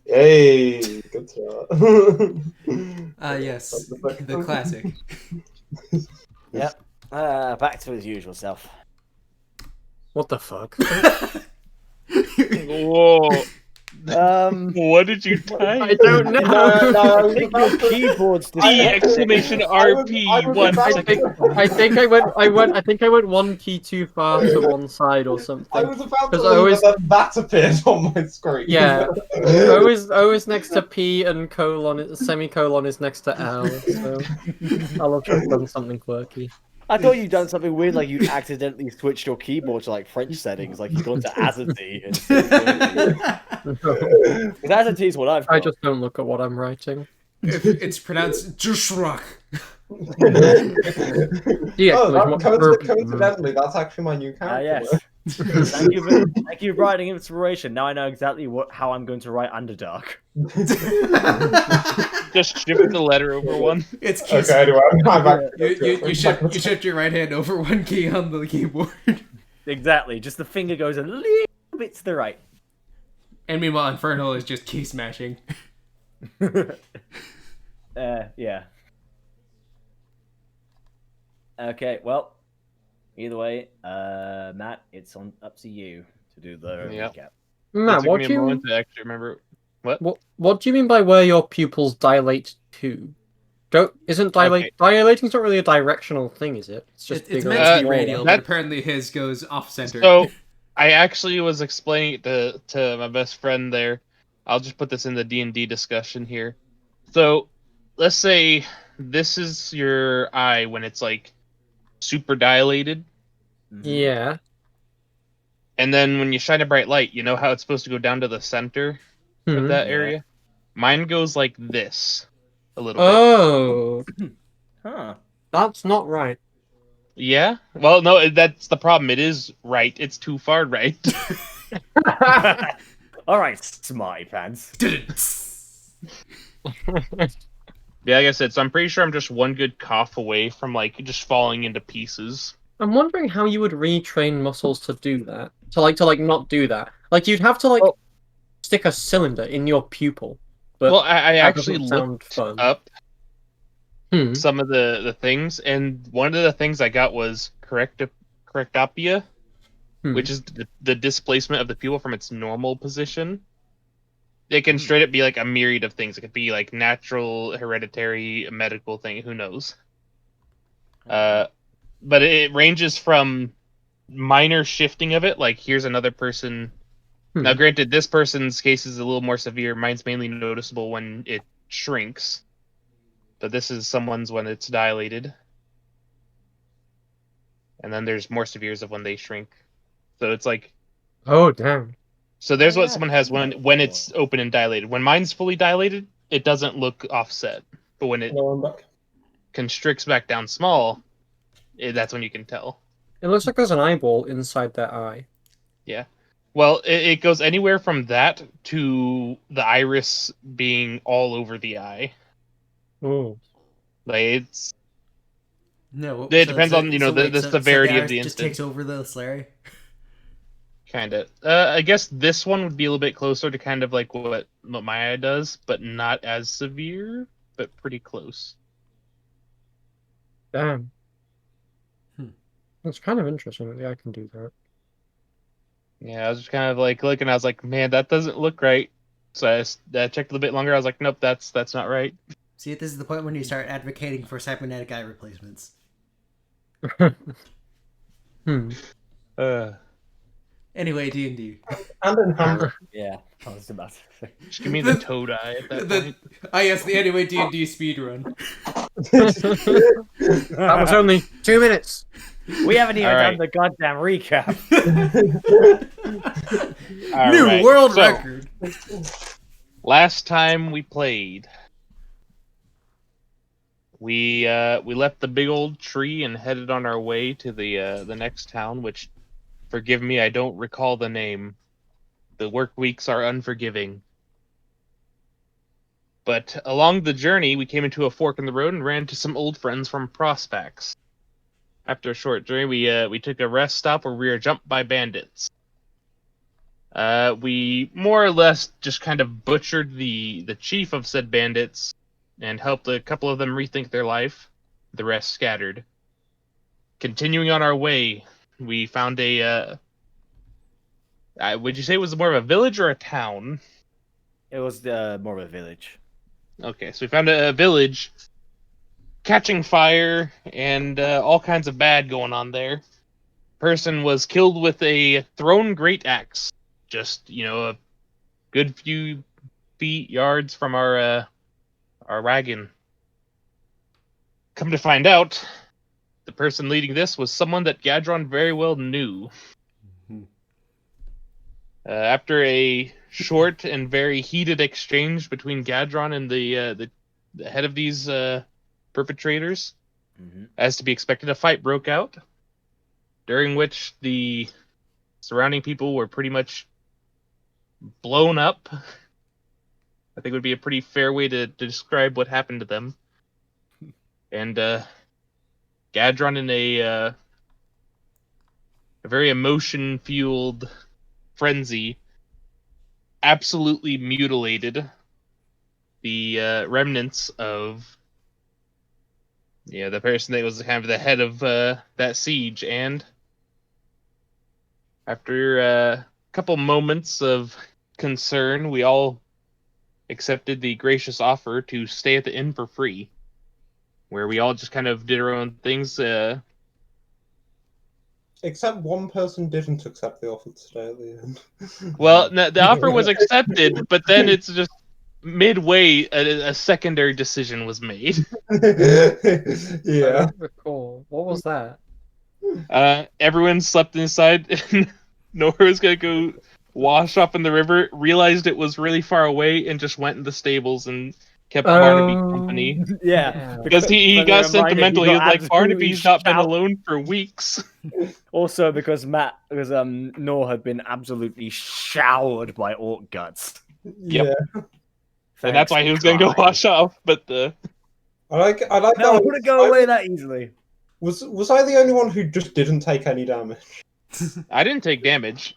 Hey, good shot. Yes, the classic. Yep. Back to his usual self. What the fuck? Whoa. What did you I type? don't know. No, I think your keyboard's D dyslexic. exclamation RP was 1 about second. I think I went one key too far to one side or something. I was about to Because leave, and then that appeared on my screen. yeah, O is next to P and semicolon is next to L, so I'll have just done something quirky. I thought you'd done something weird, like you'd accidentally switched your keyboard to like French settings, like you'd gone to AZERTY instead of QWERTY. Because AZERTY is what I've got. I just don't look at what I'm writing. It's pronounced Jushrak. Coincidentally, that's actually my new character. Yes. Thank you for writing inspiration. Now I know exactly how I'm going to write Underdark. Just shift the letter over one. It's keys. Okay, anyway, I'm back. You shift your right hand over one key on the keyboard. Exactly. Just the finger goes a little bit to the right. And meanwhile, Infernal is just key smashing. Yeah. Okay, well, either way, Matt, it's up to you to do the recap. Matt, It took me a moment to actually remember. What do you mean by where your pupils dilate to? Dilating's not really a directional thing, is it? It's just it's bigger. meant to be radial, but apparently his goes off center. So I actually was explaining it to my best friend there. I'll just put this in the D&D discussion here. So let's say this is your eye when it's like super dilated. Yeah. And then when you shine a bright light, you know how it's supposed to go down to the center of that area? Mine goes like this a little bit. Oh. Huh. That's not right. Yeah? Well, no, that's the problem. It is right. It's too far right. All right, smarty pants. Yeah, like I said, so I'm pretty sure I'm just one good cough away from like just falling into pieces. I'm wondering how you would retrain muscles to do that. To not do that. Like you'd have to stick a cylinder in your pupil. But well, I actually looked up Hmm. some of the things, and one of the things I got was correctopia, which is the displacement of the pupil from its normal position. It can straight up be like a myriad of things. It could be like natural, hereditary, medical thing. Who knows? But it ranges from minor shifting of it. Like here's another person. Now, granted, this person's case is a little more severe. Mine's mainly noticeable when it shrinks. But this is someone's when it's dilated. And then there's more severes of when they shrink. So it's like... Oh, damn. So there's what someone has when it's open and dilated. When mine's fully dilated, it doesn't look offset. But when it constricts back down small, that's when you can tell. It looks like there's an eyeball inside that eye. Yeah. Well, it goes anywhere from that to the iris being all over the eye. Oh. Like it's... No, it depends on, the severity of the just instance. takes over the Larry? Kinda. I guess this one would be a little bit closer to kind of like what my eye does, but not as severe, but pretty close. Damn. That's kind of interesting that the eye can do that. Yeah, I was just kind of like looking, I was like, man, that doesn't look right. So I checked a little bit longer, I was like, nope, that's not right. See, this is the point when you start advocating for cybernetic eye replacements. Anyway, D&D. Yeah, I was about to say. Just give me the toad eye at that point. Yes, the anyway D&D speedrun. That was only 2 minutes. We haven't even done the goddamn recap. New world record. Last time we played, we left the big old tree and headed on our way to the next town, which, forgive me, I don't recall the name. The work weeks are unforgiving. But along the journey, we came into a fork in the road and ran into some old friends from Prospects. After a short journey, we took a rest stop where we were jumped by bandits. We more or less just kind of butchered the chief of said bandits and helped a couple of them rethink their life. The rest scattered. Continuing on our way, we found a. Would you say it was more of a village or a town? It was more of a village. Okay, so we found a village catching fire and all kinds of bad going on there. Person was killed with a thrown great axe, just a good few feet yards from our wagon. Come to find out, the person leading this was someone that Gadron very well knew. After a short and very heated exchange between Gadron and the head of these perpetrators, as to be expected, a fight broke out, during which the surrounding people were pretty much blown up. I think would be a pretty fair way to describe what happened to them. And Gadron, in a very emotion-fueled frenzy, absolutely mutilated the remnants of the person that was kind of the head of that siege. And after a couple moments of concern, we all accepted the gracious offer to stay at the inn for free, where we all just kind of did our own things. Except one person didn't accept the offer to stay at the end. Well, the offer was accepted, but then it's just midway a secondary decision was made. I Yeah. don't recall. What was that? Everyone slept inside. And Nora was gonna go wash up in the river, realized it was really far away, and just went in the stables and kept Barnaby company. Yeah, Because he Friendly got reminder, sentimental. he He got was like, absolutely Barnaby's not been shout- alone for weeks. Also, because Nor had been absolutely showered by orc guts. Yeah. And that's why he was gonna go wash off. But I like No, that. I wouldn't go away that easily. Was I the only one who just didn't take any damage? I didn't take damage.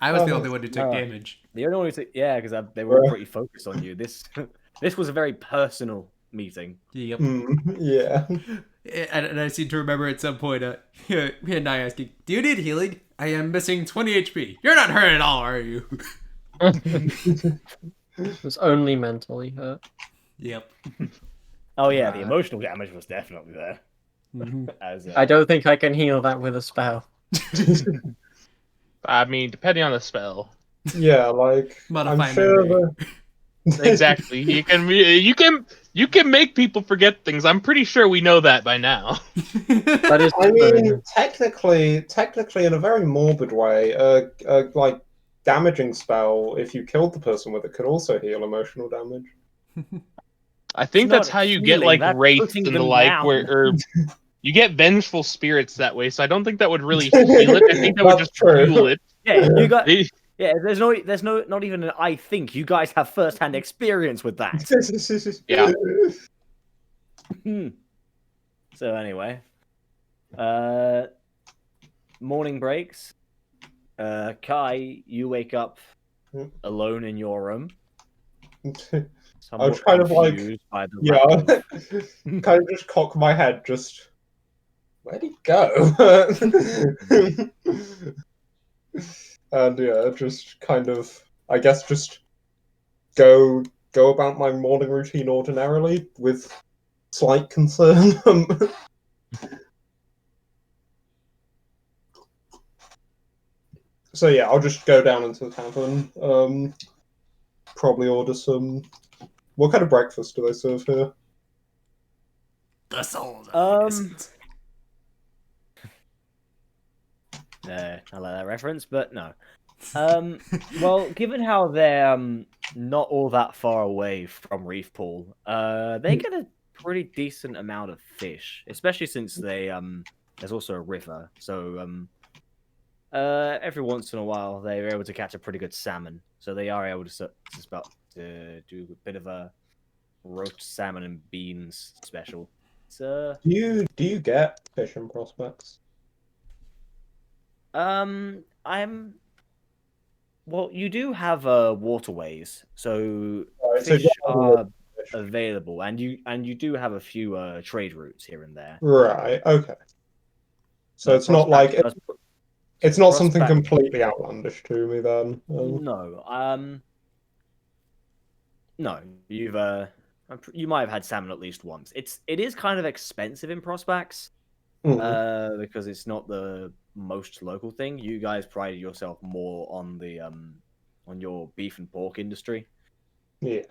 I was the only one who took No. damage. The only one who took, yeah, because they were all pretty focused on you. This was a very personal meeting. Yep. Yeah. And I seem to remember at some point, me and I asking, "Do you need healing? I am missing 20 HP. You're not hurt at all, are you?" It was only mentally hurt. Yep. Oh yeah, the emotional damage was definitely there. I don't think I can heal that with a spell. I mean, depending on the spell. Yeah, like Modify I'm sure memory. Exactly. You can make people forget things. I'm pretty sure we know that by now. That is I true. mean, technically, in a very morbid way, like damaging spell, if you killed the person with it, could also heal emotional damage. I think It's that's not how you healing, get like that's wraiths putting and the them like, down. or you get vengeful spirits that way. So I don't think that would really heal it. I think that would That's just true. fuel it. Yeah, you got. They- Yeah, there's no, not even an I think. You guys have first-hand experience with that. Yeah. So anyway, morning breaks. Kai, you wake up alone in your room. I was kind of like, by the yeah, lack of- kind of just cock my head, just where'd he go? And yeah, just kind of, I guess, just go about my morning routine ordinarily with slight concern. So yeah, I'll just go down into the tavern. Probably order some. What kind of breakfast do they serve here? The souls of innocence. I like that reference, but no. Well, given how they're not all that far away from Reefpool, they get a pretty decent amount of fish, especially since they there's also a river, so every once in a while they're able to catch a pretty good salmon, so they are able to do a bit of a roast salmon and beans special. So, Do you get fishing prospects? I'm Well, you do have waterways, so Alright, so fish are fish. available, and you do have a few trade routes here and there. Right. Okay. So But it's not like it's not something Prospect, completely outlandish to me then. no, no, you might have had salmon at least once. It is kind of expensive in Prospects, because it's not the most local thing. You guys prided yourself more on the on your beef and pork industry. Yeah.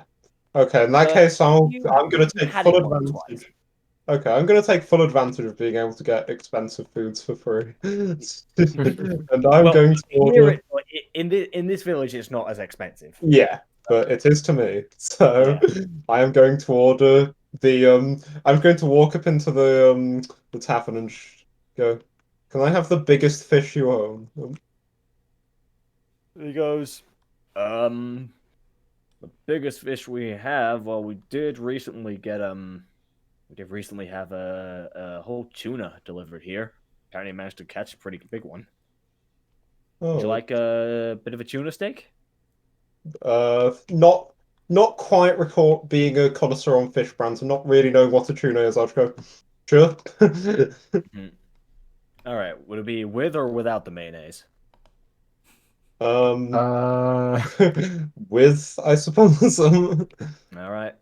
Okay. In that case, I'm gonna take had full it once or twice. advantage. Okay, I'm gonna take full advantage of being able to get expensive foods for free, and I'm Well, going to order. in this village, it's not as expensive. Yeah, but it is to me. So Yeah. I am going to order the. I'm going to walk up into the tavern and go. Can I have the biggest fish you own? He goes, the biggest fish we have. Well, we did recently have a whole tuna delivered here. Apparently, managed to catch a pretty big one. Would you Oh, like a bit of a tuna steak? not quite recall being a connoisseur on fish brands and not really knowing what a tuna is. I'll just go. Sure. All right. Would it be with or without the mayonnaise? Um, Uh, with, I suppose. All right.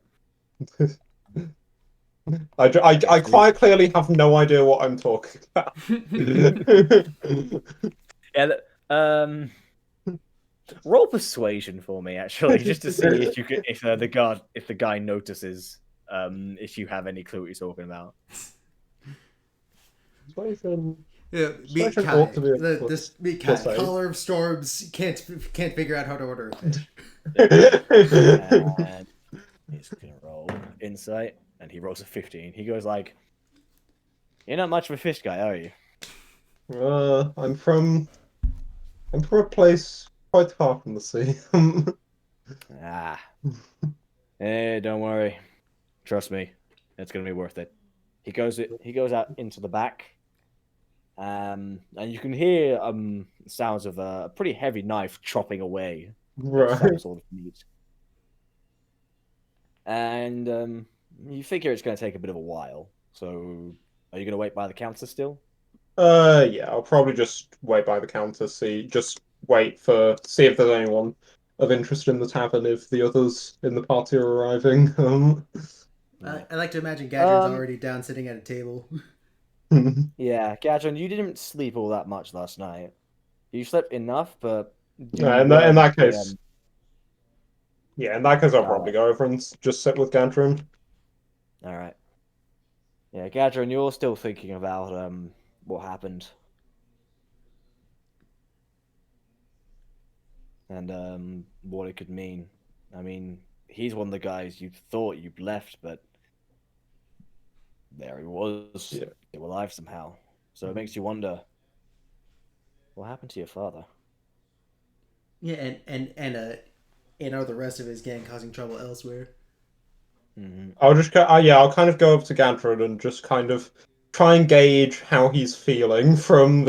I quite clearly have no idea what I'm talking about. Yeah. Roll persuasion for me, actually, just to see if you could, if the guy notices, if you have any clue what you're talking about. Yeah, meet Persuasion Kai. ought to be a This meet Kai. plus eight. Caller of Storms can't figure out how to order a fish. And he's gonna roll insight, and he rolls a 15. He goes like, "You're not much of a fish guy, are you?" I'm from a place quite far from the sea. Ah. Hey, don't worry. Trust me, it's gonna be worth it. He goes out into the back. And you can hear sounds of a pretty heavy knife chopping away Right. some sort of meat. And you figure it's going to take a bit of a while. So, are you going to wait by the counter still? Yeah, I'll probably just wait by the counter, see if there's anyone of interest in the tavern if the others in the party are arriving. I like to imagine Gadget's already down sitting at a table. Yeah, Gadron, you didn't sleep all that much last night. You slept enough, but in that case, I'll probably go over and just sit with Gantrum. All right. Yeah, Gadron, you're still thinking about what happened. And what it could mean. I mean, he's one of the guys you thought you'd left, but there he was, still alive somehow. So it makes you wonder, what happened to your father? Yeah, and are the rest of his gang causing trouble elsewhere? Mm-hmm. I'll kind of go up to Gantrum and just kind of try and gauge how he's feeling from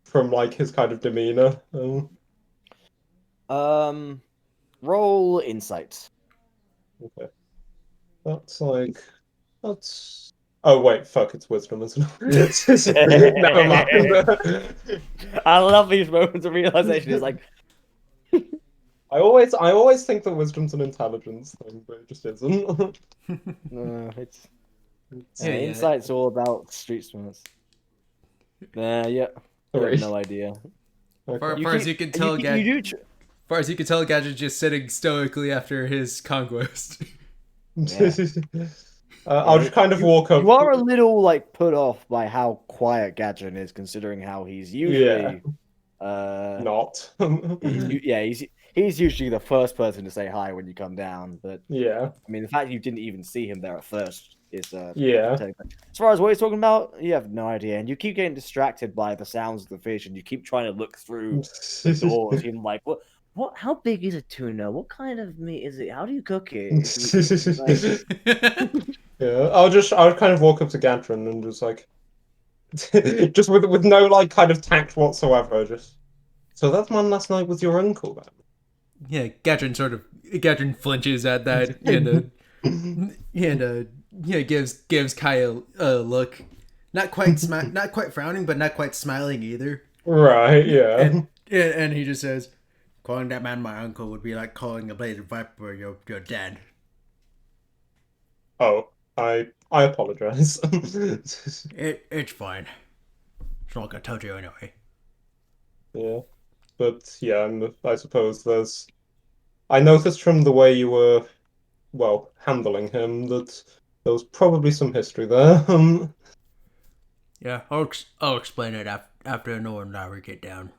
from like his kind of demeanor. Roll insight. Okay. That's oh wait, fuck, it's wisdom, isn't it? Never mind. I love these moments of realization. It's like I always think that wisdom's an intelligence thing, but it just isn't. it's Yeah, insight's all about street smarts. Yeah, you have no idea. Okay. Far as you can tell, Gadget. do. Far as you can tell, Gadget's just sitting stoically after his conquest. I'll just kind of walk up. You are a little like put off by how quiet Gadget is, considering how he's usually not. He's usually the first person to say hi when you come down. But Yeah. I mean, the fact you didn't even see him there at first is Yeah. As far as what he's talking about, you have no idea, and you keep getting distracted by the sounds of the fish, and you keep trying to look through the doors, and like, what? How big is a tuna? What kind of meat is it? How do you cook it? Yeah, I'll kind of walk up to Gantron and just like, just with no like kind of tact whatsoever, just So that man last night was your uncle Yeah, Gadrin flinches at that and yeah, gives Kai a look, not quite frowning, but not quite smiling either. Right, yeah. And he just says, "Calling that man my uncle would be like calling a bladed viper your dad." Oh, I apologize. It's fine. It's not like I told you anyway. Yeah. But yeah, I suppose I noticed from the way you were, well, handling him that there was probably some history there. Yeah, I'll explain it after Noah and Larry get down.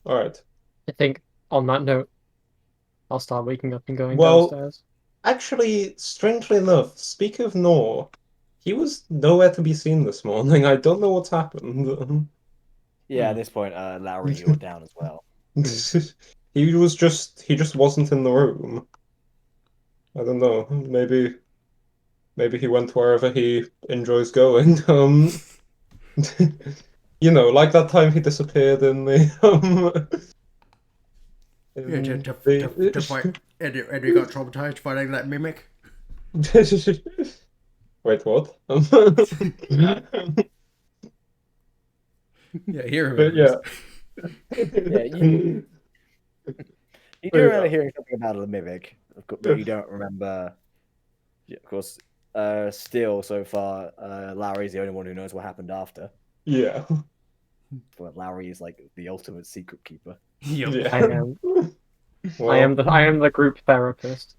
All right. I think on that note, I'll start waking up and going Well, downstairs. actually, strangely enough, speak of Nor, he was nowhere to be seen this morning. I don't know what's happened. Yeah, at this point, Lowry, you're down as well. He just wasn't in the room. I don't know. Maybe he went wherever he enjoys going. Like that time he disappeared in the Yeah, in to fight. And he got traumatized fighting that mimic. Wait, what? Yeah, he But remembers. Yeah, you do But remember yeah. hearing something about a mimic, but you don't remember. Yeah, of course, still so far, Lowry's the only one who knows what happened after. Yeah. But Lowry is like the ultimate secret keeper. Yep. Yeah. I am. Well, I am the group therapist.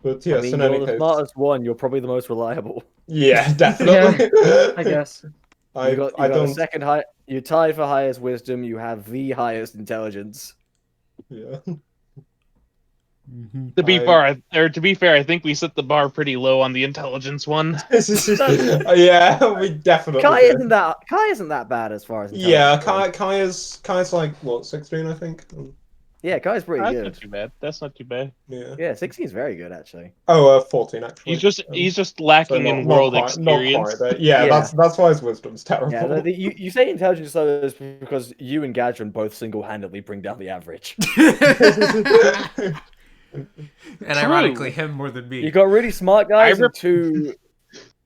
But I yes, mean, in you're any the case. smartest one. You're probably the most reliable. Yeah, definitely. I guess. You I got the don't. second high. You tied for highest wisdom. You have the highest intelligence. Yeah. Mm-hmm. To be fair, I think we set the bar pretty low on the intelligence one. Yeah, we definitely did. Kai isn't that bad as far as Yeah, intelligence goes. Kai's like what, 16, I think. Yeah, Kai's pretty That's good. not too bad. That's not too bad. Yeah. Yeah, 16 is very good actually. Oh, 14 He's actually. just So lacking in world not quite. experience. Yeah, Yeah. that's why his wisdom's Yeah, terrible. you say intelligence though is because you and Gadron both single-handedly bring down the average. And ironically, him more than me. You got really smart guys rep- and two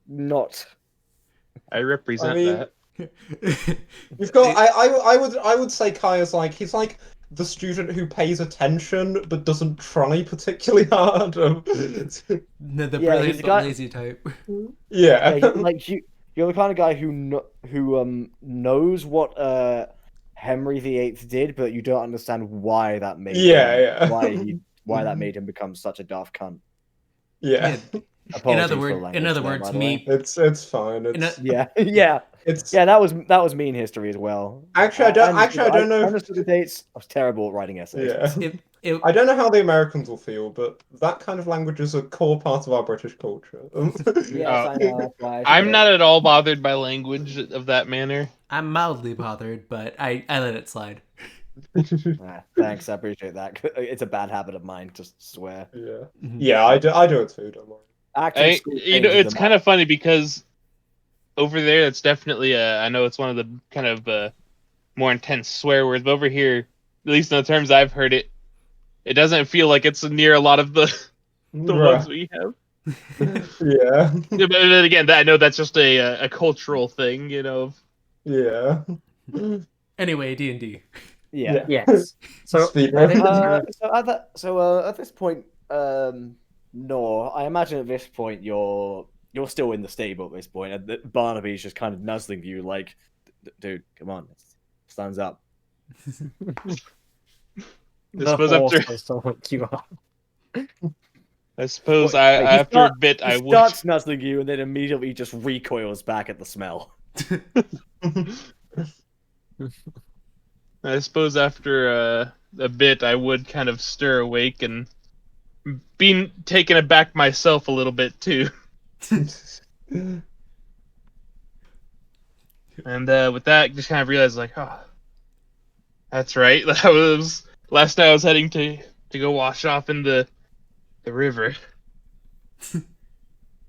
not. I represent I mean, that. You've got I would say Kai is like he's like the student who pays attention but doesn't try particularly hard. The Yeah, brilliant he's the but guy- lazy type. Yeah. You're the kind of guy who knows what Henry VIII did, but you don't understand why that made Yeah. why that made him become such a daft cunt. Yeah. Apologies for the language in other there, words, by the way. me. It's fine. Yeah, yeah, It's yeah. That was mean history as well. Actually, I don't know. I understood the dates. I was terrible at writing essays. Yeah. I don't know how the Americans will feel, but that kind of language is a core part of our British culture. Yes, I know. That's why I'm not at all bothered by language of that manner. I'm mildly bothered, but I let it slide. Thanks, I appreciate that. It's a bad habit of mine to swear. Yeah. Mhm. Yeah, I do it too, don't worry. Actually, It's kind of funny because over there, it's definitely I know it's one of the kind of more intense swear words, but over here, at least in the terms I've heard it, it doesn't feel like it's near a lot of the ones we have. Yeah. Yeah, but then again, I know that's just a cultural thing, Yeah. Anyway, D&D. Yeah. Yes. So Speedrun. At this point, no, I imagine at this point you're still in the stable at this point, and Barnaby's just kind of nuzzling you like, dude, come on, stands up. I suppose After a bit I he would. starts nuzzling you and then immediately just recoils back at the smell. I suppose after a bit I would kind of stir awake and be taken aback myself a little bit too. And with that, just kind of realized like, oh, that's right. That was last night. I was heading to go wash off in the river,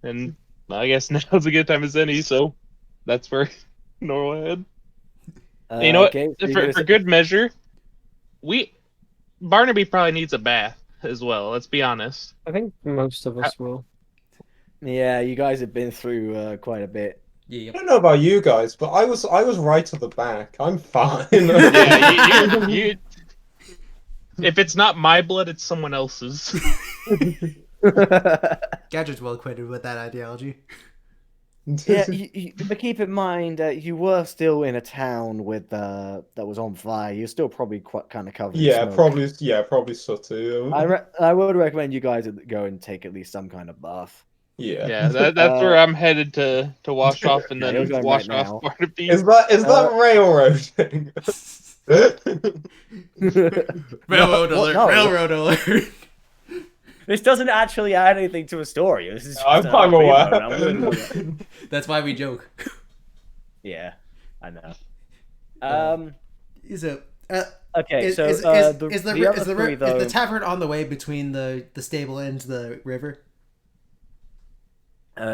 and I guess now's a good time as any. So that's where Normal head. You know what? Okay, so For good measure, Barnaby probably needs a bath as well. Let's be honest. I think most of us will. yeah, you guys have been through quite a bit. I Yep. don't know about you guys, but I was right at the back. I'm fine. Yeah, you. If it's not my blood, it's someone else's. Gadget's well acquainted with that ideology. Yeah, but keep in mind, you were still in a town with that was on fire. You're still probably quite kind of covered in Yeah, smoke. probably sooty. I would recommend you guys go and take at least some kind of bath. Yeah. Yeah, that's where I'm headed to wash off and Yeah, you're then going wash right off now. Barnaby. Is that railroading? Railroad alert! no. Railroad alert! This doesn't actually add anything to a story. This is just I'm a free aware. moment. I'm willing to do that. That's why we joke. Yeah, I know. Is it? Okay, Is, so is, the is the other is the three, is though, the tavern on the way between the stable and the river?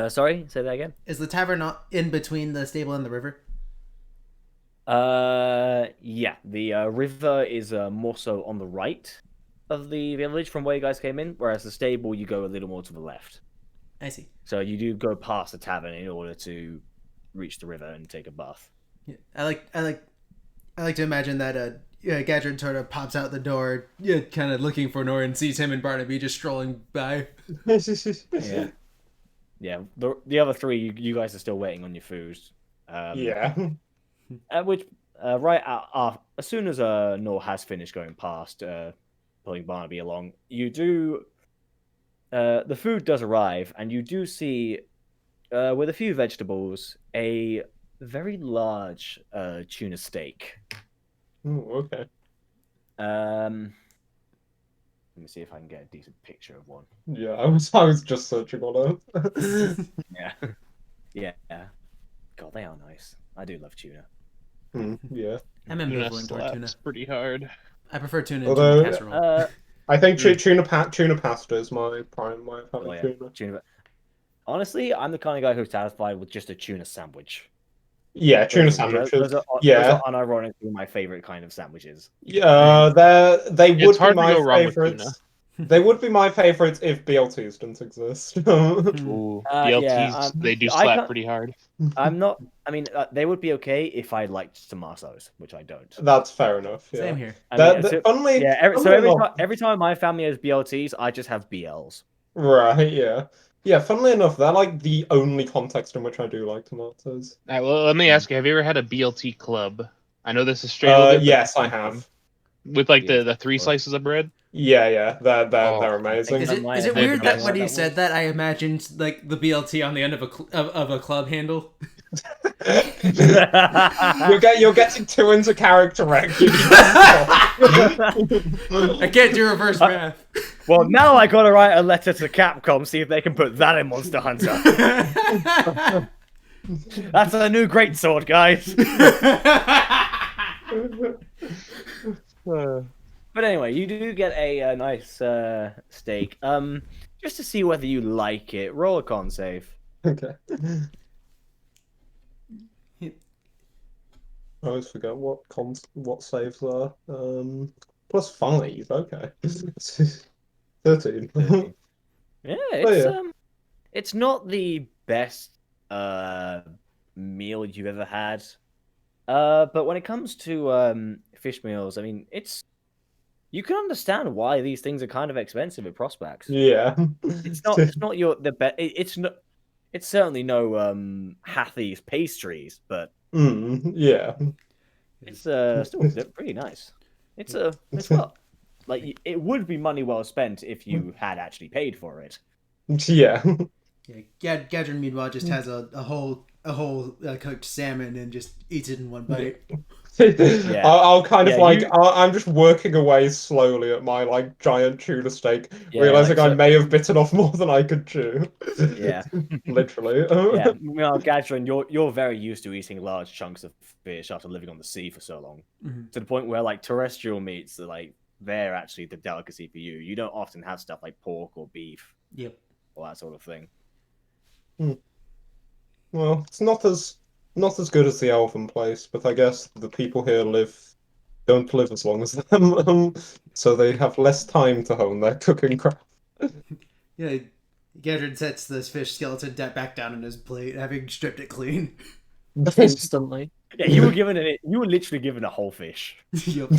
sorry, say that again. Is the tavern not in between the stable and the river? Yeah, the river is more so on the right of the village from where you guys came in, whereas the stable you go a little more to the left. I see. So you do go past the tavern in order to reach the river and take a bath. Yeah, I like to imagine that Gadrin sort of pops out the door, yeah, kind of looking for Nor, and sees him and Barnaby just strolling by. Yeah, yeah. The other three, you guys are still waiting on your food. Yeah. Which right as soon as Nor has finished going past, pulling Barnaby along, you do. The food does arrive, and you do see, with a few vegetables, a very large tuna steak. Ooh, okay. Let me see if I can get a decent picture of one. Yeah, I was just searching on it. Yeah, yeah. God, they are nice. I do love tuna. Yeah. I'm Tuna ambivalent toward tuna. slaps pretty hard. I prefer tuna and Although- tuna casserole. I think tuna pasta is my favorite tuna. Tuna. Honestly, I'm the kind of guy who's satisfied with just a tuna sandwich. Yeah, tuna Those sandwiches. are Yeah. unironically my favorite kind of sandwiches. Yeah, they would It's be hard to my go wrong with favorites. They would be my favorites if BLTs didn't exist. Ooh, BLTs, yeah, they do I slap can't- pretty hard. I'm not. I mean, they would be okay if I liked tomatoes, which I don't. That's fair enough. Yeah. Same here. Funnily Every time my family has BLTs, I just have BLs. Right, yeah. Yeah, funnily enough, they're like the only context in which I do like tomatoes. All right, well, let me ask you: have you ever had a BLT club? I know this is straight. a little bit, but Yes, I have. With like BLT the three club. slices of bread. Yeah, they're Oh, amazing. Is it They're weird the that best. when you said that, I imagined like the BLT on the end of a club handle? You're getting too into character wreck. I can't do reverse math. Well, now I gotta write a letter to Capcom, see if they can put that in Monster Hunter. That's a new greatsword, guys. But anyway, you do get a nice steak. Just to see whether you like it, roll a con save. Okay. I always forget what saves are. +5. Okay. 13. Yeah, yeah. It's not the best meal you've ever had. But when it comes to fish meals, I mean, you can understand why these things are kind of expensive at Prospects. Yeah. It's not the best. It's certainly no Hathie's pastries, but Yeah. it's still pretty nice. It's well, like it would be money well spent if you had actually paid for it. Yeah. Yeah, Gadrin meanwhile just has a whole cooked salmon and just eats it in one bite. Yeah. I'll kind of Yeah, like you- I'm just working away slowly at my like giant tuna steak, Yeah, realizing like, I so- may have bitten off more than I could chew. Yeah. Literally. Yeah, well, Gadrin, you're very used to eating large chunks of fish after living on the sea for so long, to the point where like terrestrial meats are like they're actually the delicacy for you. You don't often have stuff like pork or beef, Yep. or that sort of thing. Well, it's not as not as good as the elven place, but I guess the people here don't live as long as them, so they have less time to hone their cooking craft. Yeah, Gadrin sets this fish skeleton back down on his plate, having stripped it clean. Instantly. Yeah, you were given it. You were literally given a whole fish. Yup.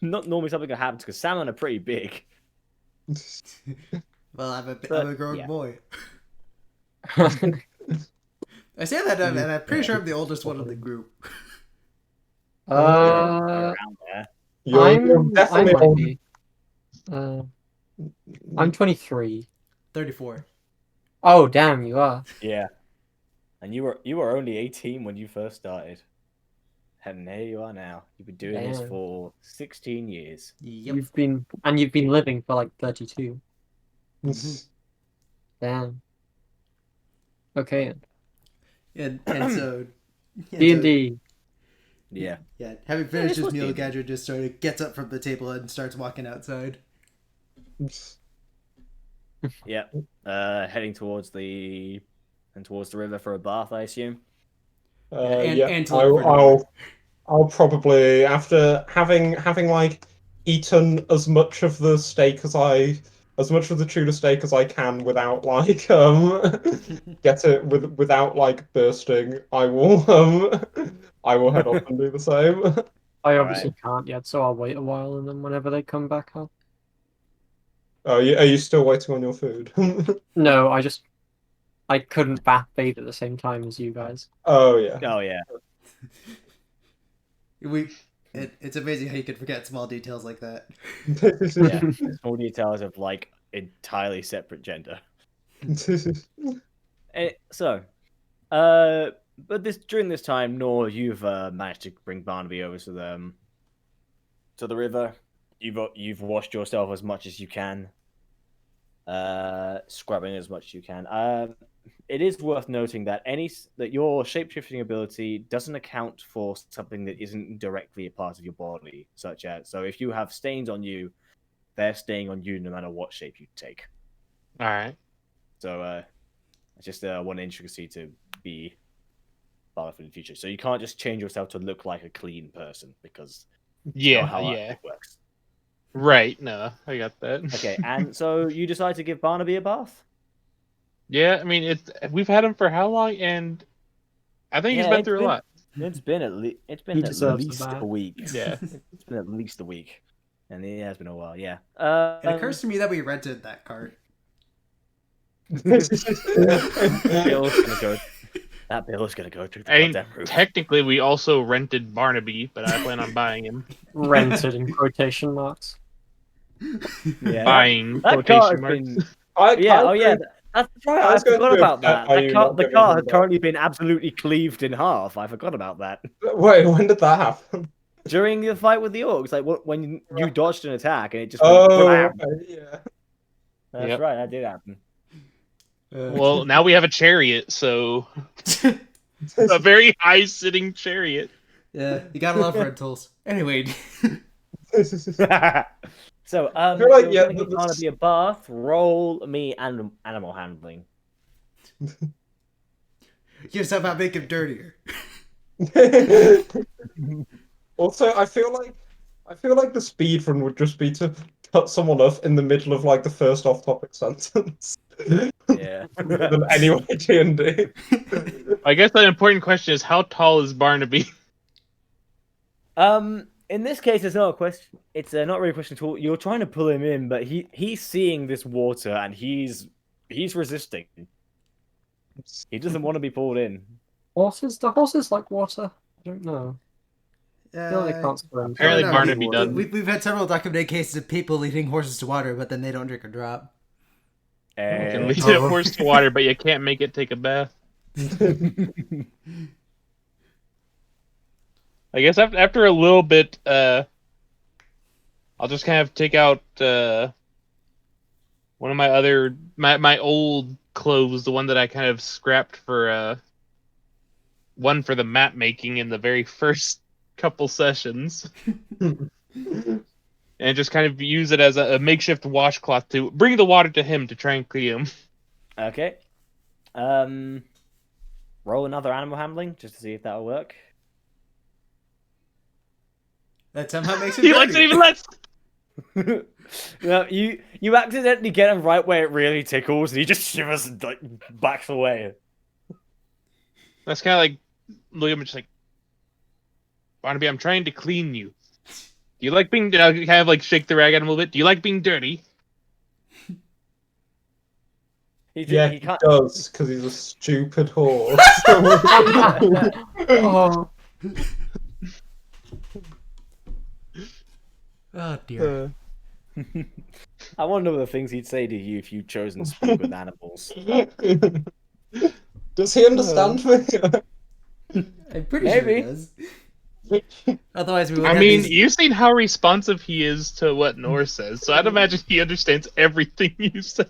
Not normally something that happens because salmon are pretty big. Well, I'm But, a grown yeah. boy. I say that, and I'm pretty sure I'm the oldest one in the group. You're uh, around there. You're I definitely might old. be. I'm 23. 34. Oh, damn, you are. Yeah, and you were only 18 when you first started, and there you are now. You've been doing this Damn. for 16 years. Yep. You've been living for like 32. Damn. Okay. And so D&D. Yeah. Yeah, having Yeah, finished this his was meal, D&D. Gadget just sort of gets up from the table and starts walking outside. Yeah. Heading towards the river for a bath, I assume. And to look for Nora. I'll probably after having like eaten as much of the steak as much of the tuna steak as I can without like get it without like bursting. I will head off and do the same. I All obviously can't yet, so I'll wait a while and then whenever they come back, I'll. Oh, are you still waiting on your food? No, I couldn't bathe at the same time as you guys. Oh yeah. Oh yeah. It's amazing how you can forget small details like that. Yeah. Small details of like entirely separate gender. So, but during this time, Nor, you've managed to bring Barnaby over to the river. You've washed yourself as much as you can, scrubbing as much as you can. It is worth noting that that your shapeshifting ability doesn't account for something that isn't directly a part of your body, such as if you have stains on you, they're staying on you no matter what shape you take. All right. So it's just one intricacy to be part of in the future. So you can't just change yourself to look like a clean person because not Yeah, how yeah. it works. Right. No, I got that. Okay, and so you decide to give Barnaby a bath? Yeah, I mean we've had him for how long, and I think he's been through a lot. It's been at He deserves the least bath. a week. Yeah. It's been at least a week, and it has been a while. Yeah. It occurs to me that we rented that cart. Bill's gonna go. That bill is gonna go through the I mean, goddamn roof. technically, we also rented Barnaby, but I plan on buying him. Rented in quotation marks. Yeah, Buying that quotation cart has marks. been. I Yeah. Oh agree. yeah. That's right. I I was going forgot to be about upset that. by you not The giving car him has that. currently been absolutely cleaved in half. I forgot about that. Wait, when did that happen? During the fight with the orcs, like when you dodged an attack and it just went Oh, blam. okay, yeah. That's Yep. right, that did happen. Well, now we have a chariot, so a very high sitting chariot. Yeah, you gotta love rentals. Anyway. So, feel like, you're yeah, gonna give Barnaby a bath. Roll me and animal handling. You somehow make him dirtier. Also, I feel like the speed run would just be to cut someone off in the middle of like the first off-topic sentence. Yeah. Than anyway D&D. I guess the important question is how tall is Barnaby? In this case, it's not a question. It's not really a question at all. You're trying to pull him in, but he's seeing this water and he's resisting. He doesn't want to be pulled in. The horses like water? I don't know. I feel like they can't swim. Apparently no, Barnaby doesn't. We've had several documented cases of people leading horses to water, but then they don't drink a drop. You can lead a horse to water, but you can't make it take a bath. I guess after a little bit, I'll just kind of take out one of my old clothes, the one that I kind of scrapped for one for the map making in the very first couple sessions, and just kind of use it as a makeshift washcloth to bring the water to him to try and clean him. Okay. roll another animal handling just to see if that'll work. That somehow makes it He likes it even less. No, you accidentally get him right where it really tickles, and he just shivers and like backs away. That's kind of like William, just like Barnaby. I'm trying to clean you. Do you like being? Kind of like shake the rag at him a little bit. Do you like being dirty? Yeah, He he can't. does, because he's a stupid horse. Oh, Oh dear. I wonder the things he'd say to you if you'd chosen to speak with animals. Does he understand me? I'm pretty sure Maybe. it does. Otherwise, we would I have mean, these... you've seen how responsive he is to what Nor says, so I'd imagine he understands everything you say.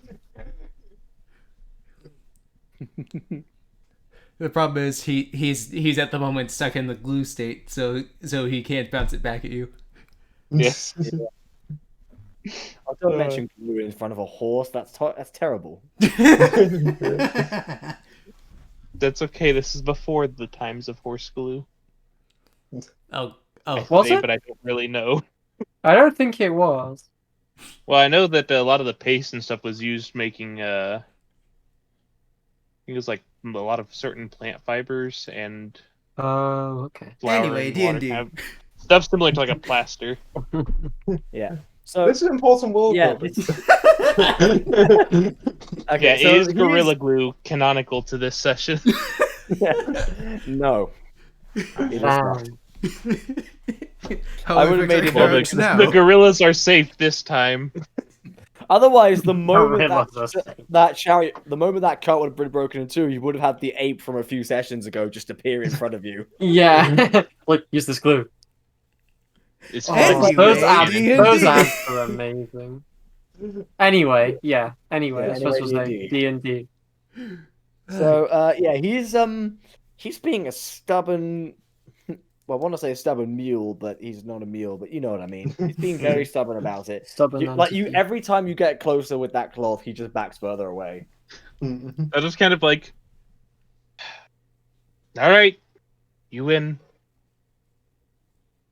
The problem is he's at the moment stuck in the glue state, so he can't bounce it back at you. Yes. I don't mention glue in front of a horse. That's terrible. That's okay. This is before the times of horse glue. Oh, Was Say, it? but I don't really know. I don't think it was. Well, I know that a lot of the paste and stuff was used making. I think it was like a lot of certain plant fibers and Oh, okay. flour Anyway, and D&D. water, kind of stuff similar to like a plaster. Yeah. So This is important world yeah, building. okay. Yeah, So is Gorilla Glue canonical to this session? No. It is not. How I we would've fix made our it Well, characters now? the gorillas are safe this time. Otherwise, the moment Gorillas are that chariot, the moment that cart would have been broken in two, you would have had the ape from a few sessions ago just appear in front of you. Yeah. Look, use this glue. It's Anyway, those D&D. ads are amazing. Anyway, yeah. Anyway, Yeah, I suppose anyway, we'll say D&D. So yeah, he's being a stubborn. Well, I want to say a stubborn mule, but he's not a mule. But you know what I mean. He's being very stubborn about it. Stubborn entity. Every time you get closer with that cloth, he just backs further away. I just kind of like, all right, you win.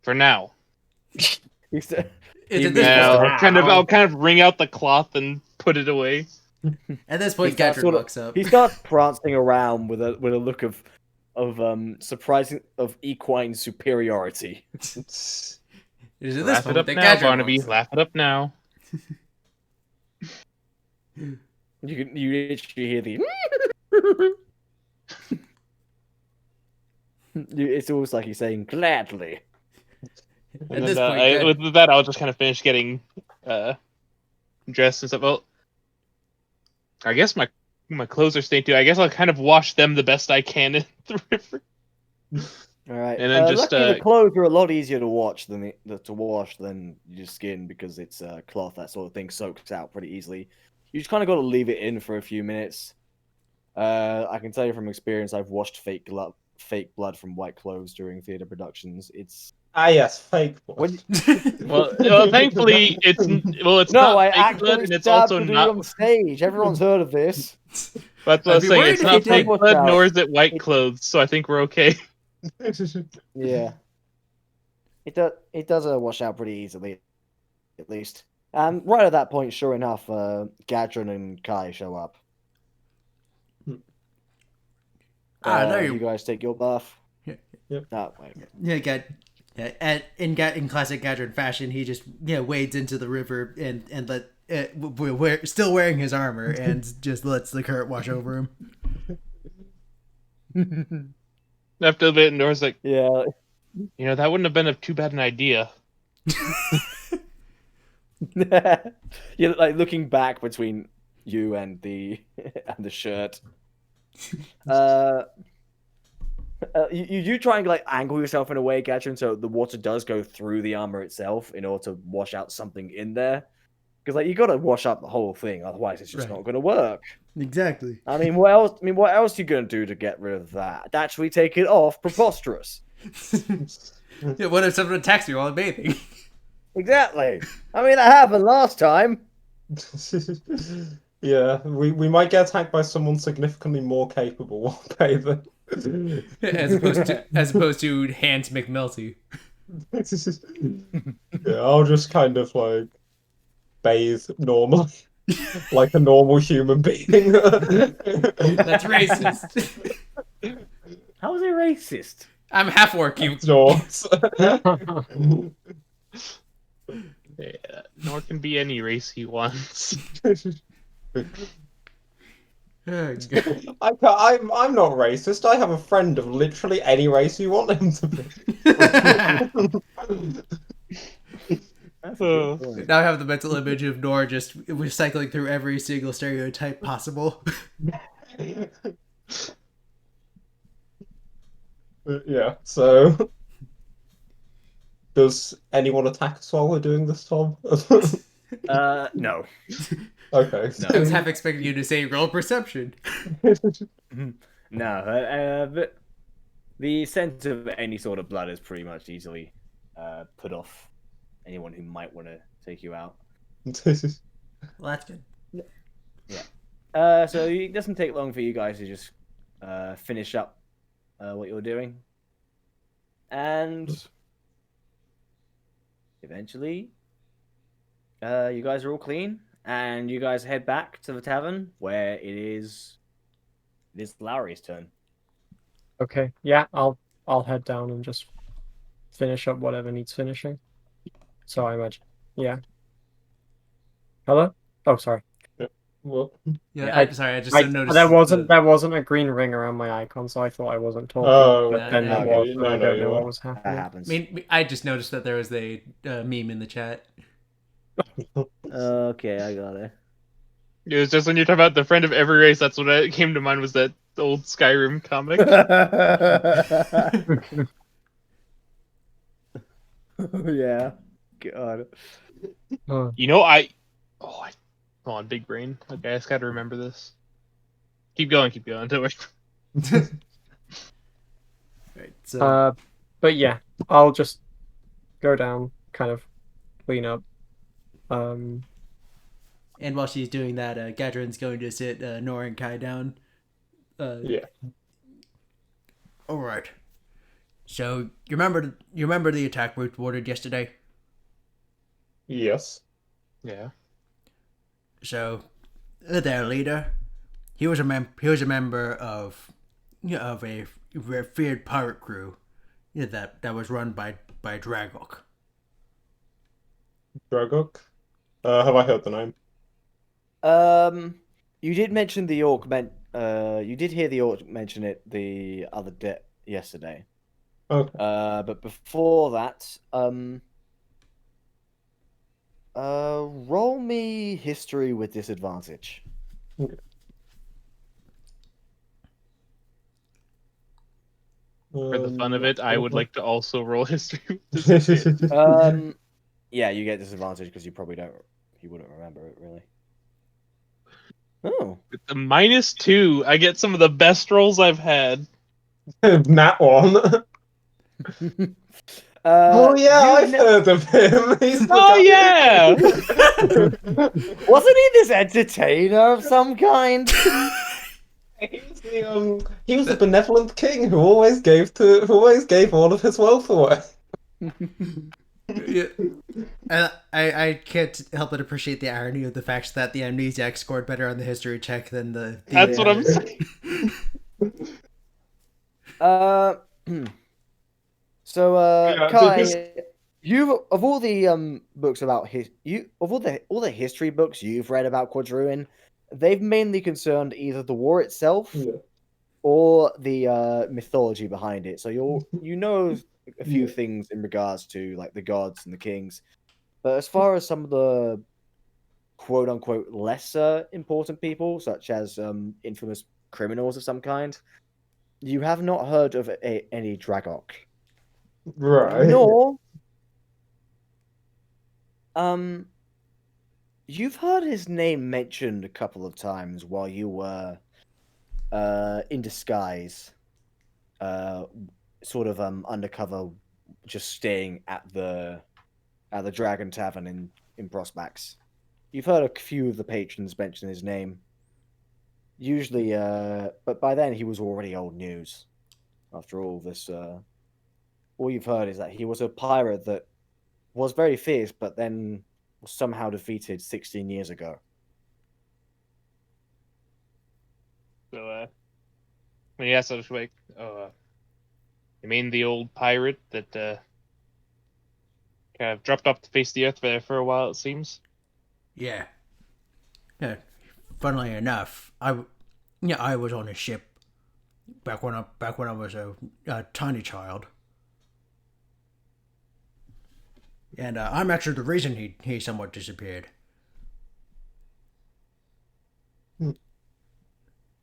For now. He's, It's at Yeah, this point, I'll kind of wring out the cloth and put it away. at this point, He's got Gadget sort of- walks up. he starts prancing around with a look of surprising of equine superiority. It is at this Laugh it point up that now, Gadget Barnaby. walks up. Laugh it up now. You literally hear the. It's almost like he's saying gladly. At And this then, point, with that, I'll just kind of finish getting dressed and stuff. Well, I guess my clothes are stained too. I guess I'll kind of wash them the best I can in the river. All right. And then just, luckily the clothes are a lot easier to wash than your skin because it's cloth. That sort of thing soaks out pretty easily. You just kind of got to leave it in for a few minutes. I can tell you from experience, I've washed fake blood from white clothes during theater productions. It's Yes, fake blood. Well, thankfully it's no, not I fake blood, actually and it's stabbed also the dude not. on stage. Everyone's heard of this. That's what I I'd was be saying. worried It's if not you fake did. blood, nor is it white clothes. So I think we're okay. Yeah, it does wash out pretty easily, at least. Right at that point, sure enough, Gadrin and Kai show up. You guys take your bath. Yep. Oh, wait. In classic Gadget fashion, he just wades into the river and still wearing his armor and just lets the current wash over him. After a bit, Nora's like, Yeah. that wouldn't have been too bad an idea. You're like looking back between you and the shirt. You try and like angle yourself in a way, Gatrin, so the water does go through the armor itself in order to wash out something in there. Because you got to wash up the whole thing, otherwise it's just not going to work. Exactly. I mean, what else? What else are you going to do to get rid of that? Actually, take it off? Preposterous. What if someone attacks me while I'm bathing? Exactly. I mean, that happened last time. Yeah, we might get attacked by someone significantly more capable while bathing. as opposed to Hans McMelty. Yeah, I'll just kind of like bathe normally, like a normal human being. That's racist. How is it racist? I'm half orc. You. Snorts. Yeah, nor can be any race he wants. I'm not racist. I have a friend of literally any race you want him to be. That's a good point. Now I have the mental image of Nor just recycling through every single stereotype possible. Yeah, so does anyone attack us while we're doing this, Tom? No. Okay. I was half expecting you to say roll perception. No, but the scent of any sort of blood is pretty much easily put off anyone who might want to take you out. Well, that's good. So it doesn't take long for you guys to just finish up what you're doing. And eventually, you guys are all clean, and you guys head back to the tavern where it is Lowry's turn. Okay, yeah, I'll head down and just finish up whatever needs finishing. So I imagine, yeah. Hello? Oh, sorry. What? Yeah, sorry, I just noticed there wasn't a green ring around my icon, so I thought I wasn't talking. Oh, but then yeah, there was, no, and I no, don't know you what are. was That happening. happens. I just noticed that there was a meme in the chat. Okay, I got it. It was just when you're talking about the friend of every race, that's what came to mind was that old Skyrim comic. Yeah. God. You know, I come on, big brain. Okay, I just gotta remember this. Keep going, don't worry. Right, so But yeah, I'll just go down, kind of clean up. and while she's doing that, Gadrin's going to sit Nor and Kai down. Yeah. All right. So you remember the attack we ordered yesterday? Yes. Yeah. So their leader, he was a member of a feared pirate crew that was run by Dragok. Dragok? Have I heard the name? You did mention the orc you did hear the orc mention it the other day yesterday. Okay. But before that, roll me history with disadvantage. Okay. For the fun of it, I would like to also roll history. Yeah, you get disadvantage because you wouldn't remember it really. Oh. With the -2, I get some of the best rolls I've had. Nat one. Oh yeah, I've heard of him. He's the Oh yeah! Wasn't he this entertainer of some kind? He was the benevolent king who always gave all of his wealth away. Yeah. And I can't help but appreciate the irony of the fact that the amnesiac scored better on the history check than the That's what I'm saying. So Kai, you of all the books about all the history books you've read about Quadruin, they've mainly concerned either the war itself or the mythology behind it. So you know a few things in regards to like the gods and the kings, but as far as some of the quote unquote lesser important people, such as infamous criminals of some kind, you have not heard of any Dragok. Right. Nor, you've heard his name mentioned a couple of times while you were, in disguise, sort of undercover, just staying at the Dragon Tavern in Prospects. You've heard a few of the patrons mention his name. Usually, but by then he was already old news. After all this, all you've heard is that he was a pirate that was very fierce, but then was somehow defeated 16 years ago. So, yeah, so it's like, you mean the old pirate that kind of dropped off the face of the earth there for a while, it seems? Yeah. Yeah. Funnily enough, I was on a ship back when I was a tiny child, and I'm actually the reason he somewhat disappeared.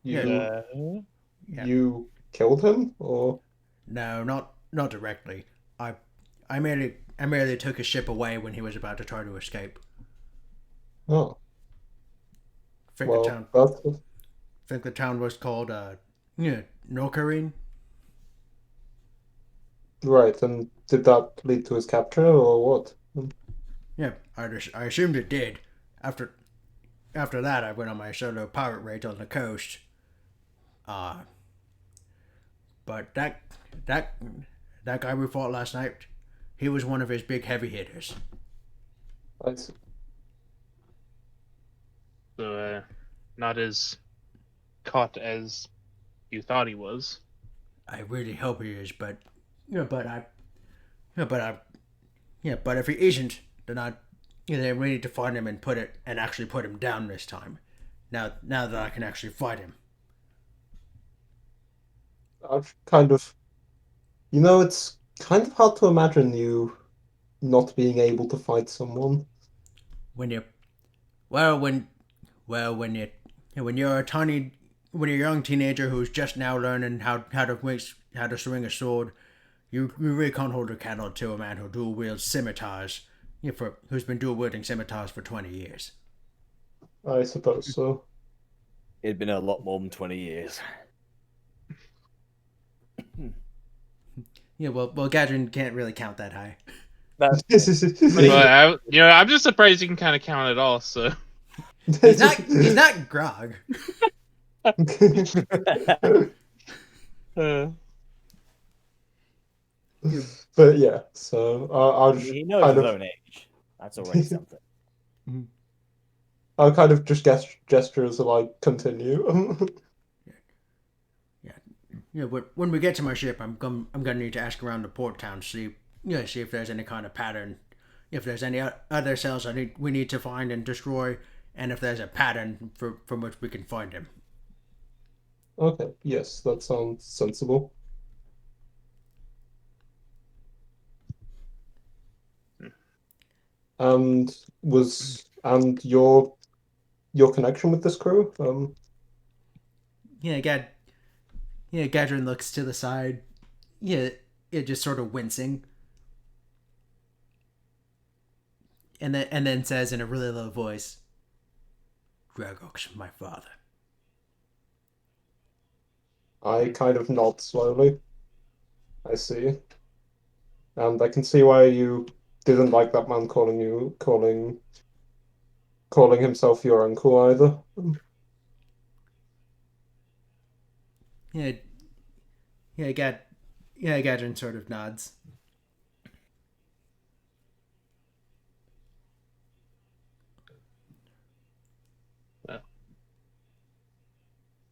Yeah. You Yeah. you killed him, or No, not directly. I I merely took his ship away when he was about to try to escape. oh Think the well, town that's think the town was called yeah, Norkarine. right. And did that lead to his capture, or what? Yeah, I assumed it did. After after that, I went on my solo pirate raid on the coast. Uh but that that guy we fought last night, he was one of his big heavy hitters. I see. So, not as caught as you thought he was. I really hope he is, but but yeah, but I, yeah, but if he isn't, then then we need to find him and actually put him down this time. Now that I can actually fight him. I've kind of, it's kind of hard to imagine you not being able to fight someone. When you, well, when you, when you're a tiny, when you're a young teenager who's just now learning how to swing a sword, you really can't hold a candle to a man who dual wields scimitars, who's been dual wielding scimitars for 20 years. I suppose so. It'd been a lot more than 20 years. Yeah, well, Gadrin can't really count that high. That's But I'm just surprised you can kind of count it all. So, He's not Grog. uh, But yeah, so I'll just he knows kind his of own age. That's already something. I'll kind of just gesture as I like continue. Yeah, but when we get to my ship, I'm gonna need to ask around the port town, see if there's any kind of pattern, if there's any other cells we need to find and destroy, and if there's a pattern from which we can find him. Okay, yes, that sounds sensible. And your connection with this crew? Yeah, Gadrin looks to the side. Yeah, just sort of wincing, and then says in a really low voice, "Dragok's my father." I kind of nod slowly. I see. And I can see why you didn't like that man calling himself your uncle either. Yeah, Gadrin sort of nods. well,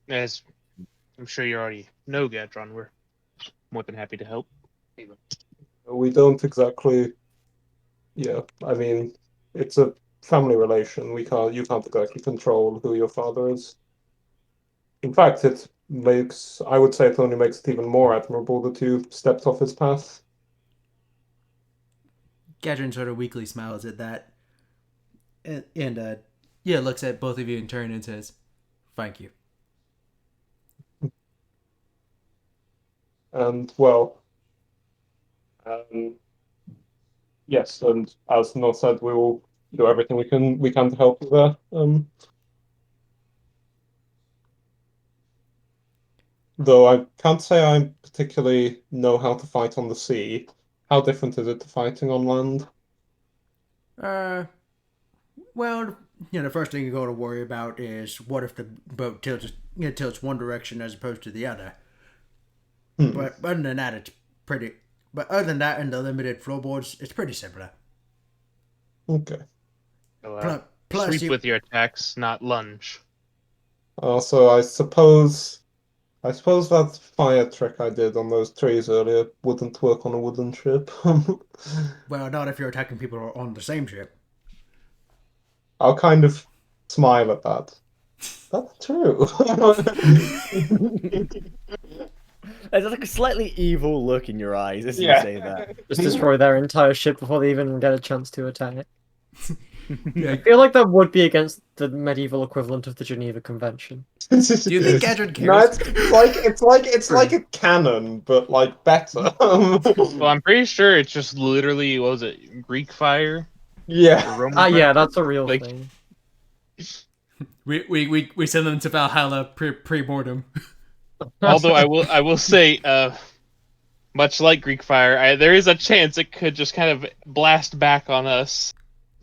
as I'm sure you already know, Gatron, we're more than happy to help. We don't exactly, yeah, I mean, it's a family relation. You can't exactly control who your father is. In fact, I would say it only makes it even more admirable that you stepped off his path. Gadrin sort of weakly smiles at that, and yeah, looks at both of you in turn and says, "Thank you." And well, um, yes, and as Noel said, we will do everything we can to help you there. Though I can't say I particularly know how to fight on the sea. How different is it to fighting on land? Uh, well, the first thing you got to worry about is what if the boat tilts one direction as opposed to the other. But other than that, it's pretty. But other than that, and the limited floorboards, it's pretty simple. Okay. So, Plus, sweep you with your attacks, not lunge. Also, I suppose that fire trick I did on those trees earlier wouldn't work on a wooden ship. well, not if you're attacking people on the same ship. I'll kind of smile at that. That's true. There's like a slightly evil look in your eyes as you Yeah. say that. Just destroy their entire ship before they even get a chance to attack. Yeah. I feel like that would be against the medieval equivalent of the Geneva Convention. Do you think Edward No, cares? it's like a cannon, but like better. Well, I'm pretty sure it's just literally, what was it, Greek fire? Yeah. Or Roman Ah, fire? yeah, that's a real Like- thing. We send them to Valhalla pre-mortem. Although I will say, much like Greek fire, there is a chance it could just kind of blast back on us,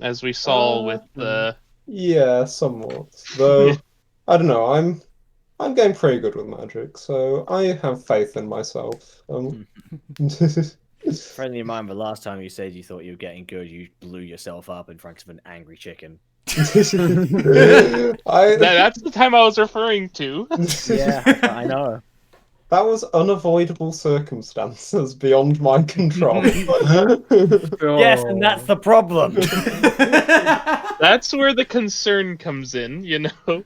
as we saw with the. Yeah, somewhat. Though I don't know, I'm getting pretty good with magic, so I have faith in myself. Friendly of mine, the last time you said you thought you were getting good, you blew yourself up in front of an angry chicken. That's the time I was referring to. Yeah, I know. That was unavoidable circumstances beyond my control. Yes, and that's the problem. That's where the concern comes in, you know.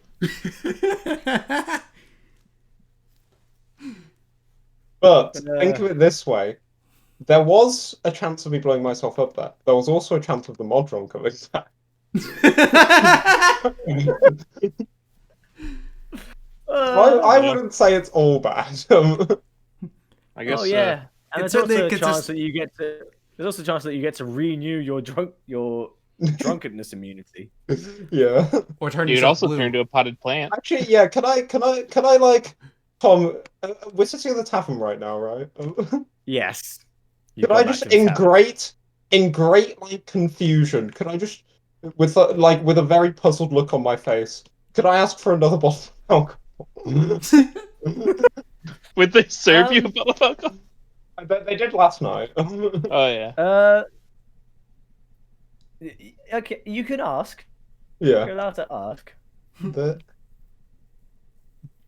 But think of it this way. There was a chance of me blowing myself up there. There was also a chance of the Modron coming back. I wouldn't say it's all bad. I guess. Oh yeah, and it's there's also certainly a chance consist- that you get to. There's also a chance that you get to renew your drunkenness immunity. Yeah. or turn You could yourself also blue. turn into a potted plant. Actually, yeah. Can I like, Tom? We're sitting at the tavern right now, right? Yes. Could I just, in great like confusion, could I just, with with a very puzzled look on my face, could I ask for another bottle of alcohol? Would they serve you a bottle of alcohol? I bet they did last night. Oh yeah. Okay, you can ask. You're Yeah. allowed to ask.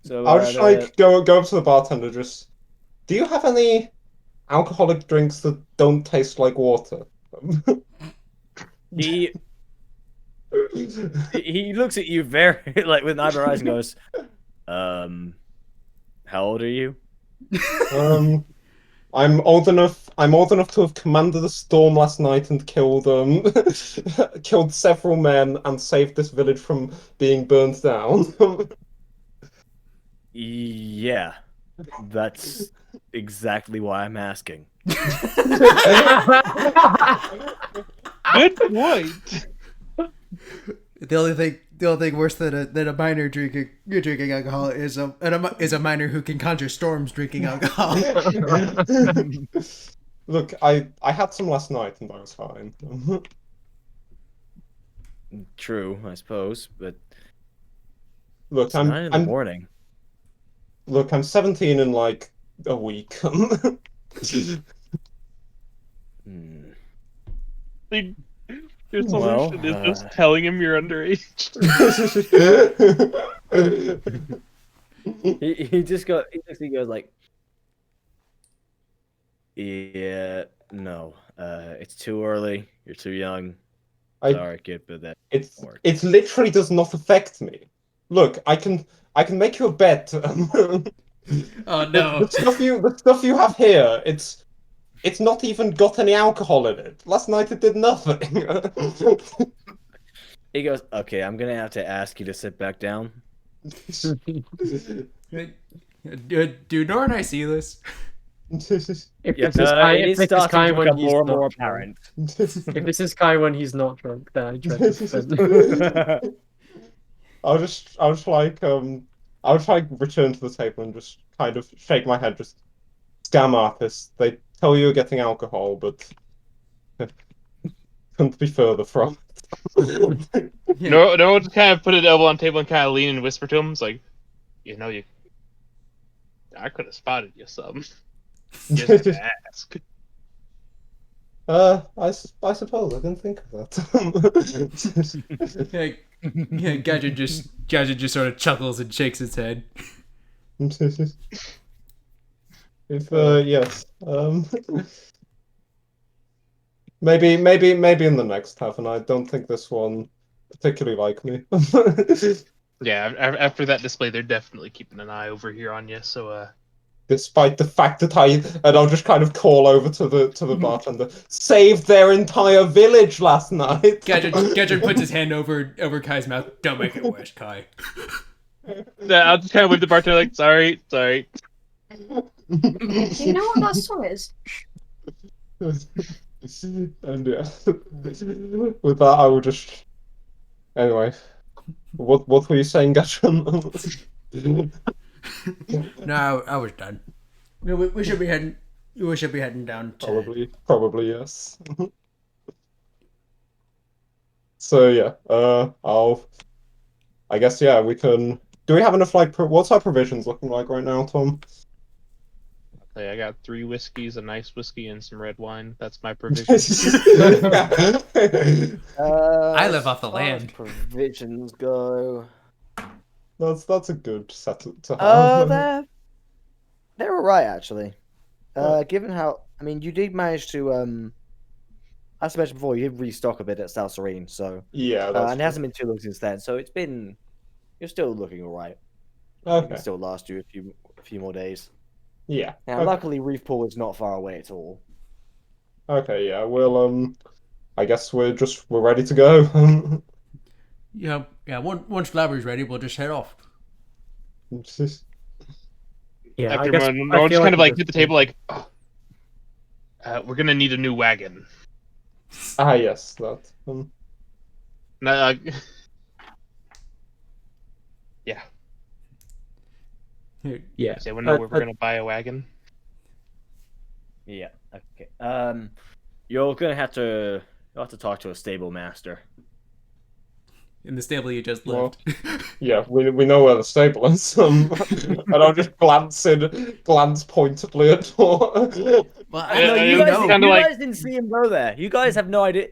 So I'll just like go up to the bartender. Just, do you have any alcoholic drinks that don't taste like water? he looks at you very like with eyebrows and goes, how old are you? I'm old enough. I'm old enough to have commanded a storm last night and killed killed several men and saved this village from being burned down. Yeah, that's exactly why I'm asking. Good point. The only thing worse than a miner drinking alcohol is a miner who can conjure storms drinking alcohol. Look, I had some last night and I was fine. True, I suppose, but Look, it's 9 in the morning. Look, I'm 17 in like a week. Your solution is just telling him you're underage. He just goes like, yeah, no, it's too early. You're too young. Sorry, kid, but that it literally does not affect me. Look, I can make you a bet. Oh no! The stuff you have here, it's not even got any alcohol in it. Last night it did nothing. He goes, okay, I'm gonna have to ask you to sit back down. Do Nora and I see this? If Yeah, this is Kai, it if is this is starting Kai to when become he's more and not more drunk. apparent. If this is Kai when he's not drunk, then I dread this. I'll just like return to the table and just kind of shake my head. Just, scam artists. They tell you you're getting alcohol, but couldn't be further from. Yeah. No, just kind of put an elbow on the table and kind of lean and whisper to him. It's like, I could have spotted you some. Just have to ask. I suppose I didn't think of that. Yeah, Gadget just sort of chuckles and shakes his head. If yes, maybe in the next half, and I don't think this one particularly like me. Yeah, after that display, they're definitely keeping an eye over here on you. So, Despite the fact that I'll just kind of call over to the bartender, saved their entire village last night. Gadget puts his hand over Kai's mouth. Don't make it worse, Kai. I'll just kind of wave the bartender like, sorry. Do you know what that song is? And yeah, with that, I will just. Anyway, what were you saying, Gatron? No, I was done. No, we should be heading. We should be heading down to. Probably yes. So yeah, I guess yeah, we can. Do we have enough what's our provisions looking like right now, Tom? hey, I got 3 whiskeys, a nice whiskey, and some red wine. That's my provision. I live off the as far as land. Provisions go. That's a good set to have. They're alright actually. Right. Given how, I mean, you did manage to as I mentioned before, you did restock a bit at South Serene, so Yeah, that's and it true. hasn't been too long since then, so you're still looking alright. It Okay. can still last you a few more days. Yeah. Now, Okay. luckily, Reefpool is not far away at all. Okay. Yeah. We'll I guess we're ready to go. Yeah. Once Flabber's ready, we'll just head off. Yeah, I After guess I'll I just feel kind of we like hit the table like, oh, we're gonna need a new wagon. Yes, that. Uh, yeah. Yeah. Does anyone know where we're gonna buy a wagon? Yeah. Okay. You're gonna have to talk to a stable master. In the stable you just Well, left. Yeah, we know where the stable is. And I'll just glance pointedly at Well, No, you it's guys, kinda you like- guys didn't see him go there. You guys have no idea.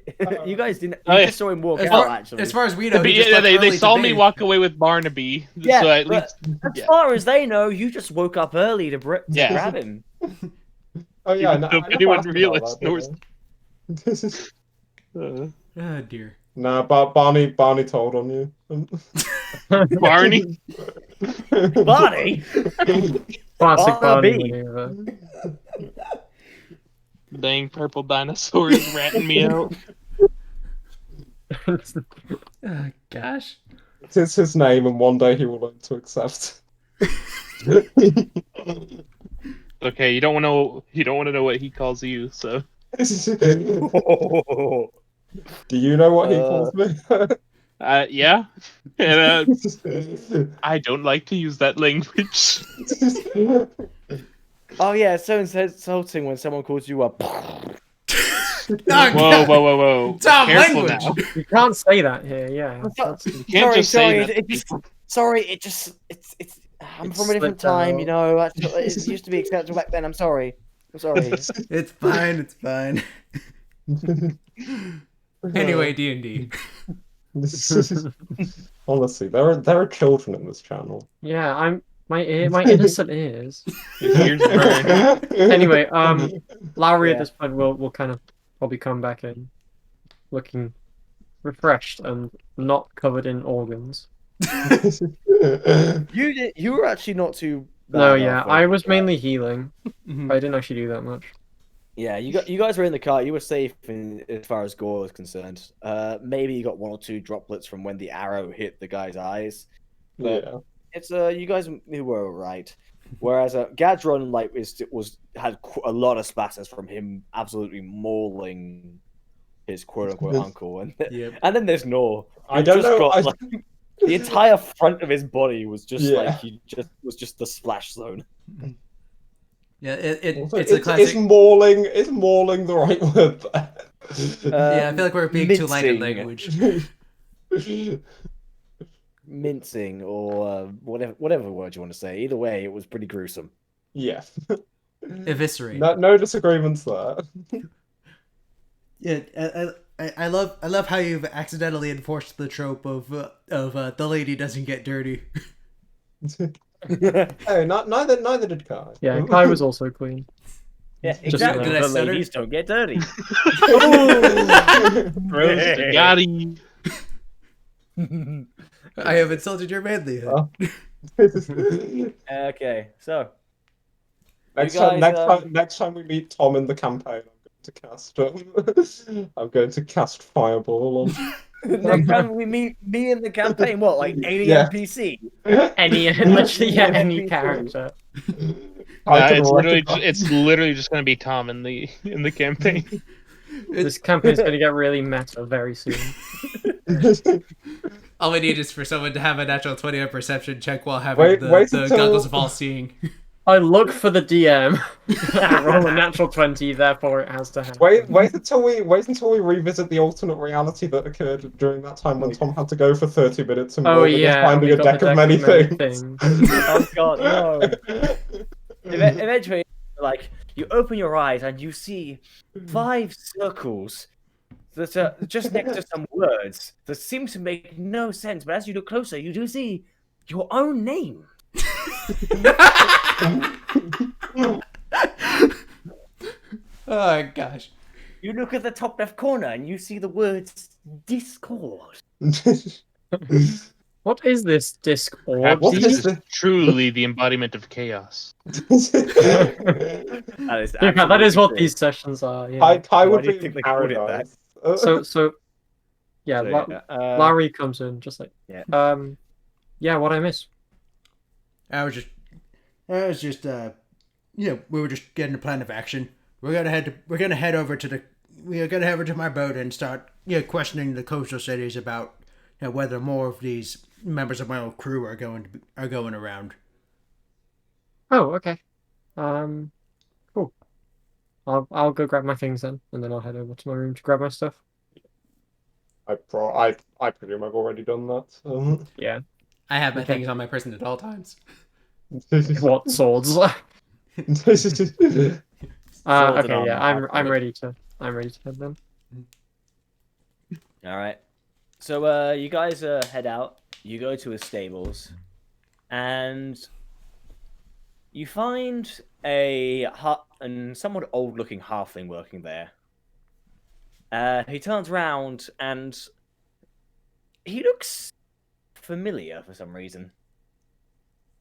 You guys didn't. Oh, You yeah. just saw him walk as out. far, Actually, as far as we know, But he just yeah, left they early to saw me bathe. walk away with Barnaby. Yeah, so at but least as far as they know, you just woke up early to Yeah. grab him. Oh yeah, Even no, though I never anyone asked about realized that, did Uh, Oh dear. Nah, Barney told on you. Barney. Barney, Classic Barney Barnaby. maneuver. Dang purple dinosaur is ratting me out. Oh gosh. It's his name, and one day he will learn to accept. Okay, you don't want to know what he calls you. So Do you know what he calls me? yeah, and I don't like to use that language. Oh yeah, it's so insulting when someone calls you up. Whoa! Tom, Careful language! now. You can't say that here, yeah. You can't just say that. It's. I'm It from a different slipped time, out. you know. It used to be acceptable back then. I'm sorry. It's fine. It's fine. Anyway, D&D. Honestly, there are children in this channel. Yeah, my innocent ears. His ears burn. Anyway, Lowry Yeah. at this point will kind of probably come back in, looking refreshed and not covered in organs. You were actually not too bad. No, yeah, off when- I was mainly healing. Mhm. I didn't actually do that much. Yeah, you guys were in the car. You were safe as far as gore was concerned. Maybe you got 1 or 2 droplets from when the arrow hit the guy's eyes. But Yeah. it's you guys who were right. Whereas Gadron had a lot of spatters from him absolutely mauling his quote unquote uncle, and Yep. and then there's Nor. I don't just know. got, like, the entire front of his body was just Yeah. like was just the splash zone. Yeah, Also, it's a classic. Is mauling the right word there? Yeah, I feel like we're being too light in mincing. language. Mincing or whatever word you want to say. Either way, it was pretty gruesome. Yeah. Eviscerate. No disagreements there. Yeah, I love how you've accidentally enforced the trope of the lady doesn't get dirty. Oh, neither did Kai. Yeah, Kai was also clean. Yeah, Just exactly. did I The stutter? ladies don't get dirty. Roasted. Got him. I have insulted your manlyhood. Oh. Okay, so Next you time, guys, next time we meet Tom in the campaign, I'm going to cast Fireball on. next time we meet me in the campaign, what, like any Yeah. NPC? Any literally yeah, Yeah, any NPC. character. I can It's literally just gonna be Tom in the campaign. This campaign's gonna get really meta very soon. All we need is for someone to have a natural 20 on perception check while having Wait the until- goggles of all seeing. I look for the DM. I roll a natural 20, therefore it has to happen. wait until we revisit the alternate reality that occurred during that time when Tom had to go for 30 minutes and Oh roll against yeah, finding we a got deck the of many things. Oh god, no. Eventually, like, you open your eyes and you see 5 circles that are just next to some words that seem to make no sense, but as you look closer, you do see your own name. Oh gosh. You look at the top left corner and you see the words Discord. What is this disc Perhaps What this is is the- truly the embodiment of chaos. That is Yeah, that absolutely is what true. these sessions are. Yeah. Kai Why would do you be think in they called it that? paradise. So yeah, So, yeah, Larry comes in just like Yeah. yeah, what I miss. I was just we were just getting a plan of action. We're gonna head over to my boat and start questioning the coastal cities about whether more of these members of my old crew are going around. Oh, okay. Cool. I'll go grab my things then, and then I'll head over to my room to grab my stuff. I presume I've already done that. Yeah. I have my Okay. things on my person at all times. What swords? Swords and Okay, yeah, armor. I'm ready to head then. All right. So you guys head out. You go to his stables, and you find a somewhat old-looking halfling working there. He turns around and he looks familiar for some reason.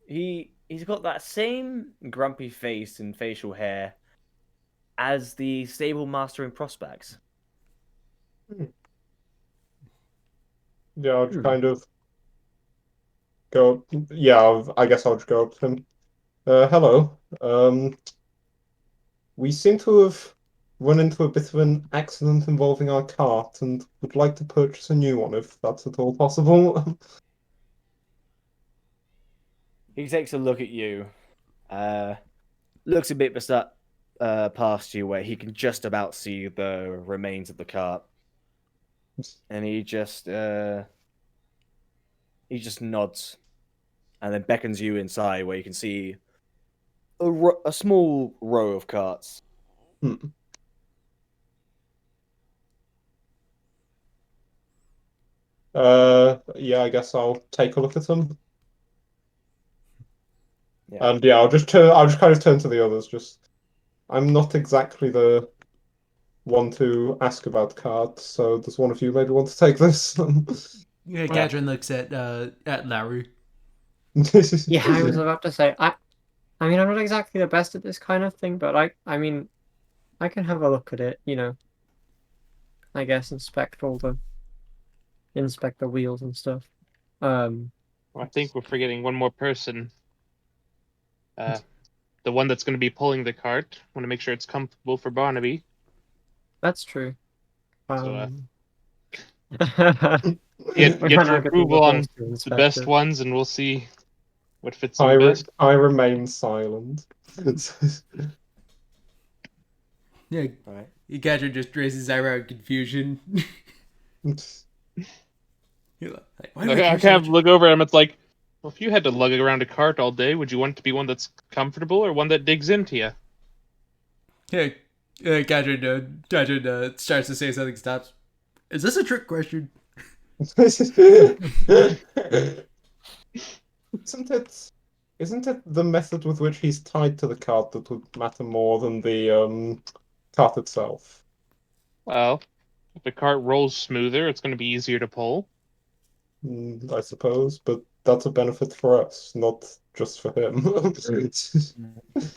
He's got that same grumpy face and facial hair as the stable master in Prospects. Yeah, I'll just kind of go. Yeah, I guess I'll just go up to him. Hello. We seem to have run into a bit of an accident involving our cart and would like to purchase a new one if that's at all possible. He takes a look at you, looks a bit past you where he can just about see the remains of the cart, and he just nods, and then beckons you inside where you can see a small row of carts. Hmm. Yeah, I guess I'll take a look at them. Yeah. And yeah, I'll just kind of turn to the others. I'm not exactly the one to ask about cards, so does one of you maybe want to take this? Yeah, Quadruin looks at Larry. Yeah, I was about to say I mean I'm not exactly the best at this kind of thing, but I mean I can have a look at it, I guess inspect the wheels and stuff. I think we're forgetting one more person. The one that's going to be pulling the cart. Want to make sure it's comfortable for Barnaby. That's true. So, Get Get your approval on the best ones, and we'll see what fits in best. I remain silent. Yeah, Right. Quadruin just raises his eyebrow in confusion. I kind of look over at him. It's like, well, if you had to lug around a cart all day, would you want it to be one that's comfortable or one that digs into you? Yeah, Gadget starts to say something, stops. Is this a trick question? Isn't it the method with which he's tied to the cart that would matter more than the cart itself? Well, if the cart rolls smoother, it's going to be easier to pull. I suppose, but that's a benefit for us, not just for him.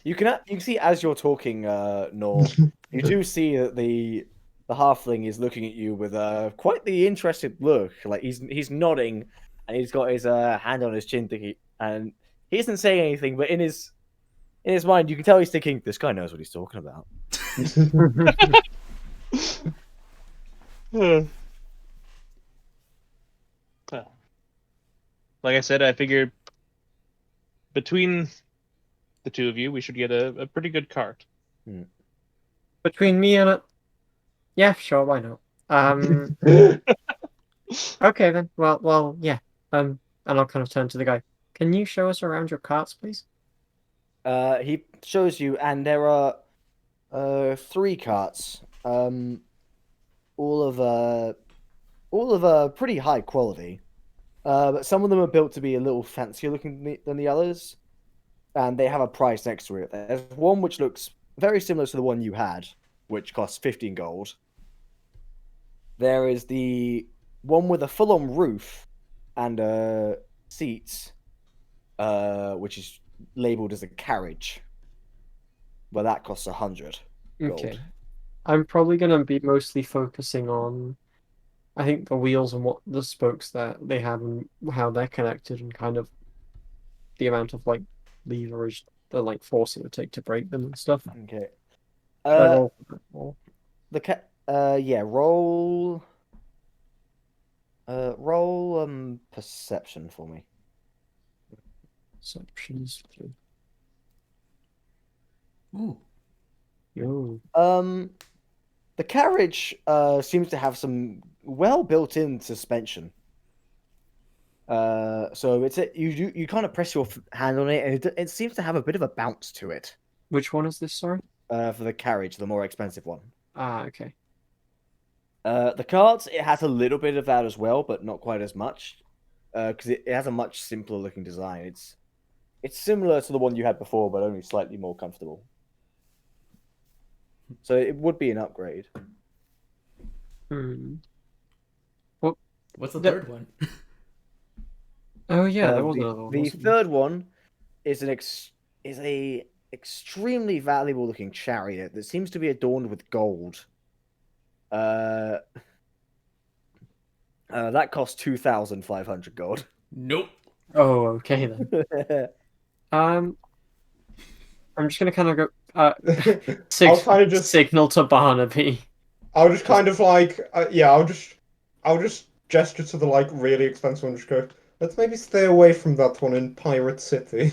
You can see as you're talking, Nor, you do see that the halfling is looking at you with quite the interested look. Like he's nodding, and he's got his hand on his chin, thinking, and he isn't saying anything, but in his mind, you can tell he's thinking, "This guy knows what he's talking about." Like I said, I figured between the two of you, we should get a pretty good cart. Between me and it, yeah, sure, why not? Okay then. Well, yeah. And I'll kind of turn to the guy. Can you show us around your carts, please? He shows you, and there are 3 carts, all of pretty high quality. But some of them are built to be a little fancier looking than the others, and they have a price next to it. There's one which looks very similar to the one you had, which costs 15 gold. There is the one with a full-on roof and seats, which is labeled as a carriage. Well, that costs 100 gold. Okay. I'm probably gonna be mostly focusing on, I think, the wheels and what the spokes that they have and how they're connected and kind of the amount of like leverage, the like force it would take to break them and stuff. Okay. Should I roll for that more? Yeah, roll perception for me. Perceptions. Ooh. Yo. The carriage seems to have some well built-in suspension. So you kind of press your hand on it, and it seems to have a bit of a bounce to it. Which one is this, sorry? For the carriage, the more expensive one. Ah, okay. The carts, it has a little bit of that as well, but not quite as much. Because it has a much simpler looking design. It's similar to the one you had before, but only slightly more comfortable. So it would be an upgrade. What's the third one? Oh yeah, there was another one. The wasn't there? third one is a extremely valuable looking chariot that seems to be adorned with gold. That costs 2,500 gold. Nope. Oh, okay then. I'm just gonna kind of go. I'll kind of just signal to Barnaby. I'll just kind of like yeah, I'll just gesture to the like really expensive one. Just go. Let's maybe stay away from that one in Pirate City.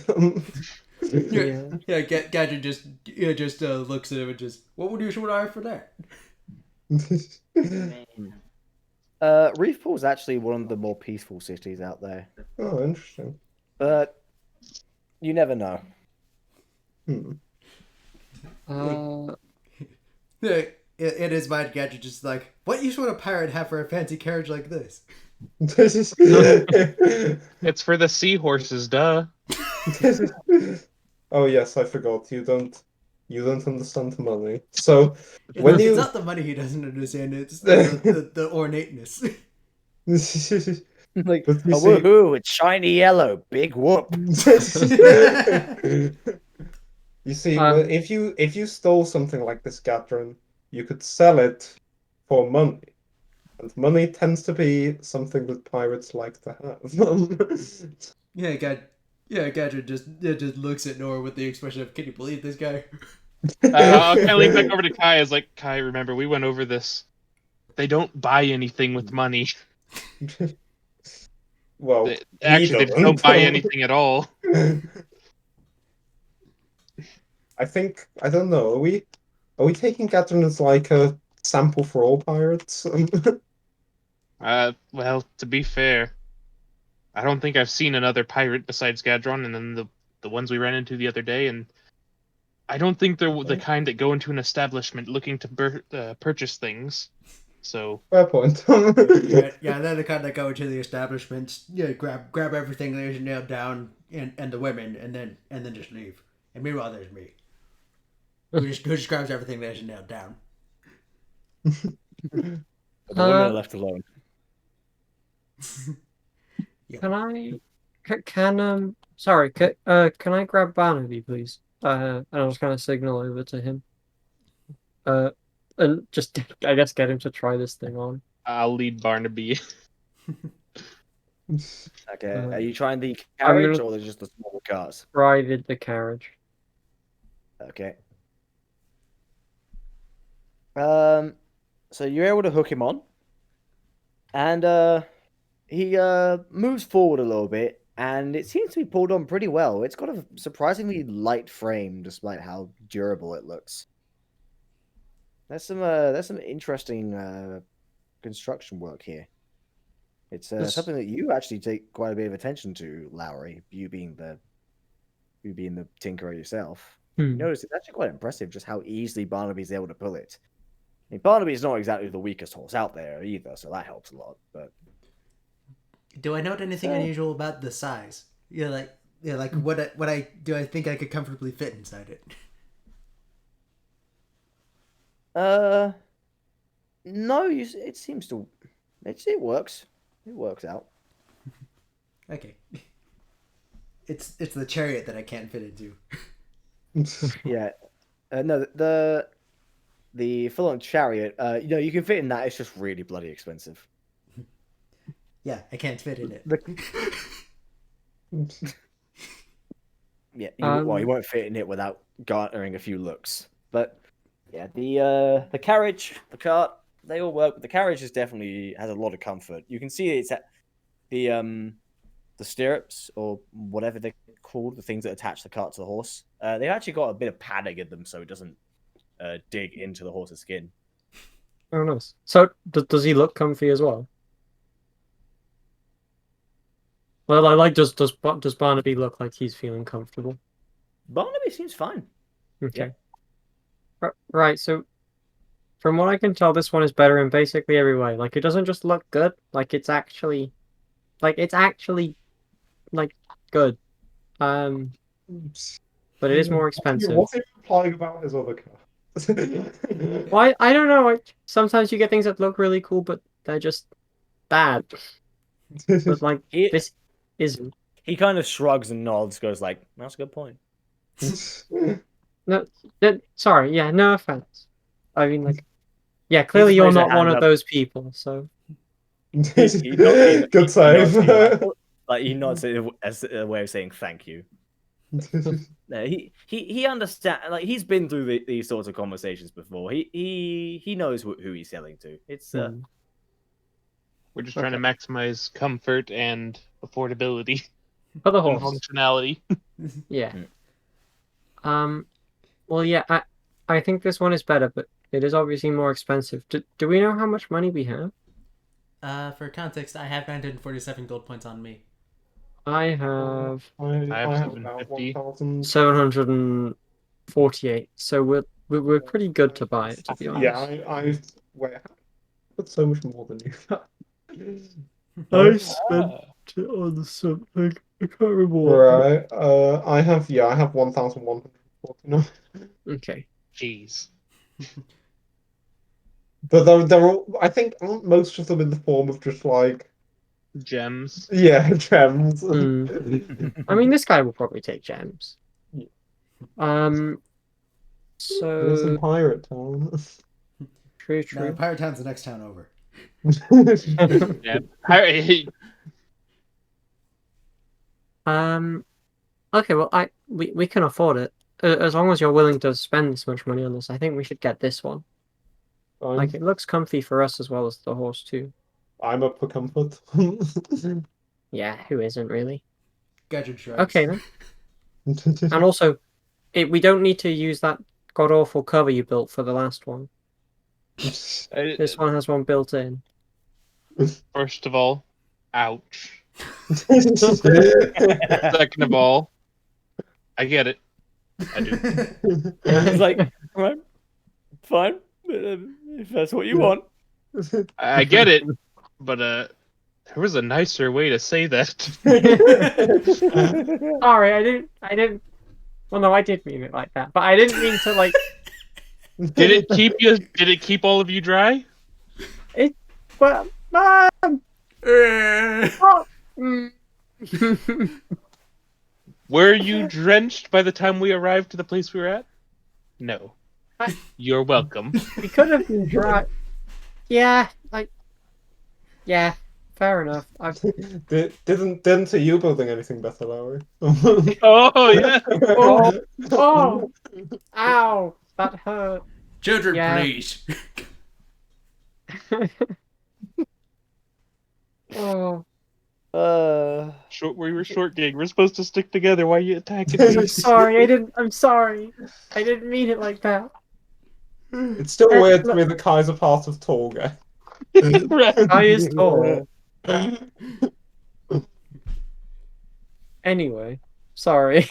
Yeah. Gadget just looks at him and just, what would you order for that? Reefpool is actually one of the more peaceful cities out there, Oh, interesting. but you never know. Yeah, it is my Gadget just like, what use would a pirate have for a fancy carriage like this? It's for the seahorses, duh. Oh yes, I forgot. You don't understand money. So when It's you not the money he doesn't understand, it's the ornateness. Like, But you a see- woohoo, it's shiny yellow, big whoop. You see, well, if you stole something like this Gatron, you could sell it for money. And money tends to be something that pirates like to have. Gadget just looks at Nora with the expression of, can you believe this guy? I'll kind of lean back over to Kai. As like, Kai, remember we went over this. They don't buy anything with money. Well, Actually, they don't buy anything at all. I don't know. Are we taking Gatron as like a sample for all pirates? Well, to be fair, I don't think I've seen another pirate besides Gadron, and then the ones we ran into the other day, and I don't think they're the kind that go into an establishment looking to purchase things. So Fair point. Yeah, they're the kind that go into the establishments, grab everything there's nailed down, and the women, and then just leave. And meanwhile, there's me, who just grabs everything there's nailed down. The women are left alone. Can I? Sorry. Can I grab Barnaby, please? And I'll just kind of signal over to him. And just I guess get him to try this thing on. I'll lead Barnaby. Okay. Uh, Are you trying the I'm carriage gonna- or just the small cars? Try the carriage. Okay. So you're able to hook him on, and he moves forward a little bit, and it seems to be pulled on pretty well. It's got a surprisingly light frame, despite how durable it looks. There's some interesting construction work here. It's something that you actually take quite a bit of attention to, Lowry. You being the tinkerer yourself. You notice it's actually quite impressive just how easily Barnaby's able to pull it. I mean, Barnaby's not exactly the weakest horse out there either, so that helps a lot. But Do I note anything unusual about the size? Like what I do I think I could comfortably fit inside it? No, it seems to it works. It works out. Okay. It's the chariot that I can't fit into. Yeah. No, the full-on chariot. You can fit in that. It's just really bloody expensive. Yeah, I can't fit in it. Yeah, you won't fit in it without garnering a few looks. But yeah, the carriage, the cart, they all work. But the carriage definitely has a lot of comfort. You can see it's at the stirrups or whatever they're called, the things that attach the cart to the horse. They've actually got a bit of padding in them, so it doesn't dig into the horse's skin. Oh, nice. So does he look comfy as well? Well, I like does Barnaby look like he's feeling comfortable? Barnaby seems fine. Okay. Right. So, from what I can tell, this one is better in basically every way. Like, it doesn't just look good. Like, it's actually like good. But it is more expensive. What's he implying about his other car? Why? I don't know. Sometimes you get things that look really cool, but they're just bad. But like this isn't. He kind of shrugs and nods, goes like, "That's a good point." No, sorry. Yeah, no offense. I mean, like, yeah, clearly you're raised a not one hand of up. those people. So Good save. He nods as a way of saying thank you. No, he understands. Like, he's been through these sorts of conversations before. He knows who he's selling to. It's We're just trying to maximize comfort and affordability for the and horse. functionality. Yeah. Well, yeah. I think this one is better, but it is obviously more expensive. Do we know how much money we have? For context, I have 947 gold points on me. I have I have about 750. 1,000. 748. So we're pretty good to buy it, to be honest. Yeah, I wait. I put so much more than you. I spent it on something. I can't remember what. Right. I have 1,149. Okay. Jeez. But they're all. I think aren't most of them in the form of just like Gems. gems. I mean, this guy will probably take gems. Yeah. So in Pirate Town. true. No, Pirate Town's the next town over. Yeah. Okay, well, we can afford it as long as you're willing to spend this much money on this. I think we should get this one. Like, it looks comfy for us as well as the horse too. I'm up for comfort. Yeah, who isn't really? Gadget shrugs. Okay then. And also, we don't need to use that god awful cover you built for the last one. This one has one built in. First of all, ouch. Second of all, I get it. I do. It's like, all right, fine, if that's what you want. I get it, but there was a nicer way to say that. Sorry, I didn't. Well, no, I did mean it like that, but I didn't mean to like. Did it keep you? Did it keep all of you dry? It. Well, oh, mm. Were you drenched by the time we arrived to the place we were at? No. I- You're welcome. We could have been dry. Yeah, like. Yeah, fair enough. Didn't see you building anything better, Larry. Oh yeah. Oh, ow, that hurt. Children, Yeah. please. Oh, We were short gang. We're supposed to stick together. Why are you attacking I'm me? sorry. I'm sorry. I didn't mean it like that. It's still weird to me that Kai's a part of Tall Guy. Right. I is tall. Anyway, sorry.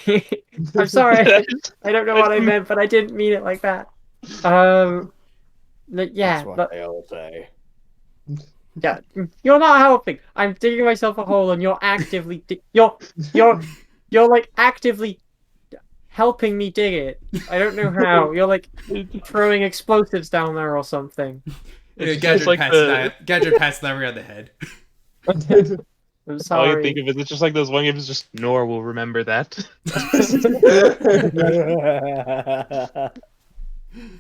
I'm sorry. I don't know what I meant, but I didn't mean it like that. Yeah, That's what but they all say. yeah, you're not helping. I'm digging myself a hole, and you're actively you're like actively helping me dig it. I don't know how. You're like throwing explosives down there or something. It's just Gadget, like Gadget pats Larry on the head. I'm all you sorry. think of is it's just like those one games. Just Nor will remember that.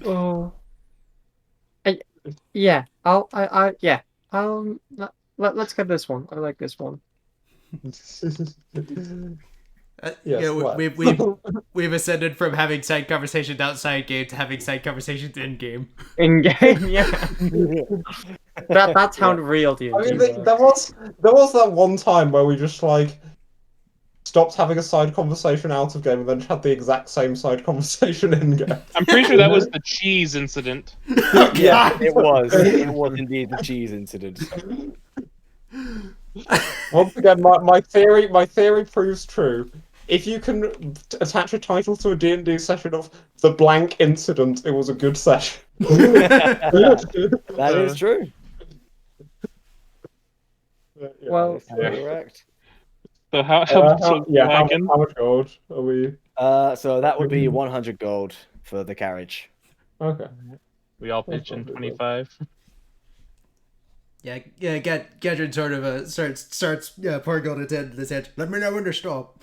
Oh. Yeah, yeah. Let's get this one. I like this one. Yes, what? We've ascended from having side conversations outside game to having side conversations in game. In game, yeah. That sounded real, dude. I mean, there was that one time where we just like stopped having a side conversation out of game and then had the exact same side conversation in game. I'm pretty sure that was the cheese incident. Yeah, it was. It was indeed the cheese incident. Once again, my theory proves true. If you can attach a title to a D&D session of the blank incident, it was a good session. That is true. Well, Correct. So how much gold are we? So that would be 100 gold for the carriage. Okay. we all pitch in 25. Yeah. Gadget sort of starts pouring gold into his head. Let me know when to stop.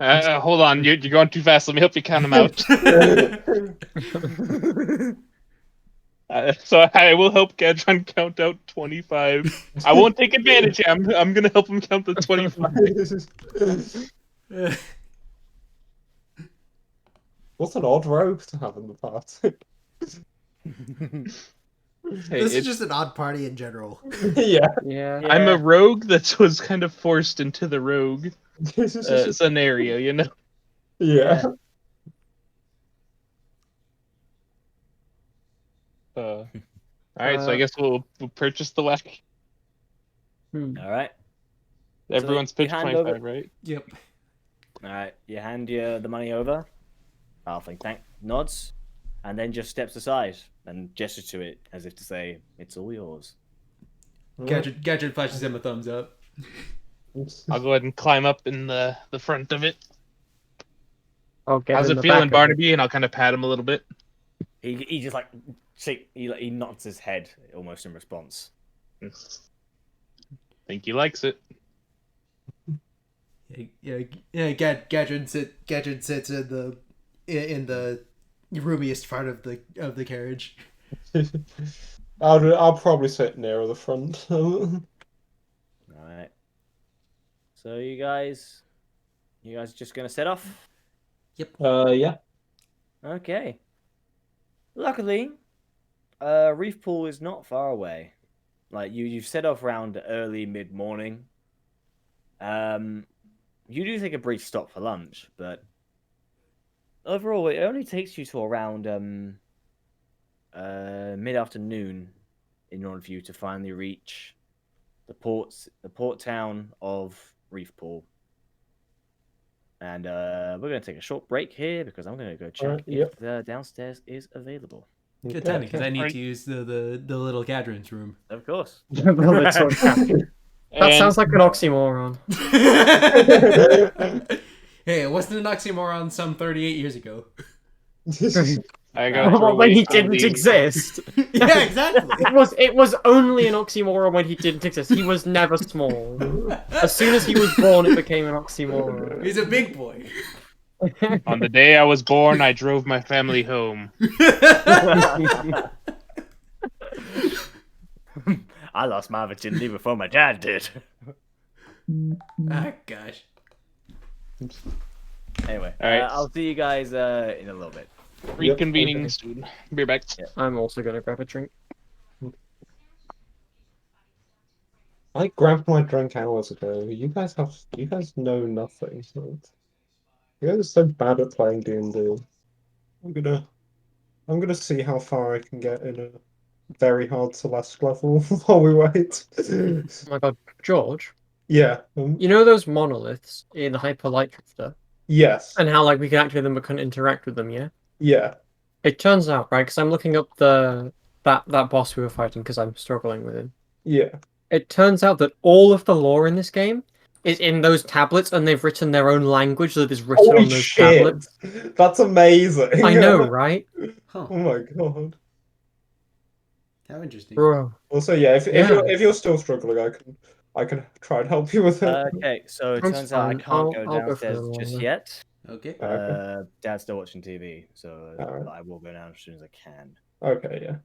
Hold on, you're going too fast. Let me help you count them out. So I will help Gadron count out 25. I won't take advantage. I'm gonna help him count the 25. What an odd rogue to have in the party. Hey, This is just an odd party in general. Yeah. I'm a rogue that was kind of forced into the rogue scenario, you know. Yeah. All right, so I guess we'll purchase the whack. All right. Everyone's So you pitched hand 25, over- right? Yep. All right. You hand you the money over. Halfling nods, and then just steps aside and gestures to it as if to say, "It's all yours." Gadget flashes him a thumbs up. I'll go ahead and climb up in the front of it. Okay. How's it feeling, Barnaby? And I'll kind of pat him a little bit. He just like he nods his head almost in response. Think he likes it. Yeah. Gadget sits in the roomiest part of the carriage. I'll probably sit nearer the front. All right. So you guys are just gonna set off? Yep. Yeah. Okay. Luckily, Reefpool is not far away. Like you've set off around early mid morning. You do take a brief stop for lunch, but overall it only takes you to around mid afternoon in order for you to finally reach the port town of Reefpool. And we're going to take a short break here because I'm going to go check Alright, if yep. the downstairs is available. Good Okay. timing, because I need Alright. to use the little Quadruin's room. Of course. The little cat. That And sounds like an oxymoron. Hey, it wasn't an oxymoron some 38 years ago. I gotta throw Well, when away he some of didn't the- exist. Yeah, exactly. It was only an oxymoron when he didn't exist. He was never small. As soon as he was born, it became an oxymoron. He's a big boy. On the day I was born, I drove my family home. I lost my virginity before my dad did. Ah, gosh. Anyway, All right. I'll see you guys in a little bit. Reconvening soon. Be back. I'm also gonna grab a drink. I grabbed my drink hours ago. You guys know nothing. You guys are so bad at playing D&D. I'm gonna see how far I can get in a very hard Celeste level while we wait. Oh my god, George, Yeah. you know those monoliths in Hyper Light Drifter? Yes. And how, like, we can activate them but couldn't interact with them, yeah? Yeah. It turns out, right, because I'm looking up that boss we were fighting because I'm struggling with him. Yeah. It turns out that all of the lore in this game is in those tablets, and they've written their own language that is written Holy on those shit! tablets. That's amazing. I know, right? Huh. Oh my god. How interesting. Bro. Also, yeah, Yeah. if you're still struggling, I can try and help you with it. Okay, so it That's turns out I fine. can't I'll go go for downstairs a just while. yet. Okay. Okay. Dad's still watching TV, so Alright. I will go down as soon as I can. Okay, yeah.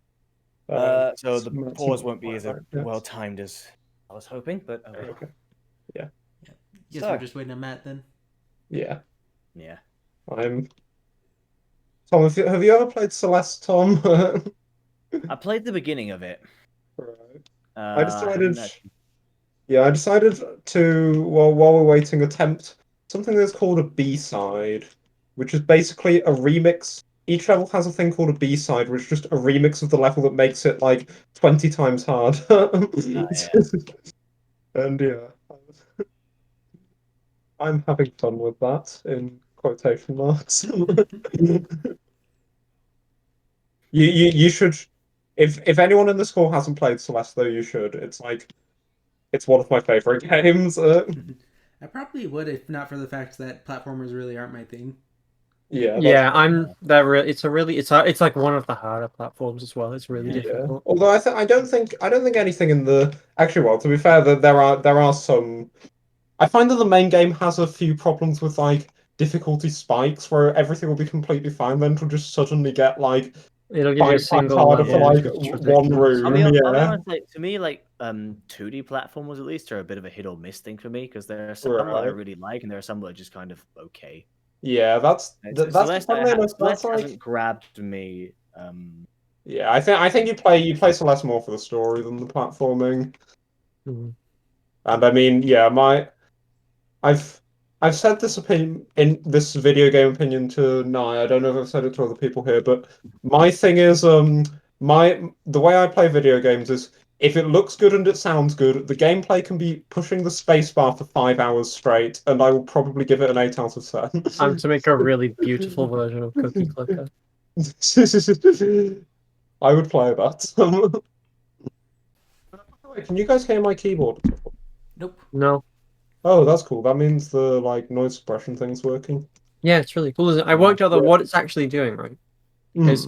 So the that's pause not won't be as quite right, yes. well timed as I was hoping, but oh well. Okay. Guess So- we're just waiting on Matt then. Yeah. Yeah. I'm. Tom, have you ever played Celeste, Tom? I played the beginning of it. Right. I decided- Yeah, I decided to, while we're waiting, attempt something that's called a B-side, which is basically a remix. Each level has a thing called a B-side, which is just a remix of the level that makes it like 20 times harder. And yeah, I'm having fun with that in quotation marks. You should, if anyone in this call hasn't played Celeste, though, you should. It's one of my favorite games. I probably would if not for the fact that platformers really aren't my thing. Yeah, Yeah, it's like one of the harder platforms as well. It's really Yeah. difficult. Although I don't think anything in the actually, well, to be fair, that there are some. I find that the main game has a few problems with like difficulty spikes where everything will be completely fine, then it'll just suddenly get like It'll give you a 5 times single harder level, for like which is one ridiculous. room. I'll be Yeah, honest, like, to me, like 2D platformers at least are a bit of a hit or miss thing for me because there are some that I Right. really like and there are some that are just kind of okay. yeah, that's Celeste, funny enough, that's Celeste like hasn't grabbed me. yeah. I think you play Celeste more for the story than the platforming. Mhm. And I mean, yeah, I've said this opinion in this video game opinion to Nye. I don't know if I've said it to other people here, but my thing is the way I play video games is if it looks good and it sounds good, the gameplay can be pushing the spacebar for 5 hours straight, and I will probably give it an 8 out of 10. I'm to make a really beautiful version of Cookie Clicker. I would play that. Can you guys hear my keyboard? Nope. No. Oh, that's cool. That means the like noise suppression thing's working. Yeah, it's really cool, isn't it? I worked out that what it's actually doing, right? Is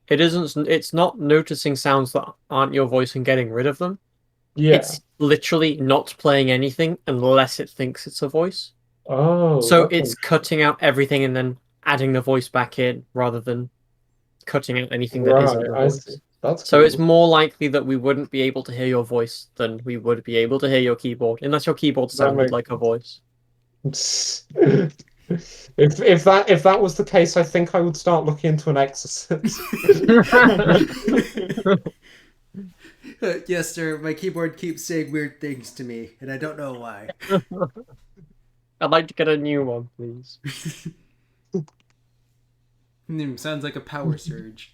it's not noticing sounds that aren't your voice and getting rid of them. Yeah. It's literally not playing anything unless it thinks it's a voice. Oh. So that's it's cutting out everything and then adding the voice back in rather than cutting out anything that isn't right. your I voice. see. That's So cool. it's more likely that we wouldn't be able to hear your voice than we would be able to hear your keyboard, unless your keyboard sounded makes like a voice. If that was the case, I think I would start looking into an exorcist. Yes, sir. My keyboard keeps saying weird things to me, and I don't know why. I'd like to get a new one, please. Sounds like a power surge.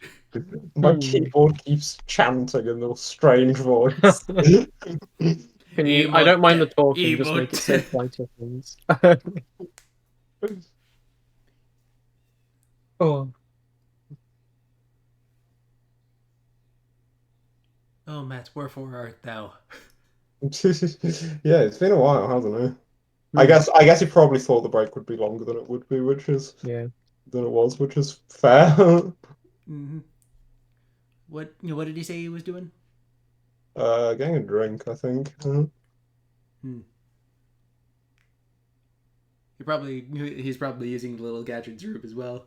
My keyboard keeps chanting in a strange voice. Can you? I don't mind the talking, just make it say quieter things. Oh, Oh, Matt, wherefore art thou? Yeah, it's been a while, hasn't it? I Hmm. guess he probably thought the break would be longer than it would be, yeah. than it was, which is fair. Mm-hmm. What did he say he was doing? Getting a drink, I think. Hmm. He's probably using the little Gadget's room as well.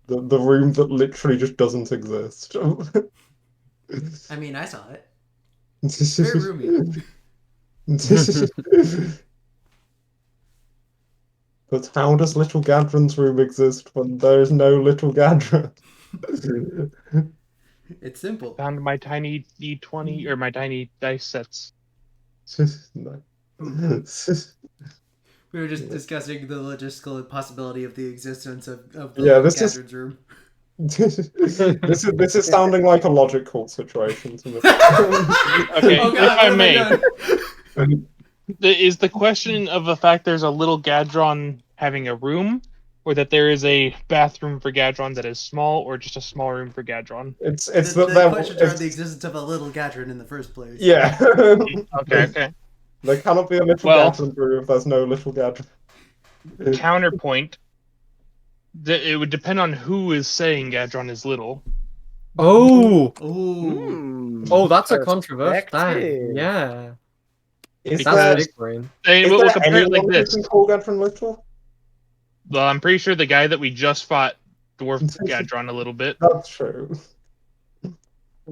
The room that literally just doesn't exist. I mean, I saw it. Very roomy. But how does Little Gadron's room exist when there is no Little Gadron? It's simple. Found my tiny D20 or my tiny dice sets. No. We were just discussing the logistical possibility of the existence of the Yeah, little this is Gadget's room. this is sounding like a logical situation to me. Okay, Oh if God, I what have I may, done? is the question of the fact there's a little Gadron having a room, or that there is a bathroom for Gadron that is small, or just a small room for Gadron? It's The that questions are the existence of a little Gadget in the first place. yeah. Okay. There cannot be a Little Well- Gadron room if there's no Little Gadron. Counterpoint. It would depend on who is saying Gadron is little. Oh, Ooh. oh, that's a controversial. Perspective. Yeah, Is that's there, big brain. is We'll there compare it like anyone who this. can call Gadron little? Well, I'm pretty sure the guy that we just fought dwarfed Gadron a little bit. That's true.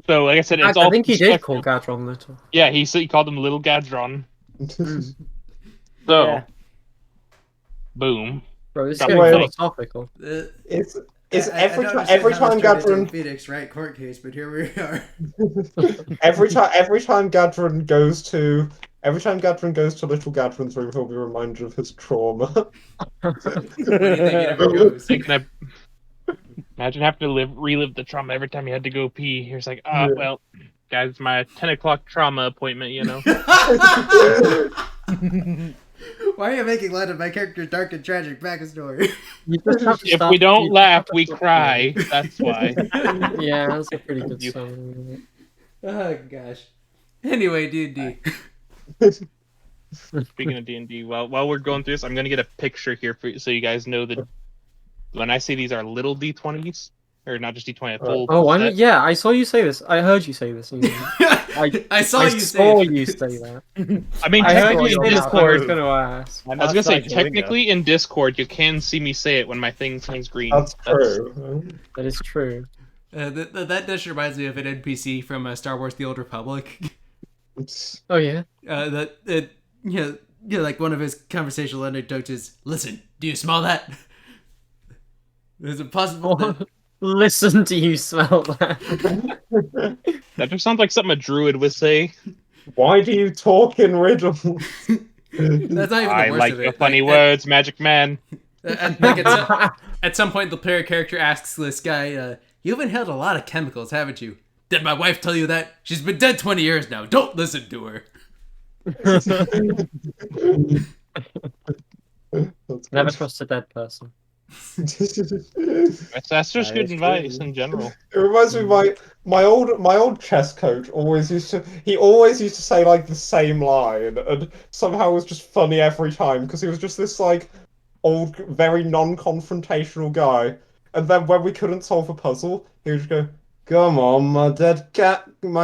So, like I said, In it's fact, I all think he did call perspective. Gadron little. Yeah, he called him Little Gadron. Mm. So, Yeah. boom. Bro, this is Drop getting the mic. philosophical. It's I every don't time understand every how this time turned into a Gadron Phoenix Wright court case, but here we are. every time Gadron goes to Little Gadron's room, he'll be reminded of his trauma. What do you think? He never goes. Imagine having to relive the trauma every time you had to go pee. You're just like, Yeah. well, guys, my 10 o'clock trauma appointment, you know. Why are you making light of my character's dark and tragic backstory? You just have to If stop. we don't you laugh, have to we stop cry. That's why. doing it. Yeah, that's a pretty good You- summary. Oh gosh. Anyway, D&D. Speaking of D&D, while we're going through this, I'm gonna get a picture here for so you guys know that when I say these are little D20s, or not just D20, a full Oh, I set. mean, yeah, I saw you say this. I heard you say this. I saw I you saw say you say that. I mean, I heard technically you in say this. I was Discord, gonna ask. I was gonna say technically in Discord, you can see me say it when my thing turns green. That's true. That is true. that just reminds me of an NPC from Star Wars: The Old Republic. Oh yeah. Like one of his conversational anecdotes is, "Listen, do you smell that? Is it possible that Listen, do you smell that? That just sounds like something a druid would say. Why do you talk in riddles? that's not even I the worst like of the it? funny words, Magic Man. At some point, the player character asks this guy, "You've inhaled a lot of chemicals, haven't you? Did my wife tell you that? She's been dead 20 years now. Don't listen to her." Never trust a dead person. That's just That good is advice true. in general. It reminds me of my old chess coach always used to say like the same line, and somehow it was just funny every time because he was just this like old, very non-confrontational guy. And then when we couldn't solve a puzzle, he would just go, "Come on, my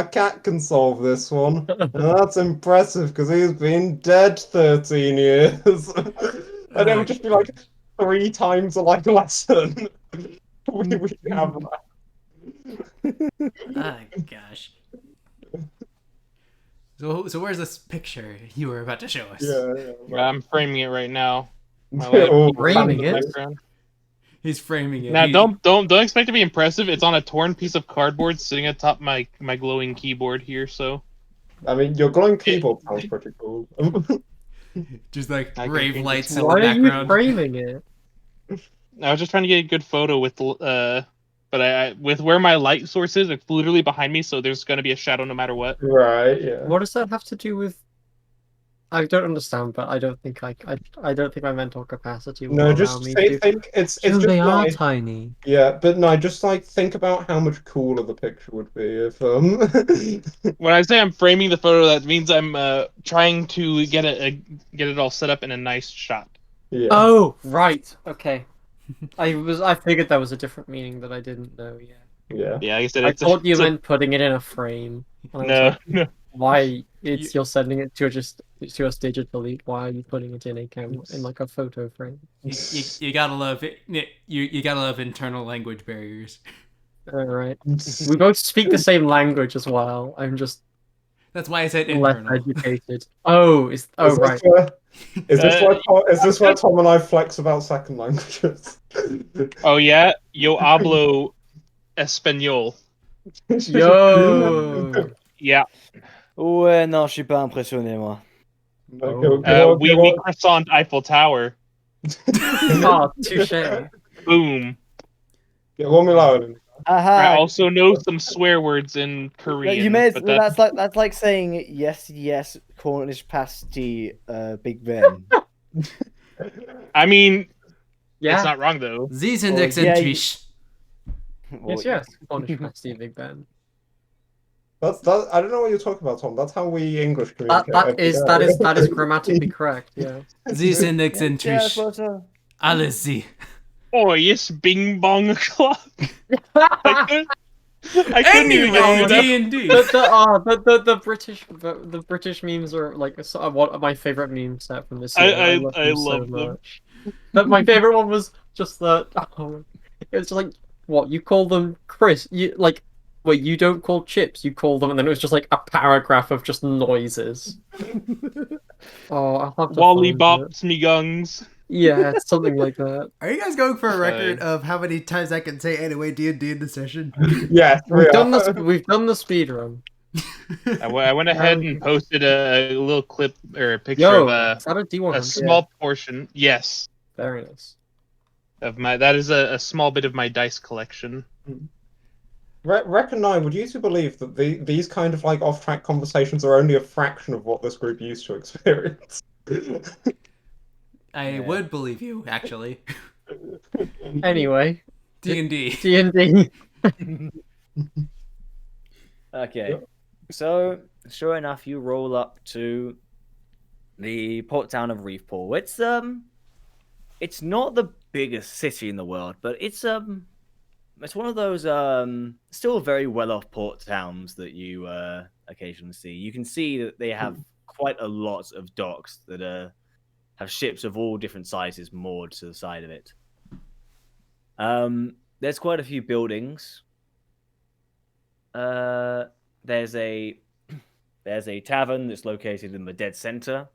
cat can solve this one." And that's impressive because he's been dead 13 years. And it would just be like 3 times a like lesson. we have that. Oh gosh. So where's this picture you were about to show us? Yeah. I'm framing it right now. My Oh, framing in the it? background. He's framing it. Now, He- don't expect to be impressive. It's on a torn piece of cardboard sitting atop my glowing keyboard here. So I mean, your glowing keyboard sounds pretty cool. Just like I can rave paint lights it in the Why are you background. framing it? I was just trying to get a good photo with But with where my light source is, it's literally behind me, so there's going to be a shadow no matter what. Right, yeah. What does that have to do with? I don't understand, but I don't think I don't think my mental capacity will No, allow just me think, to. think it's June, just they are like, tiny. yeah, but no, just like think about how much cooler the picture would be if When I say I'm framing the photo, that means I'm trying to get it all set up in a nice shot. yeah. Oh, right. Okay. I figured that was a different meaning that I didn't know. Yeah. Yeah. Yeah, like I said, I it's thought you it's meant putting it in a frame. And I was no, like, no. why? You're sending it to us digitally. Why are you putting it in a camera in like a photo frame? You gotta love it. You gotta love internal language barriers. All right. We both speak the same language as well. I'm just That's why I said less internal. educated. Oh, Is right. this where Tom and I flex about second languages? Oh yeah, yo hablo español. Yo. Yeah, Ouais, non, je suis pas impressionné, moi. No, we croissant Eiffel Tower. Ah, touche. Boom. What me loud? I Aha! also know some swear words in Korean. You made but that's like saying yes, Cornish pasty, Big Ben. I mean, Yeah. it's not wrong though. Sie sind Oh, yeah, exzentrisch. Yes. Cornish pasty, Big Ben. That's that. I don't know what you're talking about, Tom. That's how we English communicate. That every day. is grammatically correct. Yeah. Sie sind Yeah, I exzentrisch. suppose so. Alles sie. Oh yes, Bing Bong o'clock. I couldn't even get Anyway, through that. D&D. The British memes are like one of my favorite meme set from this year. I love them so much. But my favorite one was just that. Oh, it was just like, what you call them, Chris? You like, wait, you don't call chips, you call them, and then it was just like a paragraph of just noises. Oh, I'll have to Wally find it. bops me gungs. Yeah, it's something like that. Are you guys going for a record of how many times I can say anyway D&D in the session? Yes, We've done this. We've done the speed run. I went ahead and posted a little clip or a picture Yo, of is that a D100? a small portion. Yes, Very nice. of my that is a small bit of my dice collection. Reckon I would you two believe that these kind of like off-track conversations are only a fraction of what this group used to experience? I would believe you, actually. Anyway, D&D. D&D. Okay, so sure enough, you roll up to the port town of Reefpool. It's not the biggest city in the world, but it's one of those still very well-off port towns that you occasionally see. You can see that they have quite a lot of docks that have ships of all different sizes moored to the side of it. There's quite a few buildings. There's a tavern that's located in the dead center.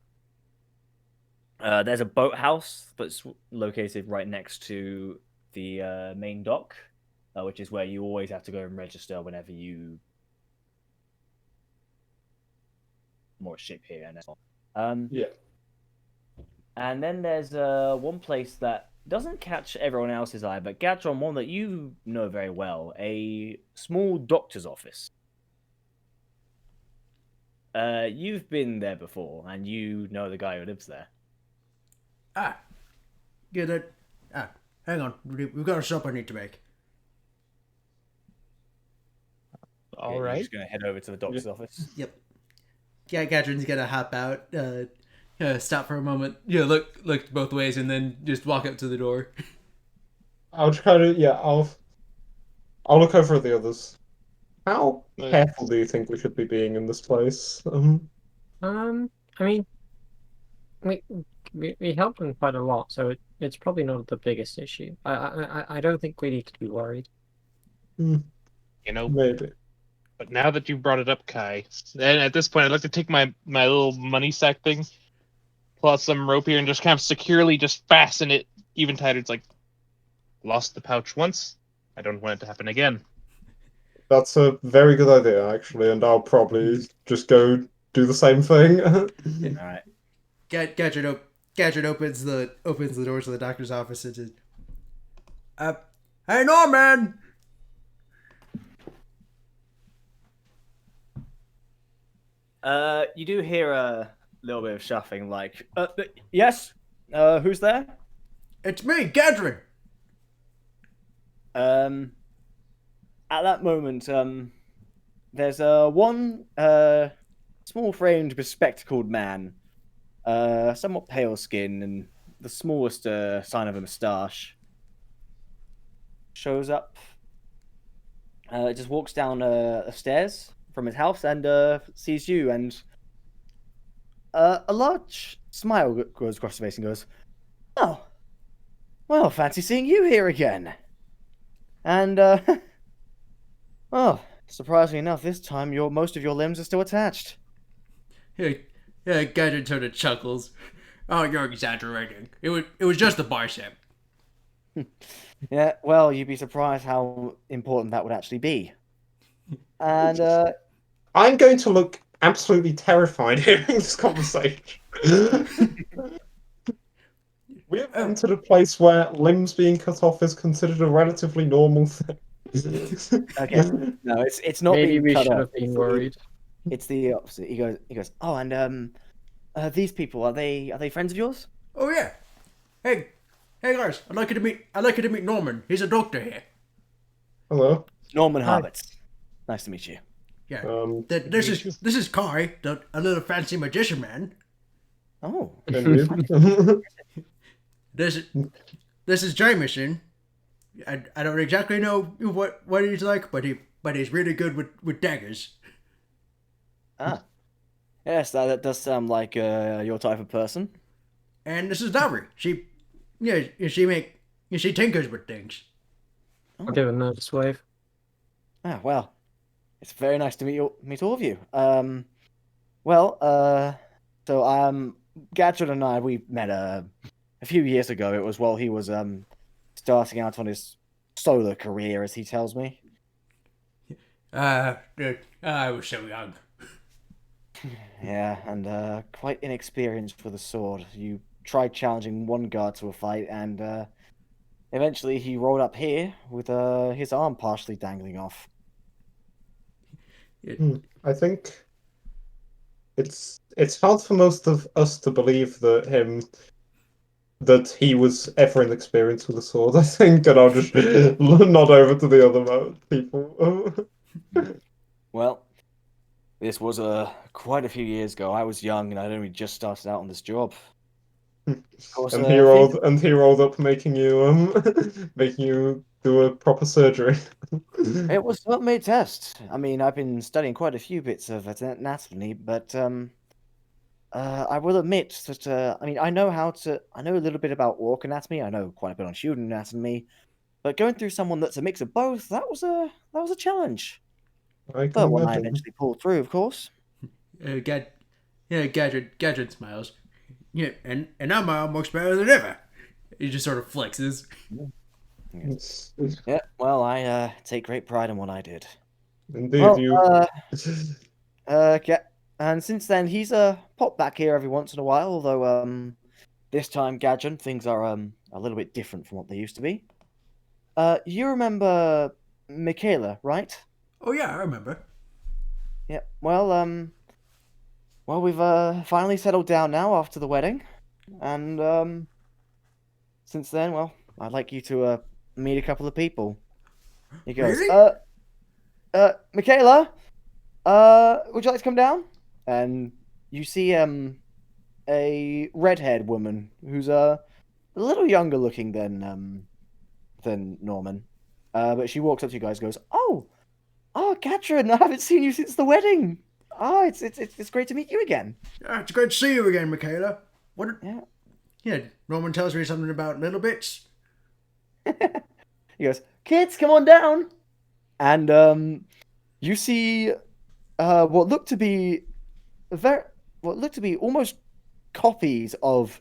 There's a boathouse that's located right next to the main dock, which is where you always have to go and register whenever you more ship here. And Yeah. And then there's one place that doesn't catch everyone else's eye, but catch on one that you know very well, a small doctor's office. You've been there before, and you know the guy who lives there. Get it. Hang on. We've got a shop I need to make. All You're right. just gonna head over to the doctor's office. Yep. Yeah, Katrin's gonna hop out, stop for a moment, look both ways, and then just walk up to the door. I'll try to I'll look over at the others. How careful do you think we should be being in this place? I mean, we helped them quite a lot, so it's probably not the biggest issue. I don't think we need to be worried. You know, Maybe. but now that you brought it up, Kai, and at this point, I'd like to take my little money sack thing, plus some rope here, and just kind of securely just fasten it even tighter. It's like, lost the pouch once, I don't want it to happen again. That's a very good idea, actually, and I'll probably just go do the same thing. All right. Gadget opens the doors to the doctor's office and says, "Hey Norman, You do hear a little bit of shuffling, like, yes? Who's there? It's me, Quadruin. At that moment, there's one small-framed, bespectacled man, somewhat pale skin and the smallest sign of a moustache, shows up. Just walks down the stairs from his house and sees you, and a large smile goes across his face and goes, "Oh, well, fancy seeing you here again." And well, surprisingly enough, this time most of your limbs are still attached. Yeah, Quadruin sort of chuckles. Oh, you're exaggerating. It was just a bicep. Yeah, well, you'd be surprised how important that would actually be. And I'm going to look absolutely terrified hearing this conversation. We have entered a place where limbs being cut off is considered a relatively normal thing. okay, no, it's not Maybe being we cut should off. have been worried. It's the opposite. He goes. Oh, and these people, are they friends of yours? Oh yeah. Hey guys, I'd like you to meet Norman. He's a doctor here. Hello. Norman Hi. Hobbits. Nice to meet you. Yeah. Um, This is Kai, a little fancy magician man. Oh, and This is Jameson. I don't exactly know what he's like, but he's really good with daggers. ah, yes, that does sound like your type of person. And this is Dobry. She tinkers with things. I'll give a notice wave. Ah, well, it's very nice to meet all of you. Well, Gadget and I, we met a few years ago. It was while he was starting out on his solo career, as he tells me. I was so young. Yeah, and quite inexperienced with a sword. You tried challenging one guard to a fight, and eventually he rolled up here with his arm partially dangling off. I think it's hard for most of us to believe that he was ever inexperienced with a sword. I think, and I'll just nod over to the other people. Well, this was quite a few years ago. I was young, and I'd only just started out on this job. Of course, And he rolled up, making you making you do a proper surgery. it was a well-made test. I mean, I've been studying quite a few bits of anatomy, but I will admit that I mean, I know a little bit about orc anatomy. I know quite a bit on human anatomy, but going through someone that's a mix of both, that was a challenge. I can But one I imagine. eventually pulled through, of course. Gadget smiles. Yeah, and now my arm works better than ever. He just sort of flexes. Yeah, well, I take great pride in what I did. Indeed, Well, you. and since then he's popped back here every once in a while. Although this time, Gadget, things are a little bit different from what they used to be. You remember Michaela, right? Oh yeah, I remember. Yeah. Well, we've finally settled down now after the wedding, and since then, well, I'd like you to meet a couple of people. He goes, Really? Michaela, would you like to come down? And you see a redhead woman who's a little younger looking than Norman. But she walks up to you guys and goes, Oh, Catherine, I haven't seen you since the wedding. Oh, it's great to meet you again. It's great to see you again, Michaela. What? Yeah. Yeah, Norman tells me something about little bits. He goes, Kids, come on down. And you see what looked to be almost copies of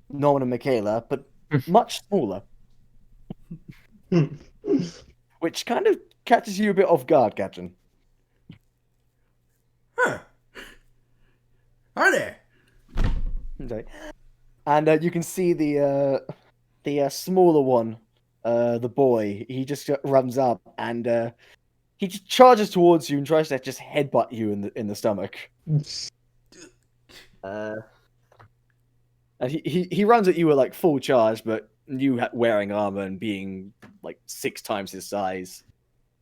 Norman and Michaela, but much smaller. Which kind of catches you a bit off guard, Captain. Huh. Are there? Okay. And you can see the smaller one, the boy. He just runs up and He just charges towards you and tries to just headbutt you in the stomach. And he runs at you at like full charge, but you wearing armor and being like 6 times his size,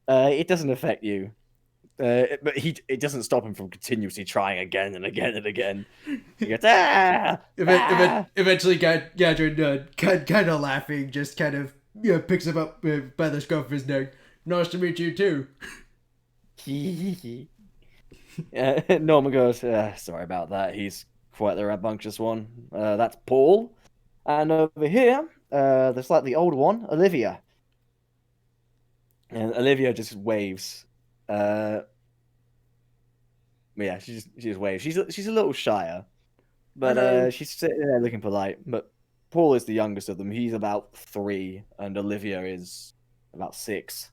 it doesn't affect you. But it doesn't stop him from continuously trying again and again and again. He gets Eventually, Gadrin, kind of laughing, just kind of picks him up by the scruff of his neck. Nice to meet you too. Norman goes, sorry about that. He's quite the rambunctious one. That's Paul. And over here, the slightly older one, Olivia. And Olivia just waves. Yeah, she just waves. She's a little shyer, but she's sitting there looking polite. But Paul is the youngest of them. He's about 3, and Olivia is about 6.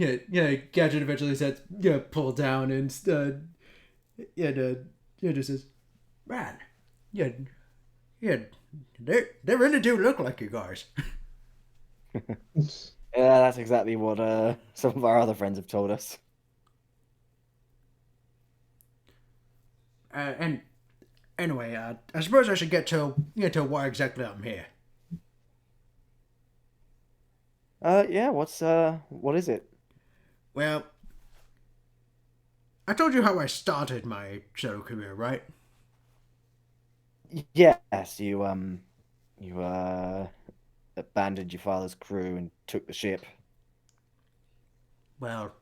Gadget eventually says, pull down and just says, man, they really do look like you guys. Yeah, that's exactly what some of our other friends have told us. And anyway, I suppose I should get to why exactly I'm here. Yeah, what is it? Well, I told you how I started my solo career, right? Yes, you abandoned your father's crew and took the ship. Well,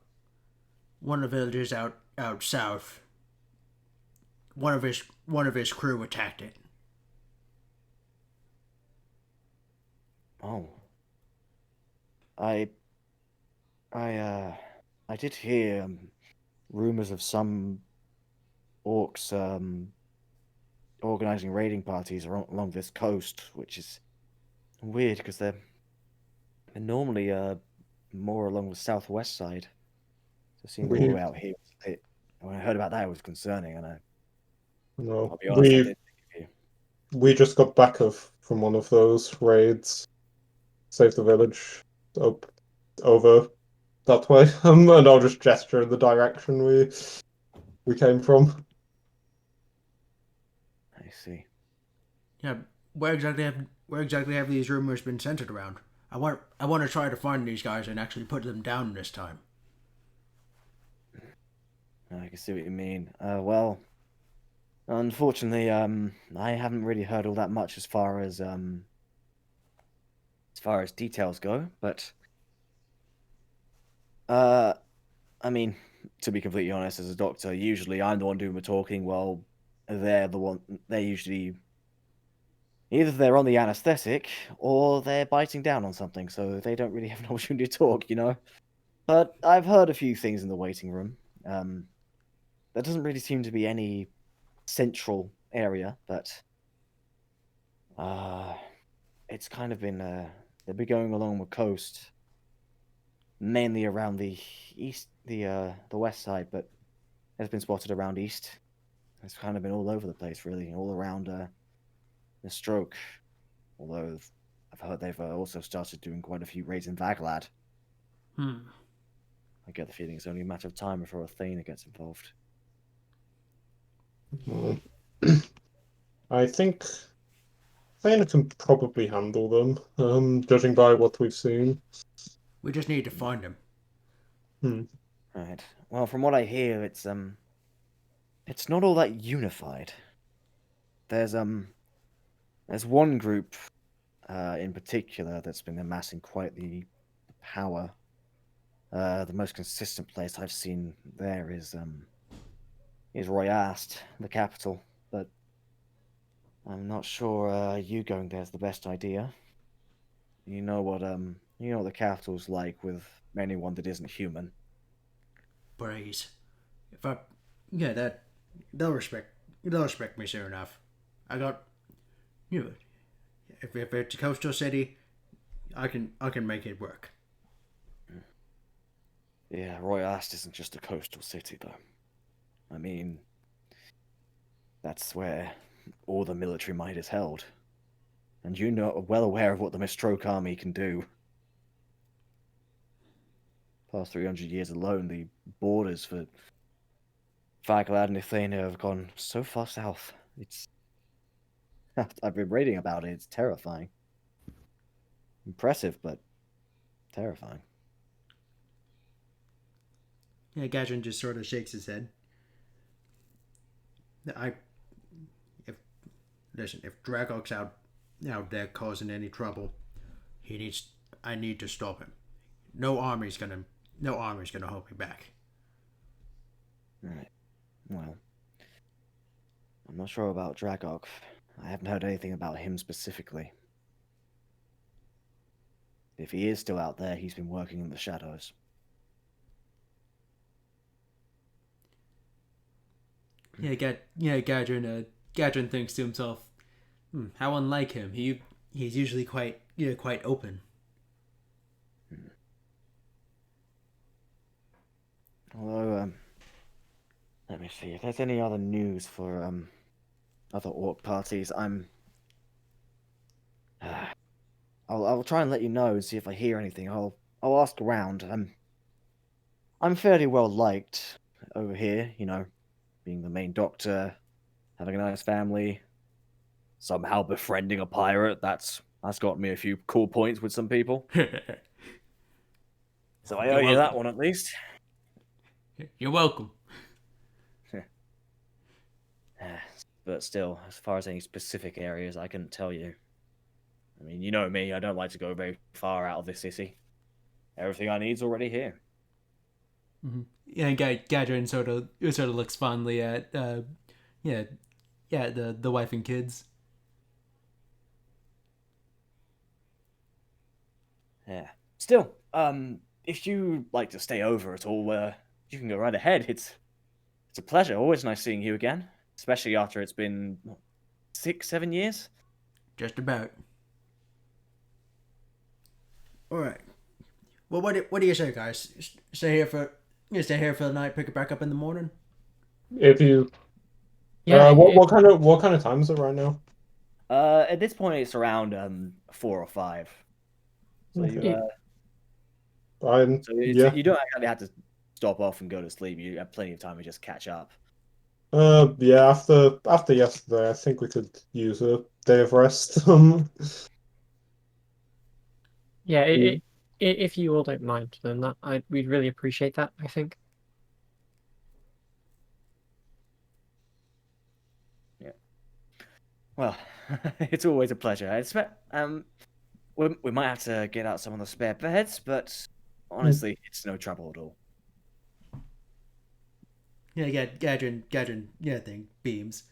one of the villagers out south, one of his crew attacked it. Oh. I did hear rumors of some orcs organizing raiding parties along this coast, which is weird because they're normally more along the southwest side. So seeing them all the way out here, when I heard about that, it was concerning, and No, I'll be honest, I didn't think of you. we just got back from one of those raids. Save the village up over that way, and I'll just gesture in the direction we came from. I see. Yeah, where exactly have these rumors been centered around? I want to try to find these guys and actually put them down this time. I can see what you mean. Well, unfortunately, I haven't really heard all that much as far as details go, but I mean, to be completely honest, as a doctor, usually I'm the one doing the talking. Well, they're usually either they're on the anesthetic or they're biting down on something, so they don't really have an opportunity to talk, you know. But I've heard a few things in the waiting room. There doesn't really seem to be any central area, but it's kind of been they've been going along the coast, mainly around the west side, but has been spotted around east. It's kind of been all over the place, really, all around the stroke. Although I've heard they've also started doing quite a few raids in Vaglad. I get the feeling it's only a matter of time before Athena gets involved. I think Athena can probably handle them, judging by what we've seen. We just need to find them. Right. Well, from what I hear, it's not all that unified. There's one group in particular that's been amassing quite the power. The most consistent place I've seen there is Royast, the capital, but I'm not sure you going there is the best idea. You know what the capital's like with anyone that isn't human. Praise. That they'll respect me soon enough. I got if it's a coastal city, I can make it work. Yeah, Royast isn't just a coastal city though. I mean, that's where all the military might is held. And you know well aware of what the Mistroke army can do. past 300 years alone, the borders for Faglad and Athena have gone so far south. It's I've been reading about it. It's terrifying. Impressive, but terrifying. Yeah, Gadrin just sort of shakes his head. I, if listen, if Dragok's out there causing any trouble, I need to stop him. No army's gonna hold me back. Right. Well, I'm not sure about Dragok. I haven't heard anything about him specifically. If he is still out there, he's been working in the shadows. Yeah, Gadrin thinks to himself, how unlike him. He's usually quite open. Although, let me see if there's any other news for other orc parties. I'll try and let you know and see if I hear anything. I'll ask around. I'm fairly well liked over here. You know, being the main doctor, having a nice family, somehow befriending a pirate. That's got me a few cool points with some people. So I owe you that one at least. You're welcome. But still, as far as any specific areas, I couldn't tell you. I mean, you know me, I don't like to go very far out of this city. Everything I need's already here. Mm-hmm. Yeah, and Gadrin sort of looks fondly at the wife and kids. Yeah. Still, if you like to stay over at all, you can go right ahead. It's a pleasure. Always nice seeing you again, especially after it's been 6-7 years. Just about. All right. Well, what do you say, guys? Stay here for the night. Pick it back up in the morning. If you, Yeah. what kind of time is it right now? At this point, it's around 4 or 5. So Okay. you, Yeah. you don't actually have to stop off and go to sleep. You have plenty of time to just catch up. Yeah. After yesterday, I think we could use a day of rest. Yeah, if you all don't mind, then we'd really appreciate that, I think. Yeah. Well, it's always a pleasure. I expect we might have to get out some of the spare beds, but honestly, it's no trouble at all. Yeah, Gadrin, thing beams.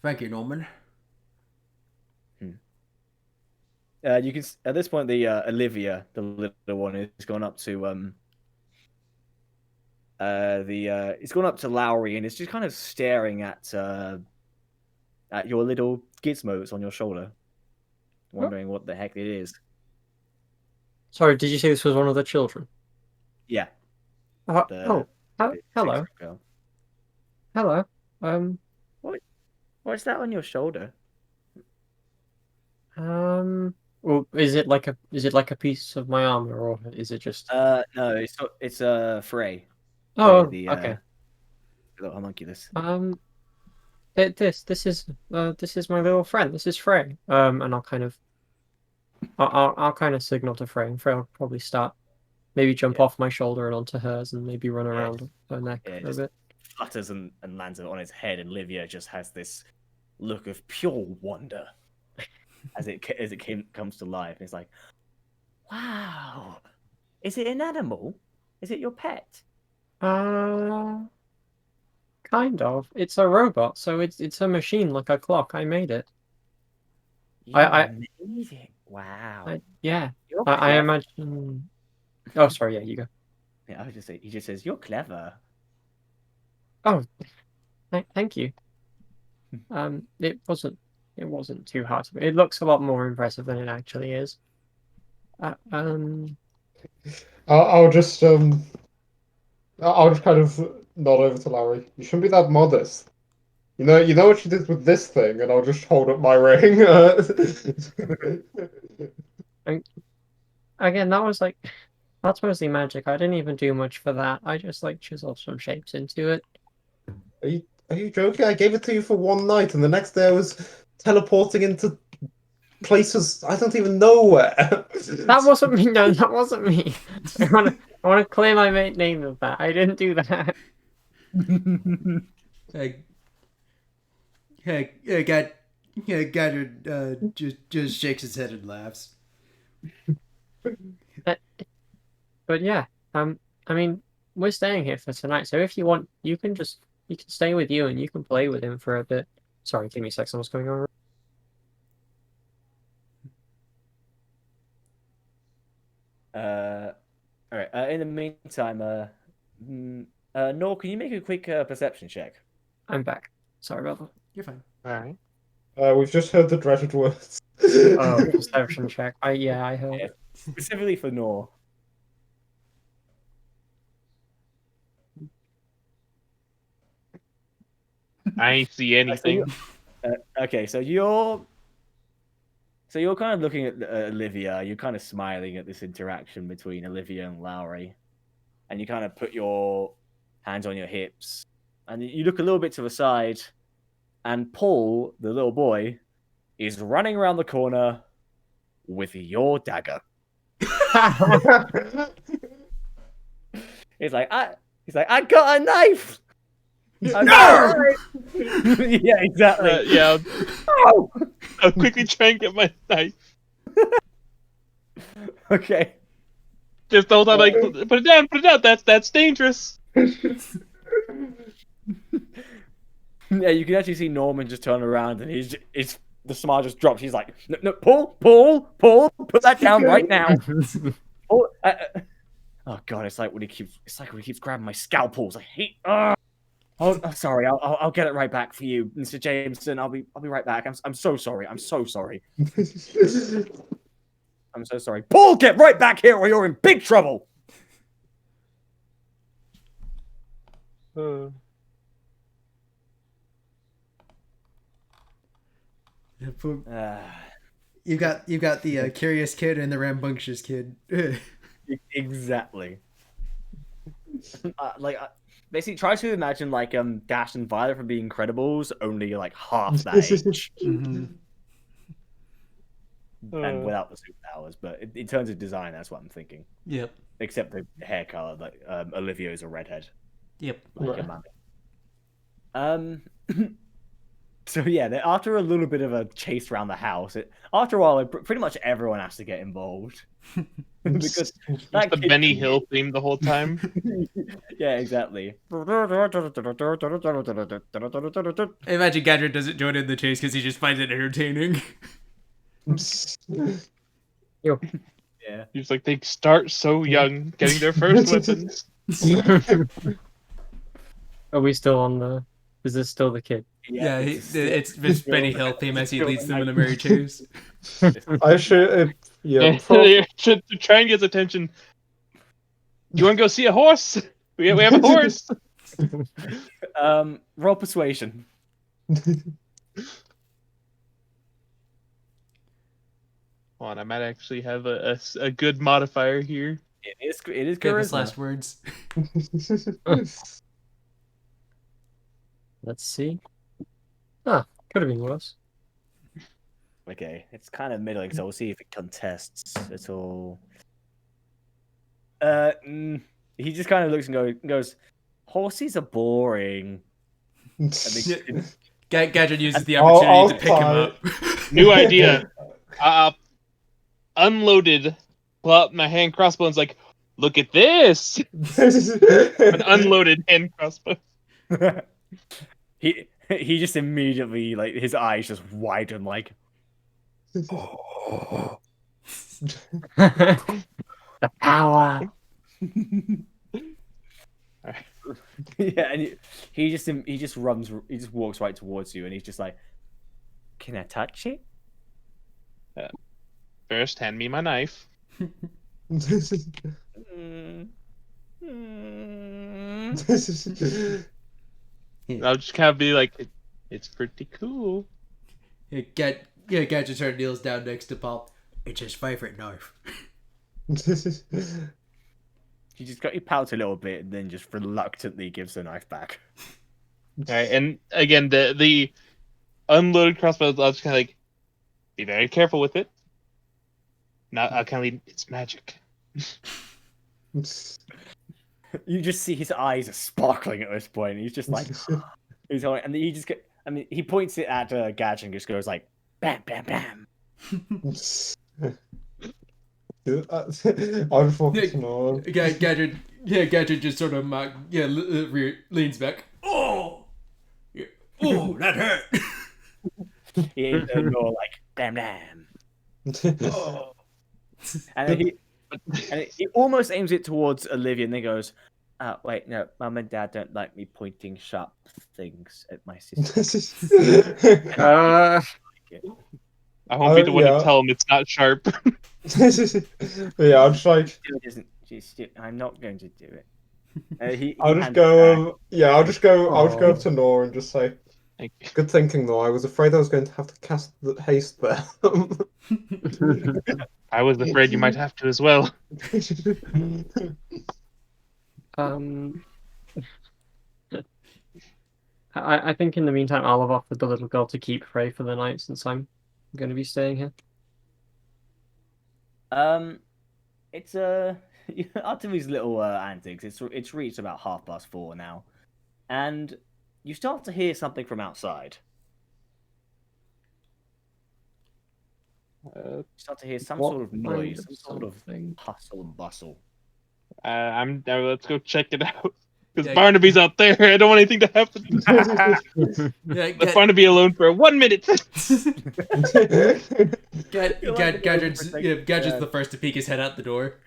Thank you, Norman. You can at this point the Olivia, the little one, has gone up to it's gone up to Lowry and it's just kind of staring at your little gizmo that's on your shoulder, wondering what the heck it is. Sorry, did you say this was one of the children? Yeah. Hello. Girl. Hello. What's that on your shoulder? Well, is it like a piece of my armor, or is it just? No, it's Frey. Oh, Frey, the okay. little homunculus. This is my little friend. This is Frey. And I'll kind of signal to Frey, and Frey will probably maybe jump off my shoulder and onto hers, and maybe run around her neck for a bit. Flutters and lands on his head, and Livia just has this look of pure wonder as it comes to life. And it's like, wow, is it an animal? Is it your pet? Kind of. It's a robot, so it's a machine like a clock. I made it. You made it. Wow. Yeah. You're I clever. imagine. Oh, sorry. Yeah, you go. Yeah, I was just say he just says you're clever. Oh, thank you. It wasn't too hard to. It looks a lot more impressive than it actually is. I'll just kind of nod over to Larry. You shouldn't be that modest. You know what you did with this thing, and I'll just hold up my ring. Again, that was like That's mostly magic. I didn't even do much for that. I just like chiseled some shapes into it. Are you joking? I gave it to you for one night, and the next day I was teleporting into places I don't even know where. That wasn't me. No, that wasn't me. I wanna clear my name of that. I didn't do that. Hey, Gadget just shakes his head and laughs. But yeah, I mean, we're staying here for tonight, so if you want, you can stay with you and you can play with him for a bit. Sorry, give me a sec. What's going on? All right. In the meantime, Nor, can you make a quick perception check? I'm back. Sorry about that. You're fine. All right. We've just heard the dreaded words. Oh, perception check. I heard. Yeah, specifically for Nor. I ain't see anything. Okay, so you're kind of looking at Olivia. You're kind of smiling at this interaction between Olivia and Lowry, and you kind of put your hands on your hips, and you look a little bit to the side, and Paul, the little boy, is running around the corner with your dagger. He's like, I got a knife. I got a knife. Yeah, exactly. Yeah, Oh! I'll quickly try and get my knife. Okay. Just the whole time, like, put it down, put it down. That's dangerous. Yeah, you can actually see Norman just turn around, and the smile just drops. He's like, no, Paul, put that down right now. Paul, oh god, it's like when he keeps grabbing my scalpels. I hate. Oh, sorry. I'll get it right back for you, Mr. Jameson. I'll be right back. I'm so sorry. I'm so sorry. I'm so sorry. Paul, get right back here, or you're in big trouble. You got the curious kid and the rambunctious kid. Exactly. Basically, try to imagine like Dash and Violet from The Incredibles, only like half that age, Mhm. and without the superpowers. But in terms of design, that's what I'm thinking. Yep. Except the hair color, like Olivia's a redhead, Yep. like your mummy. So yeah, after a little bit of a chase around the house, after a while, pretty much everyone has to get involved because that The kid Benny can- Hill theme the whole time. Yeah, exactly. I imagine Gadget doesn't join in the chase because he just finds it entertaining. Yeah. He's like, they start so young, getting their first weapons. Are we still on the? Is this still the kid? Yeah, it's still- Benny Hill theme as he still leads them like- in a merry chase. I should. Yeah, And they should try and get his attention. You want to go see a horse? We have a horse. Roll persuasion. Hold on, I might actually have a good modifier here. It is Famous charisma. last words. Let's see. Ah, could have been worse. Okay, it's kind of middling, so we'll see if it contests at all. He just kind of looks and goes, horses are boring. Gadget uses the I'll opportunity to pick him try. up. New idea. Unloaded. Pull out my hand crossbow and's like, look at this. An unloaded hand crossbow. He just immediately, like, his eyes just widen, like, The power. yeah, and he just walks right towards you, and he's just like, can I touch it? First, hand me my knife. I'll just kind of be like, it's pretty cool. Gadget sort of kneels down next to Paul. It's his favorite knife. he pouts a little bit and then just reluctantly gives the knife back. Alright, and again, the unloaded crossbow, I was kind of like, be very careful with it. Not, it's magic. You just see his eyes are sparkling at this point. He's just like, he's going, and he just get. I mean, he points it at Gadget and just goes like, bam, bam, bam. I'm focusing on. Gadget just sort of leans back. Oh, yeah. Oh, that hurt. He aims at the door like, bam, bam. Oh. And he almost aims it towards Olivia, and then goes, wait, no, Mum and Dad don't like me pointing sharp things at my sister. I won't be the one to tell him it's not sharp. Yeah, I'm just like. I'm not going to do it. I'll just go up to Nora and just say, good thinking though. I was afraid I was going to have to cast the haste there. I was afraid you might have to as well. I think in the meantime I'll have offered the little girl to keep Frey for the night since I'm going to be staying here. It's after these little antics, it's reached about 4:30 now, and you start to hear something from outside. You start to hear some sort of noise, some sort of hustle and bustle. Let's go check it out. Because Barnaby's out there. I don't want anything to happen. Let Barnaby alone for 1 minute. Gadget's the first to peek his head out the door.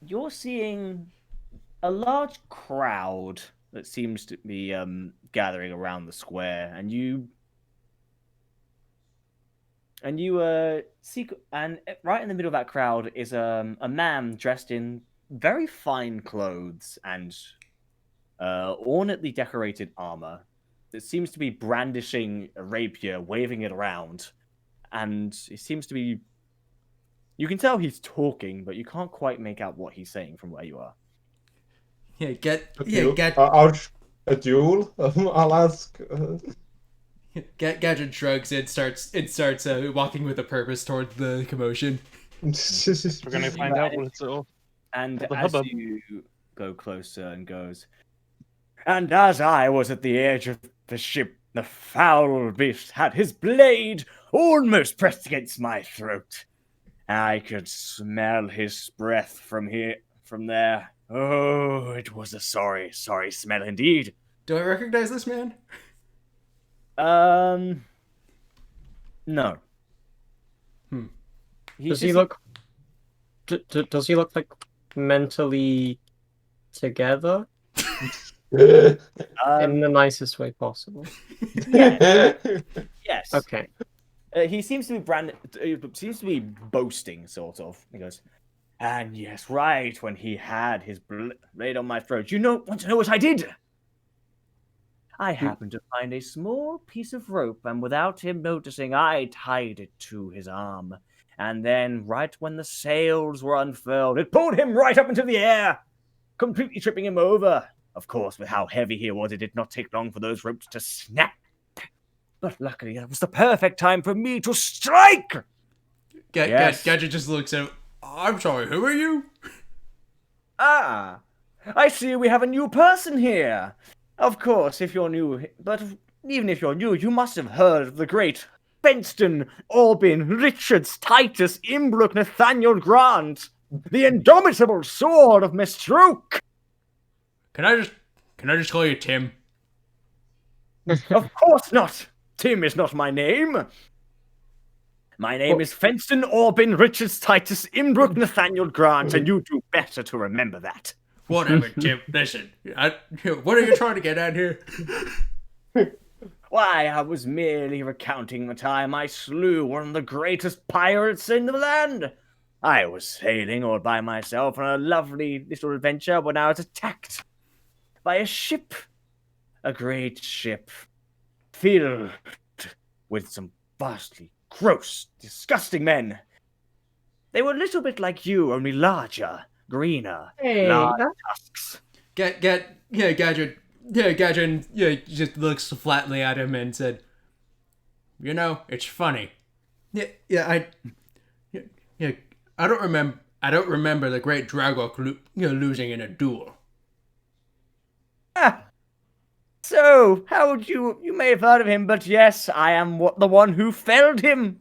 You're seeing a large crowd that seems to be gathering around the square, and you see, and right in the middle of that crowd is a man dressed in very fine clothes and ornately decorated armor that seems to be brandishing a rapier, waving it around, and it seems to be. You can tell he's talking, but you can't quite make out what he's saying from where you are. A duel. I'll ask. Gadget shrugs and starts walking with a purpose toward the commotion. We're gonna find out what it's all. And as you go closer and goes, and as I was at the edge of the ship, the foul beast had his blade almost pressed against my throat. I could smell his breath from there. Oh, it was a sorry smell indeed. Do I recognize this man? No. Does he look like mentally together? In the nicest way possible. Yes. Okay. He seems to be boasting, sort of. He goes, and yes, right when he had his blade on my throat. Want to know what I did? I happened to find a small piece of rope, and without him noticing, I tied it to his arm. And then, right when the sails were unfurled, it pulled him right up into the air, completely tripping him over. Of course, with how heavy he was, it did not take long for those ropes to snap. But luckily, that was the perfect time for me to strike! Gadget just looks at him. I'm sorry, who are you? Ah, I see we have a new person here. Of course, if you're new, but even if you're new, you must have heard of the great Benston, Albin, Richards, Titus, Imbrook, Nathaniel Grant, the indomitable sword of Mistrook. Can I just call you Tim? Of course not. Tim is not my name. My name is Fenston, Albin, Richards, Titus, Imbrook, Nathaniel Grant, and you do better to remember that. Whatever, Tim. Listen, what are you trying to get at here? Why, I was merely recounting the time I slew one of the greatest pirates in the land. I was sailing all by myself on a lovely little adventure when I was attacked by a ship. A great ship filled with some vastly gross, disgusting men. They were a little bit like you, only larger. greener, Hey, large that- tusks. Gadget just looks flatly at him and said, "You know, it's funny. Yeah, I don't remember the great Dragok losing in a duel." Ah, so, how would you may have heard of him, but yes, I am the one who felled him.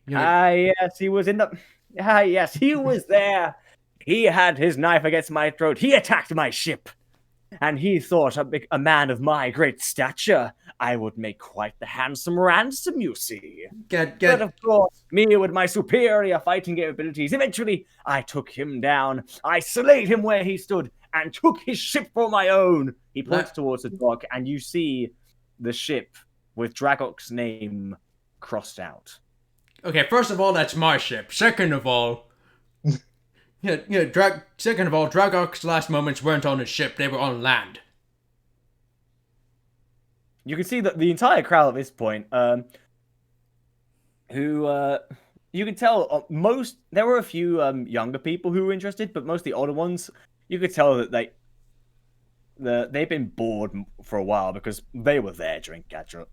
You know, Yes, he was in the. Yes, he was there. He had his knife against my throat. He attacked my ship. And he thought a man of my great stature, I would make quite the handsome ransom, you see. But of course, me with my superior fighting capabilities, eventually I took him down. I slayed him where he stood and took his ship for my own. He points towards the dock, and you see the ship with Dragok's name crossed out. Okay, first of all, that's my ship. Second of all, Dragok's last moments weren't on his ship; they were on land. You can see that the entire crowd at this point, who you can tell there were a few younger people who were interested, but most of the older ones, you could tell that they've been bored for a while because they were there during Gadrum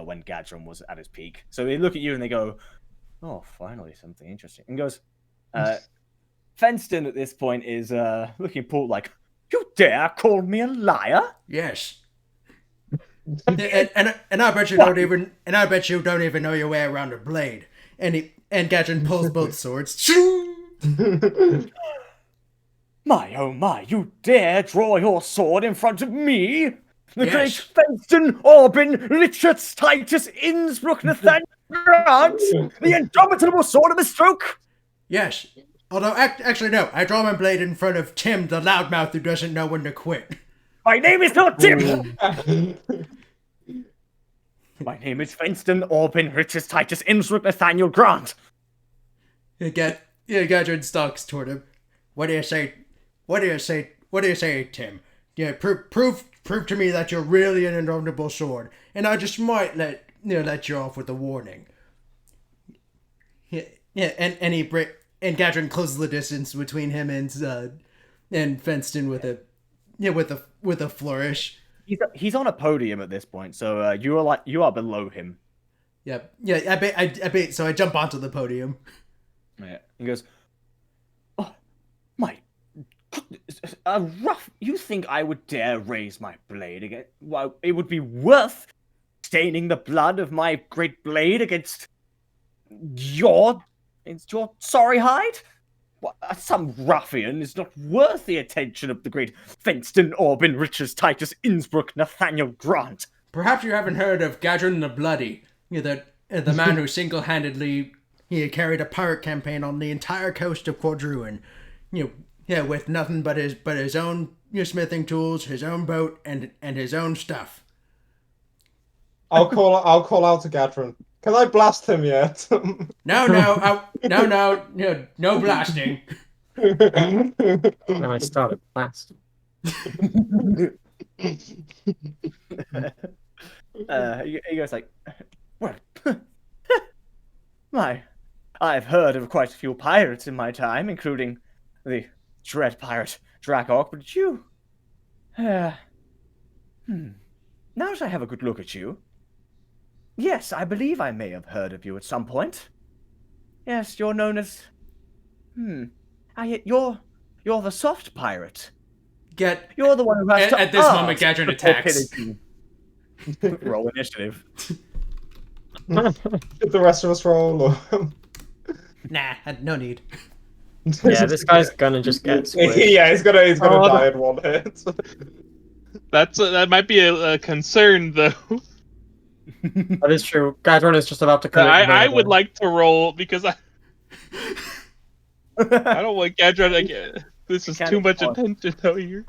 when Gadrum was at his peak. So they look at you and they go, "Oh, finally something interesting." And goes, Fenston at this point is looking at Paul like, "You dare call me a liar?" Yes. and I bet you don't even know your way around a blade. And Gadrin pulls both swords. My oh my, you dare draw your sword in front of me? The Yes. great Fenston, Aubin, Richard, Titus, Innsbruck, Nathaniel Grant, the indomitable sword of a stroke? Yes. Although, actually, no. I draw my blade in front of Tim, the loudmouth who doesn't know when to quit. My name is not Tim! My name is Fenston, Aubin, Richard, Titus, Innsbruck, Nathaniel Grant. Gadrin stalks toward him. What do you say? What do you say, Tim? Yeah, prove to me that you're really an indomitable sword, and I just might let you off with a warning. And Gadrin closes the distance between him and Fenston with a flourish. He's on a podium at this point, so you are below him. Yep. Yeah. I bet. So I jump onto the podium. Yeah. He goes, "Oh my goodness, rough. You think I would dare raise my blade again? Well, it would be worth staining the blood of my great blade against your sorry hide? Some ruffian is not worth the attention of the great Fenston, Aubin, Richards, Titus, Innsbruck, Nathaniel Grant." Perhaps you haven't heard of Gadrin the Bloody, the man who single-handedly carried a pirate campaign on the entire coast of Quadruin. With nothing but his own smithing tools, his own boat, and his own stuff. I'll call out to Gadrin. Can I blast him yet? No, no blasting. Now I started blasting. He goes like, "Well, I've heard of quite a few pirates in my time, including the dread pirate Dragok, but you... now that I have a good look at you... Yes, I believe I may have heard of you at some point. Yes, you're known as... You're the soft pirate. You're the one who has to at this moment, Gadrin attacks. Roll initiative. Did the rest of us roll? Or... Nah, no need. Yeah, this guy's gonna just get squished. Yeah, he's gonna die in one hit. That might be a concern, though. That is true. Gadron is just about to commit I murder. would like to roll because I don't want Gadron again. This is too much attention out here.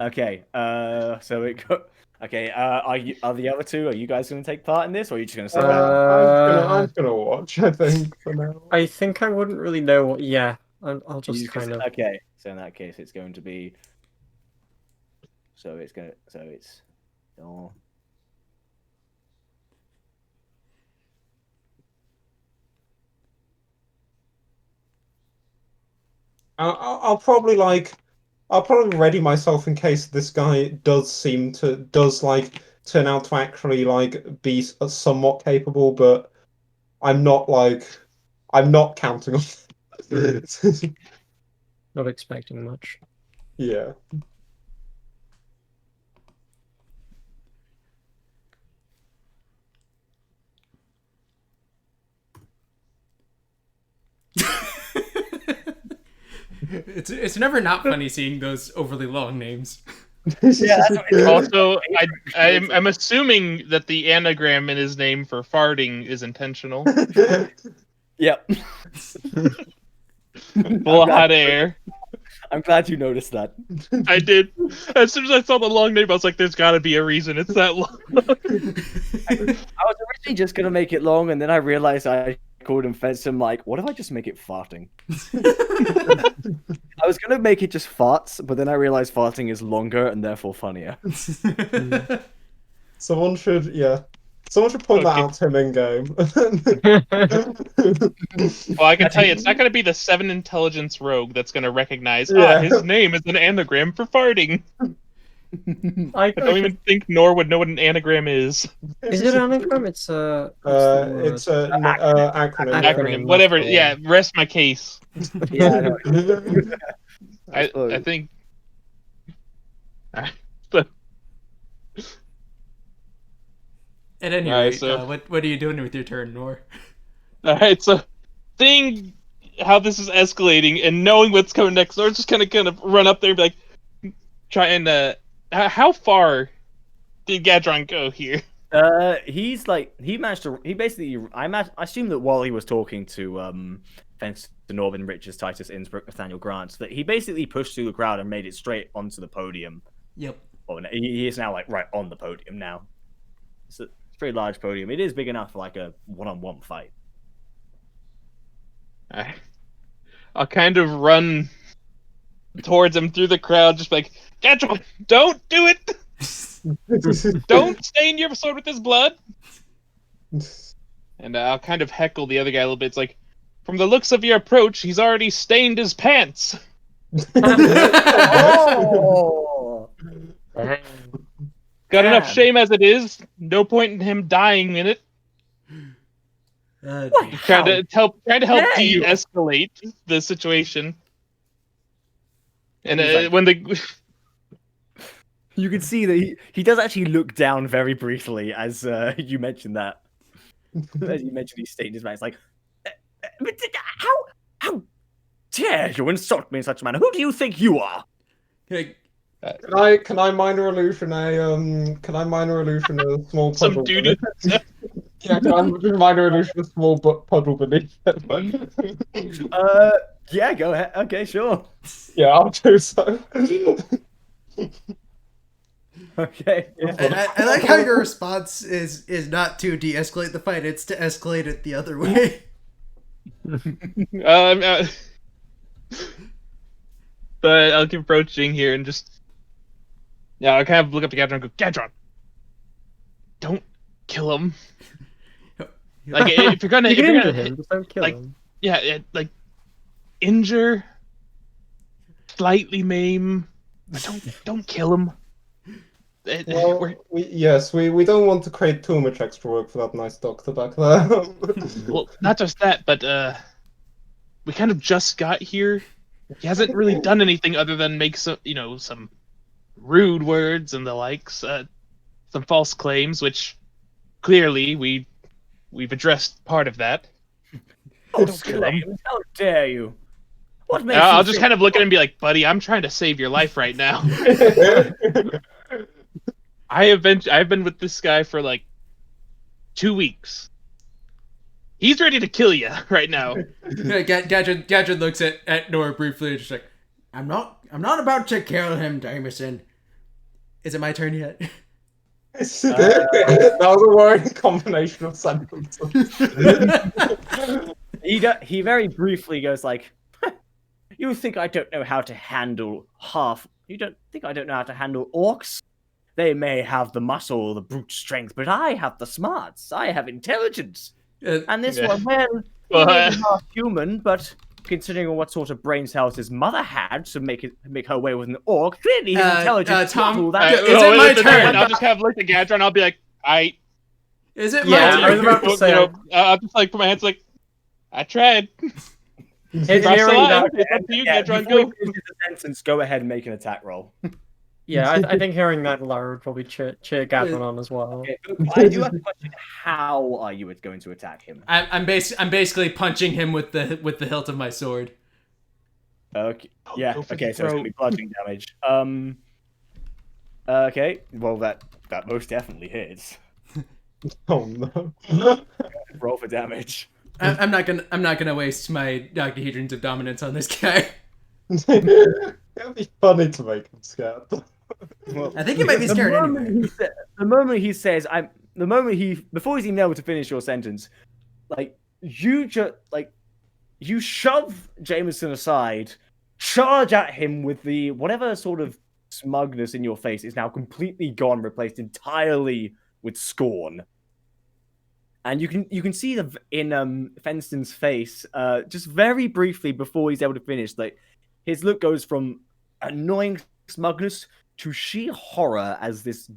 Okay, so it go. Okay, are the other two? Are you guys going to take part in this, or are you just going to sit back? I'm just gonna watch. I think for now. I think I wouldn't really know what. Yeah, I'll just kind of. Okay, so in that case, it's going to be. So it's. Oh. I'll probably ready myself in case this guy does like turn out to actually like be somewhat capable, but I'm not counting on it. Not expecting much. Yeah. It's never not funny seeing those overly long names. Yeah, that's what it's Also, I'm assuming that the anagram in his name for farting is intentional. Yep. Full of hot air. I'm glad you noticed that. I did. As soon as I saw the long name, I was like, "There's got to be a reason it's that long." I was originally just gonna make it long, and then I realized I called him Fence. I'm like, what if I just make it farting? I was gonna make it just farts, but then I realized farting is longer and therefore funnier. Someone should point that Okay. out to him in game. Well, I can tell you, it's not going to be the 7 intelligence rogue that's going to recognize, Yeah. his name is an anagram for farting. I I don't even think Nor would know what an anagram is. Is it an anagram? It's It's a acronym. Acronym, whatever. that's the Yeah, rest my case. Yeah, I know. I think. So, At any Alright, rate, so- what are you doing with your turn, Nor? all right, so seeing how this is escalating and knowing what's coming next, Nor's just kind of run up there and be like, try and how far did Gadron go here? He's like he basically I assume that while he was talking to Fence to Northern Richards, Titus Innsbruck, Nathaniel Grant, that he basically pushed through the crowd and made it straight onto the podium. Yep. Oh, no, he is now like right on the podium now. It's a very large podium. It is big enough for like a one-on-one fight. I'll kind of run towards him through the crowd, just like, Gadron, don't do it! Don't stain your sword with his blood! And I'll kind of heckle the other guy a little bit. It's like, from the looks of your approach, he's already stained his pants. Oh! Got enough Damn. shame as it is. No point in him dying in it. Trying to help dare you? de-escalate the situation. And He's like- when the You can see that he does actually look down very briefly as you mentioned that. As you mentioned, he stained his pants. Like, how dare you insult me in such a manner? Who do you think you are? Like, Can I minor illusion a small some puddle? dude, Yeah, can I minor illusion a small puddle beneath it? Yeah, go ahead. Okay, sure. Yeah, I'll do so. Okay. Yeah. I like how your response is not to de-escalate the fight; it's to escalate it the other way. but I'll keep approaching here and just I'll kind of look up to Gadron and go, Gadron, don't kill him. Like if you're gonna, You if can you're injure gonna, him, just don't kill like- him. yeah, like injure, slightly maim, but don't kill him. Well, we don't want to create too much extra work for that nice doctor back there. Well, not just that, but we kind of just got here. He hasn't really done anything other than make some rude words and the likes, some false claims, which clearly we've addressed part of that. Oh, Don't kill him. claims, how dare you? What makes I'll you just think- kind of look at him and be like, buddy, I'm trying to save your life right now. I've been with this guy for like 2 weeks. He's ready to kill you right now. Gadget looks at Nora briefly and just like, I'm not about to kill him, Jameson. Is it my turn yet? That was a worrying combination of sentences. He very briefly goes like, "You think I don't know how to handle You don't think I don't know how to handle orcs? They may have the muscle, the brute strength, but I have the smarts. I have intelligence. And this Yeah. one, well, he Well, may be half human, but considering what sort of brain cells his mother had to make her way with an orc, clearly his intelligence is not Tom, all that. is it my turn? I'll just have looked at Gadra and I'll be like, Is it Yeah, my I was turn? about to say. I'll just like put my hands like, I tried. It's Cross the hearing line. that. It's up to you, Yeah, Gadron. before he Go. finishes the sentence, go ahead and make an attack roll. Yeah, I think hearing that Lara would probably cheer Gadwin on as well. Okay, I do have a question. How are you going to attack him? I'm basically punching him with the hilt of my sword. Okay. Yeah. Go for Okay. the So it's gonna be bludgeoning damage. Okay. Well, that most definitely hits. Oh no. Roll for damage. I'm not gonna waste my Dodecahedrons of Dominance on this guy. It'd be funny to make him scared. Well, I think he might be scared anyway. the moment he says, before he's even able to finish your sentence, like you shove Jameson aside, charge at him with the whatever sort of smugness in your face is now completely gone, replaced entirely with scorn. And you can see in Fenston's face, just very briefly before he's able to finish, like his look goes from annoying smugness to sheer horror as this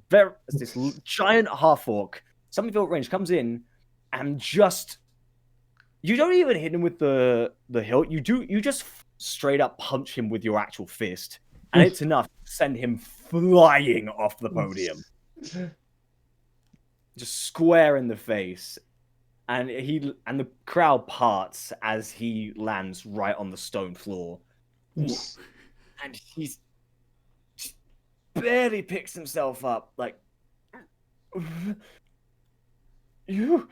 giant half-orc, something filled range, comes in and just you don't even hit him with the hilt. You just straight up punch him with your actual fist, and it's enough to send him flying off the podium, just square in the face. And the crowd parts as he lands right on the stone floor, and he's barely picks himself up, like you.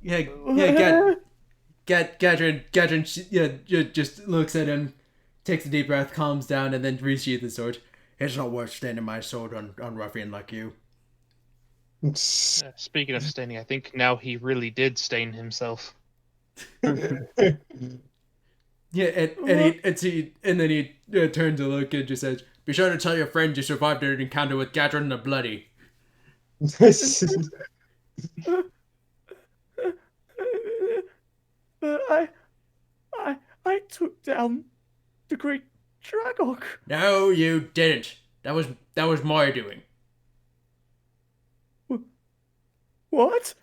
Gadrin just looks at him, takes a deep breath, calms down, and then resheathes the sword. It's not worth staining my sword on ruffian like you. Speaking of staining, I think now he really did stain himself. Yeah, and then he turns to look and just says, "Be sure to tell your friends you survived an encounter with Gadron the Bloody." I took down the great Dragok. No, you didn't. That was my doing. What?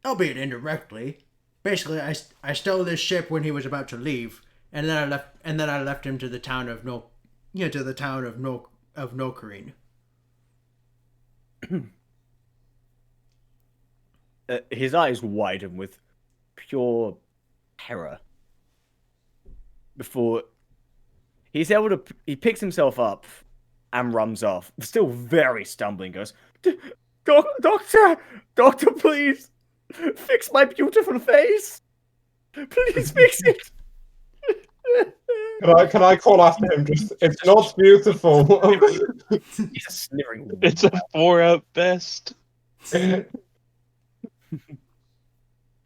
Albeit indirectly. Basically, I stole this ship when he was about to leave, and then I left him to the town of Nokarine. His eyes widen with pure terror. Before he picks himself up and runs off, still very stumbling. Goes, Doctor, please fix my beautiful face. Please fix it. Can I call after him? Just it's not beautiful. He's a sniffing. It's a 4 at best. I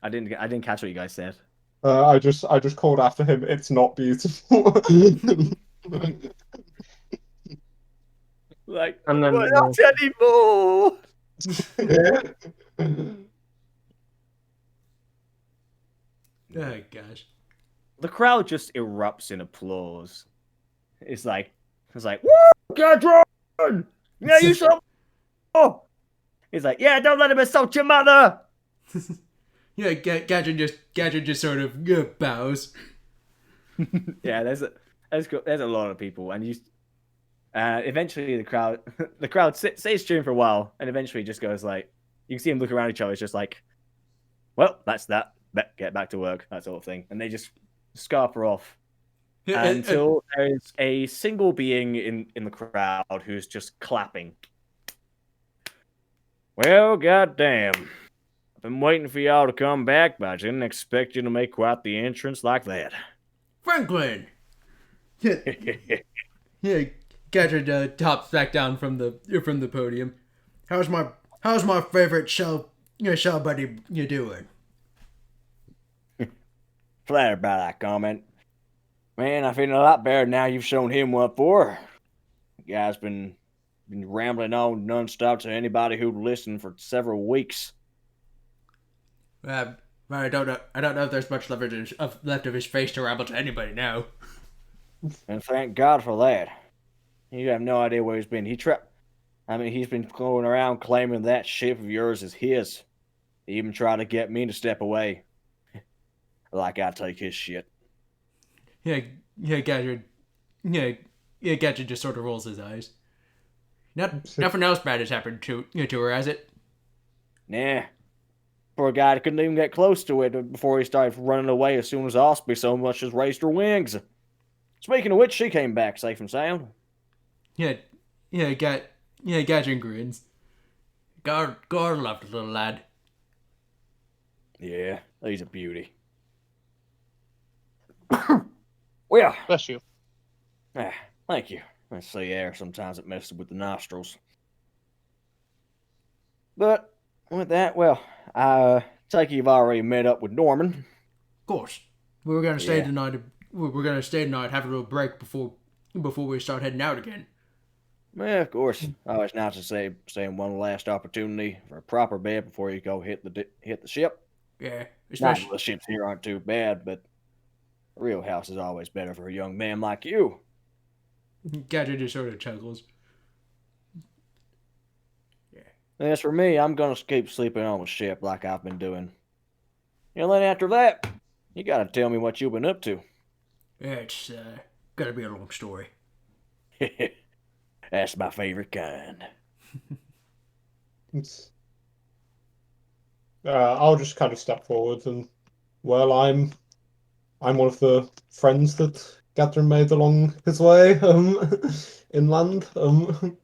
didn't catch what you guys said. I just called after him. It's not beautiful. Like, And then not anymore. Oh gosh. The crowd just erupts in applause. It's like, woo, Quadruin! Yeah, you saw. Oh, he's like, yeah, don't let him insult your mother. Yeah, Gadrin just sort of bows. Yeah, there's a lot of people, and eventually the crowd stays cheering for a while, and eventually just goes like, you can see him look around each other. It's just like, well, that's that. Get back to work, that sort of thing, and they just scarper off until there's a single being in the crowd who's just clapping. Well, goddamn. I've been waiting for y'all to come back, but I didn't expect you to make quite the entrance like that. Franklin! Yeah, Gadrin tops back down from the podium. How's my favorite shell buddy you doing? Flattered by that comment. Man, I feel a lot better now you've shown him what for. The guy's been rambling on nonstop to anybody who'd listen for several weeks. Well, I don't know. I don't know if there's much left of his face to ramble to anybody now. And thank God for that. You have no idea where he's been. He's been going around claiming that ship of yours is his. He even tried to get me to step away. Like I take his shit. Yeah, Gadget. Gadget just sort of rolls his eyes. Nothing else bad has happened to her, has it? Nah. Poor guy couldn't even get close to it before he started running away as soon as Osby so much as raised her wings. Speaking of which, she came back safe and sound. Yeah, Gadget grins. God loved the little lad. Yeah, he's a beauty. Well, Bless you. thank you. That's the air. Sometimes it messes with the nostrils. But with that, well, I take you've already met up with Norman. Of course, we were gonna stay Yeah. tonight. We're gonna stay tonight, have a little break before we start heading out again. Yeah, of course. Always nice to say one last opportunity for a proper bed before you go hit the ship. Yeah, Not especially that the ships here aren't too bad, but a real house is always better for a young man like you. Gadget just sort of chuckles. As for me, I'm gonna keep sleeping on the ship like I've been doing. And then after that, you gotta tell me what you've been up to. Yeah, it's gonna be a long story. That's my favorite kind. I'll just kind of step forward and, well, I'm one of the friends that Gadrin made along his way inland. Oh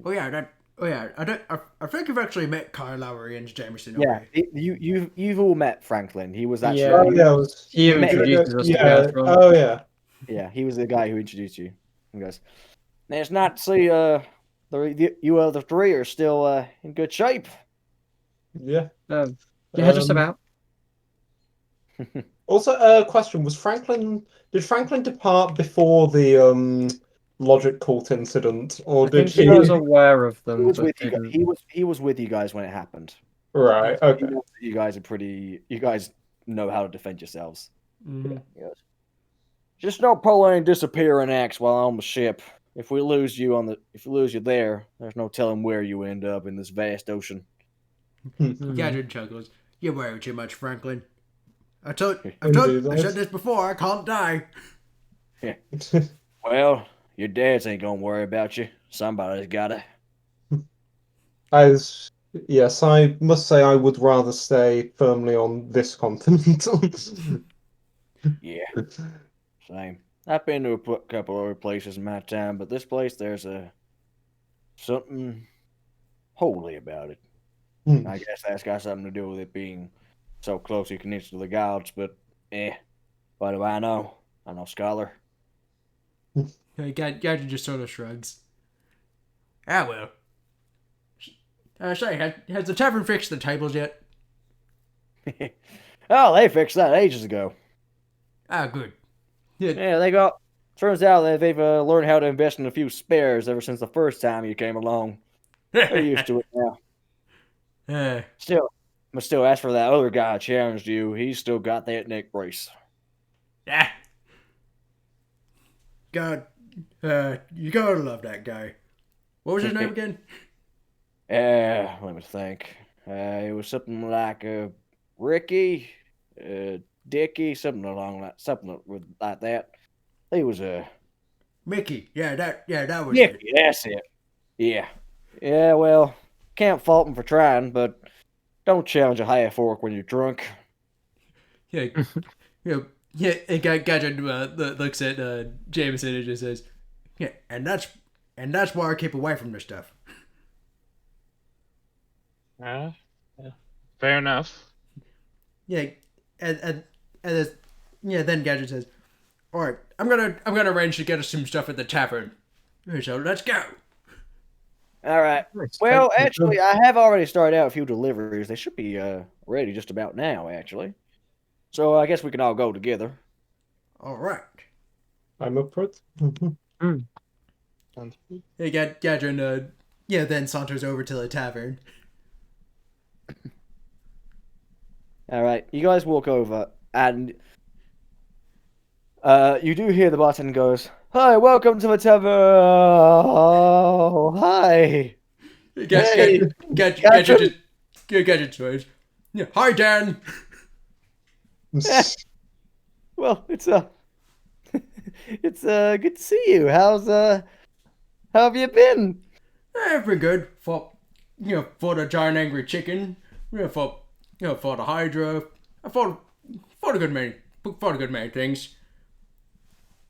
yeah, I think you've actually met Kyle Lowry and Jameson. Yeah, Okay. you've all met Franklin. He was actually Yeah. Oh yeah, He met him. introduces us to yeah. Catchup. Oh yeah. Yeah, he was the guy who introduced you. He goes, "Now it's not to see you other three are still in good shape." Yeah. Yeah, just Um, about. Also, question: Did Franklin depart before the logic cult incident, or I did think he was he? aware of He them, was but with you. didn't. He was with you guys when it happened. Right. He Okay. knows that you guys are pretty. You guys know how to defend yourselves. Mm-hmm. Yes. Just don't pull any disappearing acts while on the ship. If we lose you there, there's no telling where you end up in this vast ocean. Gadget chuckles. You worry too much, Franklin. I Indeed, said this before. I can't die. Well, your dads ain't gonna worry about you. Somebody's gotta. As yes, I must say I would rather stay firmly on this continent. Yeah, same. I've been to a couple other places in my time, but this place, there's something holy about it. I guess that's got something to do with it being so closely connected to the gods, but what do I know? I'm no scholar. Gadget just sort of shrugs. Ah well. Say, has the tavern fixed the tables yet? Oh, they fixed that ages ago. Ah, good. Yeah, they got. Turns out that they've learned how to invest in a few spares ever since the first time you came along. They're used to it now. Still, as for that other guy who challenged you, he's still got that neck brace. Ah. God, you gotta love that guy. What was his name again? Let me think. It was something like Ricky, Dickie, something like that. He was Mickey. Yeah, that was it. Nicky. That's it. Yeah. Yeah. Well, can't fault him for trying, but don't challenge a half orc when you're drunk. Yeah, yeah. And Gadget looks at Jameson and just says, "Yeah, and that's why I keep away from this stuff." Yeah. Fair enough. Yeah, and this, yeah. Then Gadget says, "All right, I'm gonna arrange to get us some stuff at the tavern. So let's go." All right. Well, actually, I have already started out a few deliveries. They should be ready just about now, actually. So I guess we can all go together. All right. I'm up for it. Sounds good. Hey, Gadget, then saunters over to the tavern. All right, you guys walk over, and you do hear the bartender goes, "Hi, welcome to the tavern. Oh, hi. Hey, Catchup." Gadget choice. Yeah. Hi, Dan. Well, it's good to see you. How have you been? I've been good. Fought a giant angry chicken. Fought a hydra. I fought a good many things.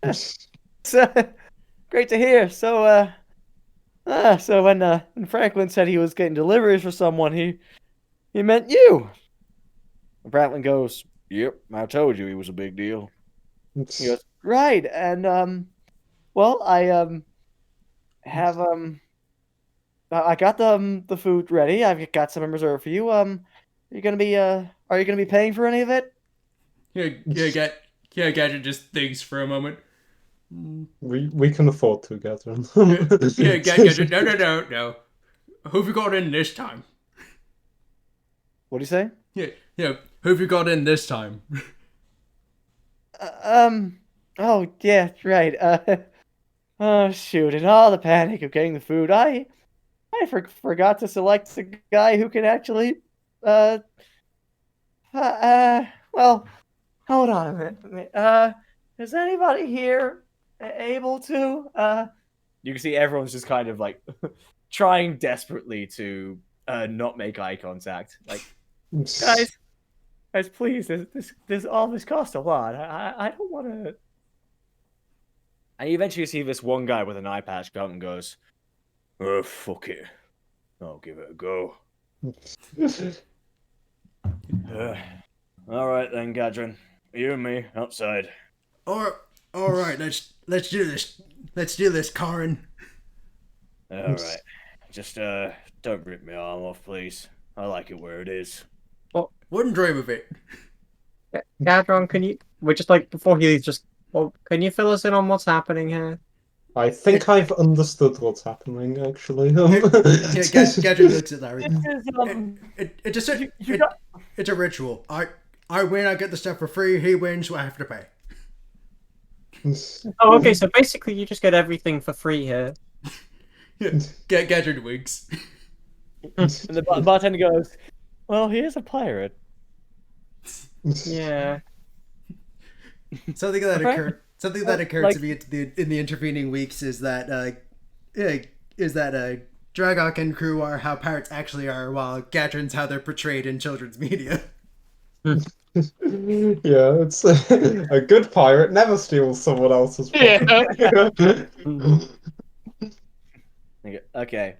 It's great to hear. So when Franklin said he was getting deliveries for someone, he meant you. And Franklin goes, "Yep, I told you he was a big deal." He goes, "Right, and well, have I got the food ready. I've got some in reserve for you. Are you gonna be paying for any of it?" Gadget just thinks for a moment. We can afford to gather. Gadget. No. Who've you got in this time? What do you say? Who've you got in this time? Oh yeah, right. Oh shoot! In all the panic of getting the food, I forgot to select a guy who can actually, uh, well, hold on a minute. Is anybody here able to? You can see everyone's just kind of like trying desperately to not make eye contact. Like, guys, please, this costs a lot. I don't want to. And you eventually see this one guy with an eye patch come and goes, "Oh, fuck it. I'll give it a go." All right then, Gadrin. You and me outside. All right. Let's do this. Let's do this, Karin. All right. Just don't rip my arm off, please. I like it where it is. Wouldn't dream of it. Gadron, can you? We're just like before he leaves. Just can you fill us in on what's happening here? I think I've understood what's happening, actually. Gadget looks at Larry. You got- It's a ritual. I win, I get the stuff for free. He wins, so I have to pay. Oh, okay. So basically, you just get everything for free here. Gadget winks. And the bartender goes, "Well, he is a pirate." Yeah. Something that Okay. occurred. Something that occurred like- to me in the intervening weeks is that Dragok and crew are how pirates actually are, while Gadrin's how they're portrayed in children's media. Yeah, it's a good pirate never steals someone else's property. Okay.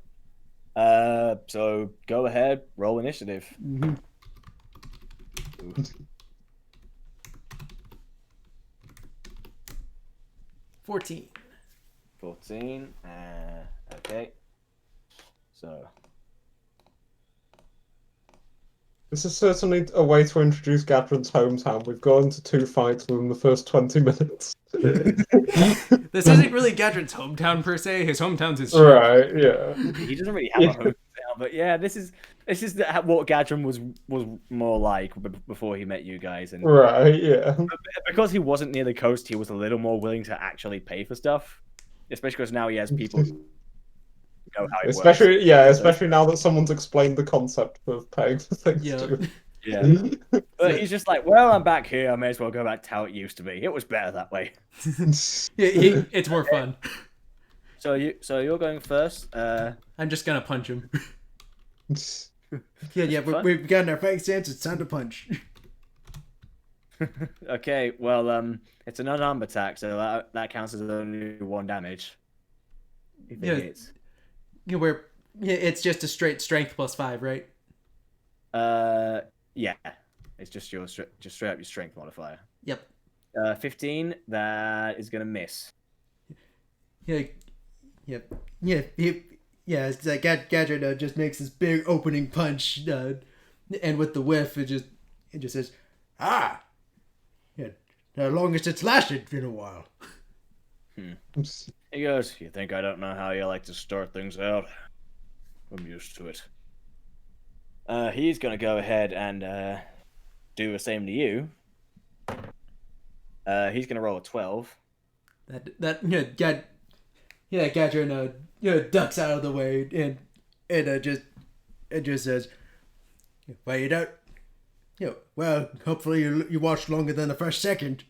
So go ahead, roll initiative. 14. 14. Okay. So. This is certainly a way to introduce Gadrin's hometown. We've gone into 2 fights within the first 20 minutes. This isn't really Gadrin's hometown per se. His hometown's his ship. Right, yeah. He doesn't really have a hometown, but yeah, this is what Gadrin was more like before he met you guys, and Right, yeah. because he wasn't near the coast, he was a little more willing to actually pay for stuff, especially because now he has people who know how it Especially, works. yeah, especially now that someone's explained the concept of paying for things Yeah. too. Yeah, but he's just like, well, I'm back here. I may as well go back to how it used to be. It was better that way. It's more fun. So you're going first. I'm just gonna punch him. We've gotten our fighting stance. It's time to punch. Okay, well, it's an unarmed attack, so that counts as only 1 damage. If it hits. It's just a straight strength +5, right? Yeah, it's just straight up your strength modifier. Yep. 15. That is gonna miss. Yep. It's like Gadget just makes this big opening punch, and with the whiff, it just says, "Ah, yeah, the longest it's lasted in a while." He goes, "You think I don't know how you like to start things out? I'm used to it." He's gonna go ahead and do the same to you. He's gonna roll a 12. Gadrin ducks out of the way and just says, "Well, you don't. Well, hopefully you watched longer than the first second."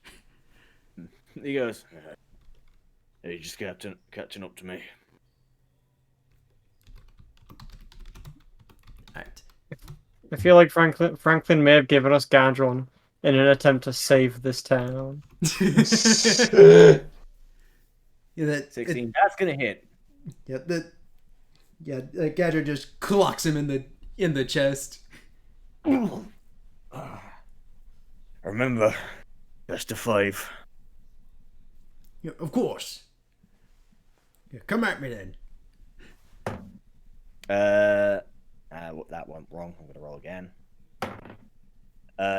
He goes, "Hey, you just catching up to me." Alright. I feel like Franklin may have given us Gadron in an attempt to save this town. That 16. That's gonna hit. Gadrin just clocks him in the chest. Remember, best of 5. Yeah, of course. Yeah, come at me then. That went wrong. I'm gonna roll again.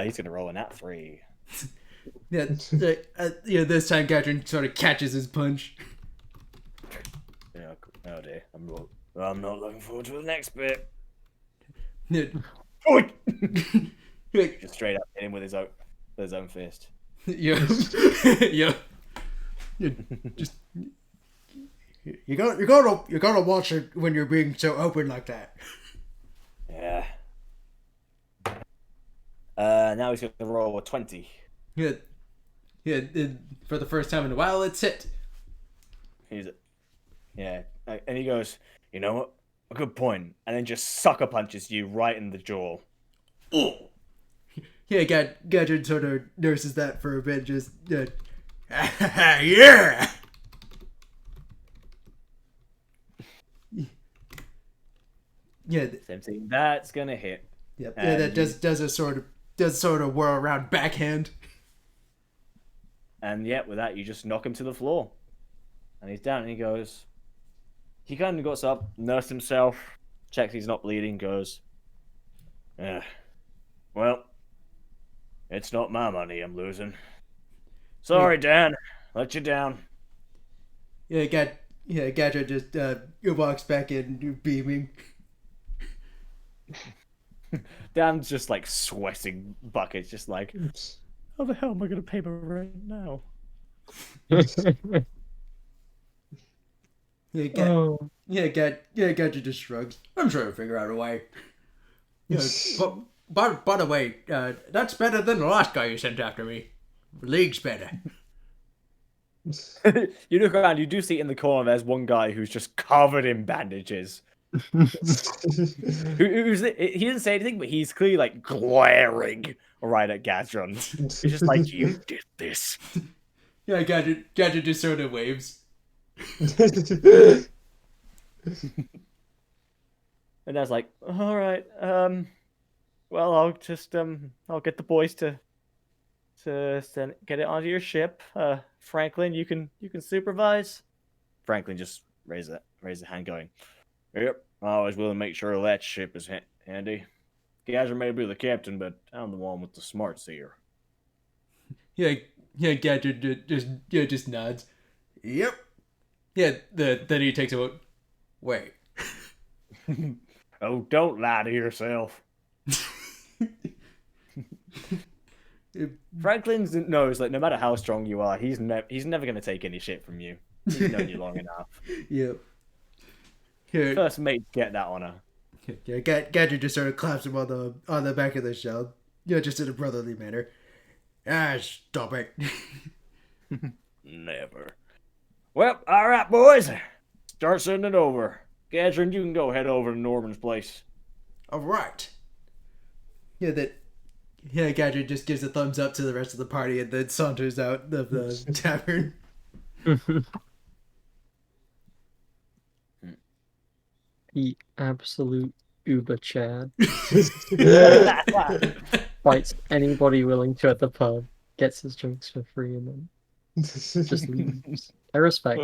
He's gonna roll a nat 3. This time Gadrin sort of catches his punch. Yeah, oh dear. I'm not looking forward to the next bit. Yeah. Just straight up hit him with his own fist. Yeah. Yeah. Just you gotta watch it when you're being so open like that. Yeah. Now he's gonna roll a 20. Yeah. For the first time in a while, it's hit. And he goes, "You know what? A good point." And then just sucker punches you right in the jaw. Oh. Yeah, Gadget sort of nurses that for a bit, just yeah. Yeah. Same thing. That's gonna hit. Yep. Yeah, that does a sort of whirl around backhand. And yeah, with that you just knock him to the floor. And he's down and he kind of gets up, nurses himself, checks he's not bleeding, goes, "Yeah. Well, it's not my money I'm losing. Sorry, Dan. Let you down." Yeah, Gadget just walks back in, beaming. Dan's just like sweating buckets, just like, how the hell am I going to pay my rent now? Gadget just shrugs. I'm sure I'll figure out a way. But by the way, that's better than the last guy you sent after me. League's better. You look around, you do see in the corner there's one guy who's just covered in bandages. He didn't say anything, but he's clearly like glaring right at Gadron. He's just like, "You did this." Yeah, Gadget just sort of waves. And I was like, "All right, well, I'll just I'll get the boys to get it onto your ship. Franklin, you can supervise." Franklin just raised a hand, going, "Yep, I always will make sure that ship is handy. Gadget may be the captain, but I'm the one with the smarts here." Yeah, Gadget just nods. Yep. Yeah, then he takes a vote. Wait. Oh, don't lie to yourself. Franklin knows, like, no matter how strong you are, he's never going to take any shit from you. He's known you long enough. Yep. Yeah. First mate, get that honor. Yeah, Gadget just sort of claps him on the back of the shell. Yeah, just in a brotherly manner. Ah, stop it. Never. Well, all right, boys. Start sending it over. Gadrin, you can go head over to Norman's place. All right. Yeah, Gadget just gives a thumbs up to the rest of the party and then saunters out of the tavern. The absolute uber Chad. Fights anybody willing to at the pub, gets his drinks for free, and then just leaves. I respect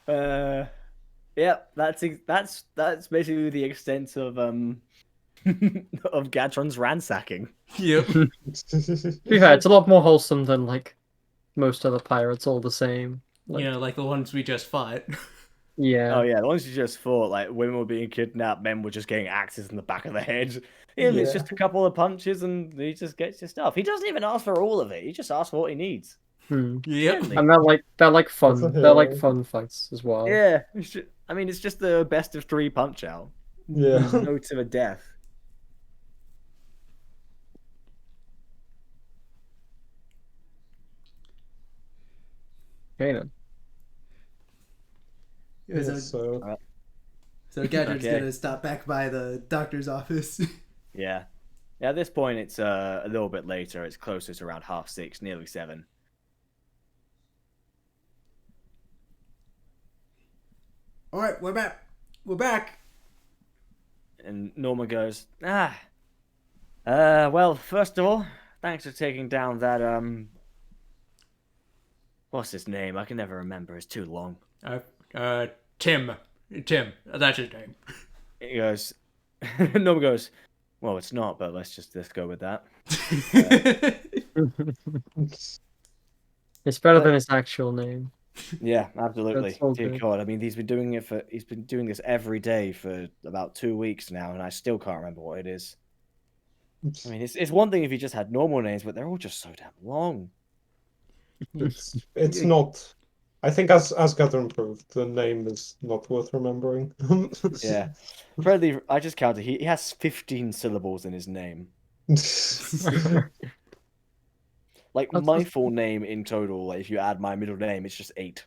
that. Yeah, that's basically the extent of of Gadron's ransacking. Yep. To be fair, it's a lot more wholesome than like most other pirates all the same. Like, Like the ones we just fought. Yeah. Oh yeah, the ones you just fought, like women were being kidnapped, men were just getting axes in the back of the head. Him, it's just a couple of punches and he just gets your stuff. He doesn't even ask for all of it. He just asks for what he needs. Yep. Friendly. And they're like That's a fun. They're like hero. fun fights as well. Yeah, I mean, it's just the best of 3 punch out. Yeah. No to the death. Okay then. Yeah, so, So Gadget's Okay. gonna stop back by the doctor's office. Yeah. At this point, it's a little bit later. It's closer to around 6:30, nearly 7. All right, we're back. We're back. And Norma goes, well, first of all, thanks for taking down that, what's his name? I can never remember. It's too long. Tim. Tim. That's his name. He goes, Norma goes, well, it's not, but let's go with that. It's better than his actual name. Yeah, absolutely. That's all Dear good. God, I mean, he's been doing this every day for about 2 weeks now, and I still can't remember what it is. I mean, it's one thing if he just had normal names, but they're all just so damn long. it's not. I think as Quadruin proved, the name is not worth remembering. Yeah. Apparently, I just counted. He has 15 syllables in his name. Like, That's my a- full name in total, like, if you add my middle name, it's just 8.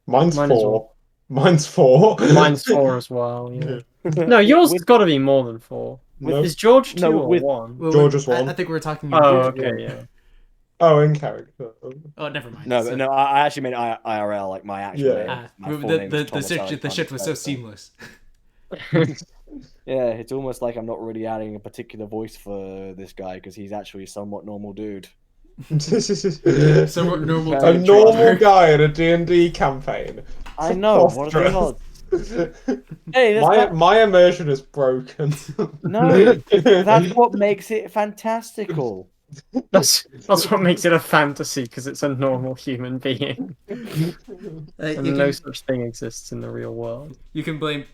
Mine's Mine as 4. well. Mine's 4. Mine's 4 as well. Yeah. No, yours has got to be more than 4. Nope. Is George 2 No, or with- 1? Well, George's I one. think we were talking. Oh, in okay, yeah. Oh, in character. Oh, never mind. No, So- no, I actually meant IRL, like my actual Yeah. name. My full the name the is the Thomas shift Alexander was so Spencer. seamless. Yeah, it's almost like I'm not really adding a particular voice for this guy because he's actually a somewhat normal dude. Somewhat normal. A A dude normal trademark. guy in a D&D campaign. I know. What are the odds? Hey, my immersion is broken. No, that's what makes it fantastical. That's what makes it a fantasy, because it's a normal human being. You And no such thing exists in the real world. can blame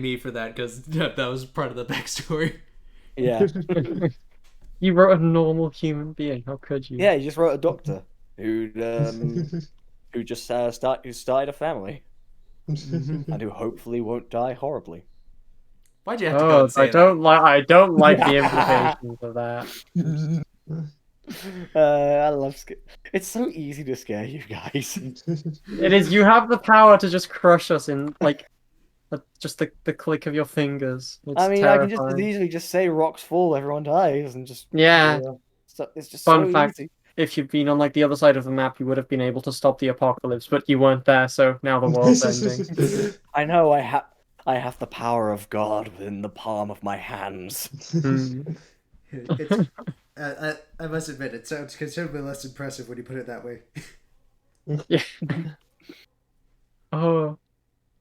me for that because that was part of the backstory. Yeah, You wrote a normal human being. How could you? yeah. You just wrote a doctor who just who started a family and who hopefully won't die horribly. Why'd you have to go Oh, and say I don't like the implications of that. I love it's so easy to scare you guys. It is. You have the power to just crush us in like just the click of your fingers. It's I mean, I can just as terrifying. easily just say rocks fall, everyone dies, and just Yeah. it's just Fun so fact. easy. If you'd been on like the other side of the map, you would have been able to stop the apocalypse, but you weren't there, so now the world's ending. I know I have the power of God within the palm of my hands. It's, I must admit, it sounds considerably less impressive when you put it that way. Yeah. Oh.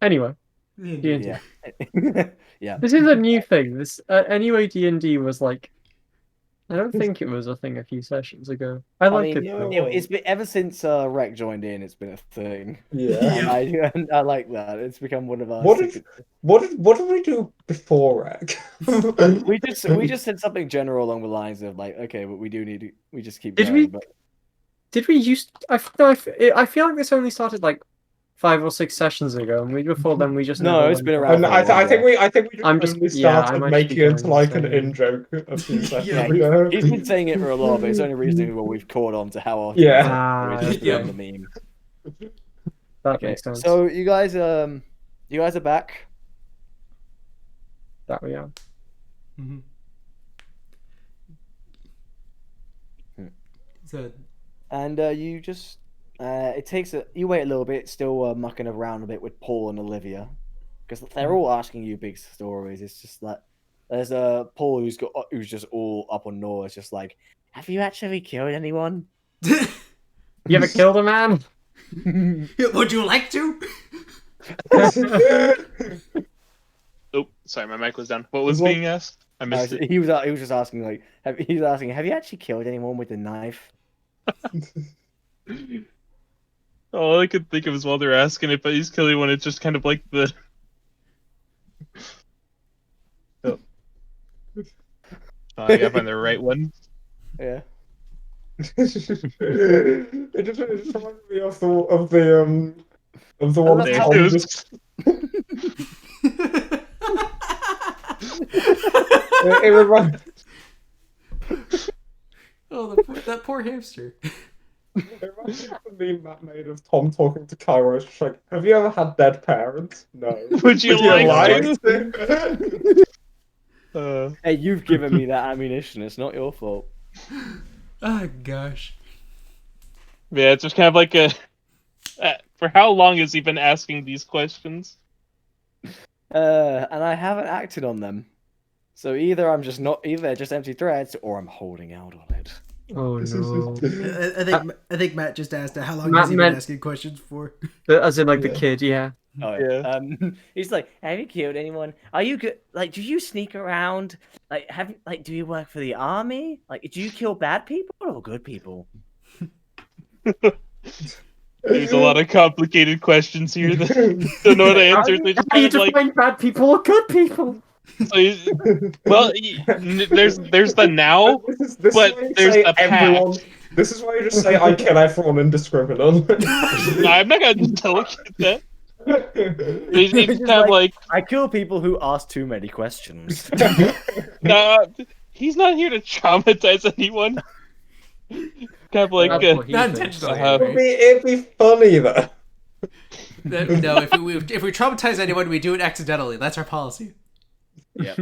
Anyway, D&D. Yeah. Yeah. This is a new thing. This anyway, D&D was like, I don't think it was a thing a few sessions ago. I like mean, it. Though. it's been ever since Rec joined in. It's been a thing. Yeah. And I like that. It's become one of our. What did we do before Rec? We just said something general along the lines of like, okay, but we just keep Did going. we? But Did we use? I feel like this only started like 5 or 6 sessions ago, and before then we just No, never it's went been on. around. And I think we I'm just- only yeah, I started might making be it into going like an insane. in joke a few sessions Yeah, ago. He's been saying it for a lot, but it's only recently where we've caught on to how often Yeah. it's Yeah. become the meme. That Okay, makes sense. so you guys are back. That we are. Mm-hmm. So And you just you wait a little bit, still mucking around a bit with Paul and Olivia, because they're all asking you big stories. It's just that there's Paul who's just all up on Nora. It's just like, have you actually killed anyone? You ever killed a man? would you like to? Oh, sorry, my mic was down. What was Well- being asked? I missed it. He was just asking like, have you actually killed anyone with a knife? All I could think of is while they're asking it, but he's killing one. It's just kind of like the. Oh. I gotta find the right one. Yeah. It just reminded me of the one love that There how- Tom it was. just. It reminds. Oh, that poor hamster. It reminds me of the meme Matt made of Tom talking to Cairo. It's just like, have you ever had dead parents? No. Would you like to? Hey, you've given me that ammunition. It's not your fault. Oh gosh. Yeah, it's just kind of like a. For how long has he been asking these questions? And I haven't acted on them. So either I'm just not, either they're just empty threats, or I'm holding out on it. Oh no. I think Matt just asked how long Matt has he been meant- asking questions for? As in, like, the Yeah. kid, yeah. Oh Yeah. he's like, have you killed anyone? Are you good? Like, do you sneak around? Like, do you work for the army? Like, do you kill bad people or good people? There's a lot of complicated questions here that don't know how to answer. They just How do you kind of like. define bad people or good people? Well, there's the now, This but is why you there's say the everyone. past. This is why you just say I kill everyone indiscriminately. No, I'm not gonna tell a kid that. He's It's kind just of like, I kill people who ask too many questions. no, he's not here to traumatize anyone. Kind of like, That's what he Not thinks. intentionally. It'd be funny though. No, if we traumatize anyone, we do it accidentally. That's our policy. Yeah,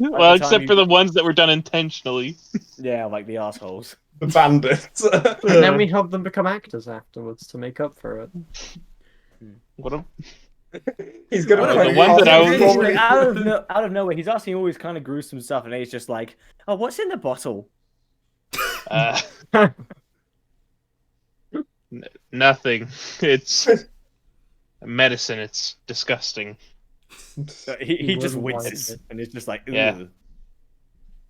well, time except you- for the ones that were done intentionally. yeah, like the assholes. The bandits. And then we help them become actors afterwards to make up for it. What a, He's gonna What play the ones that I He's was- like, out of nowhere, he's asking all these kind of gruesome stuff, and he's just like, "Oh, what's in the bottle?" Nothing. It's medicine. It's disgusting. He He just wouldn't like winces, it. and it's just like, Yeah. "Ugh."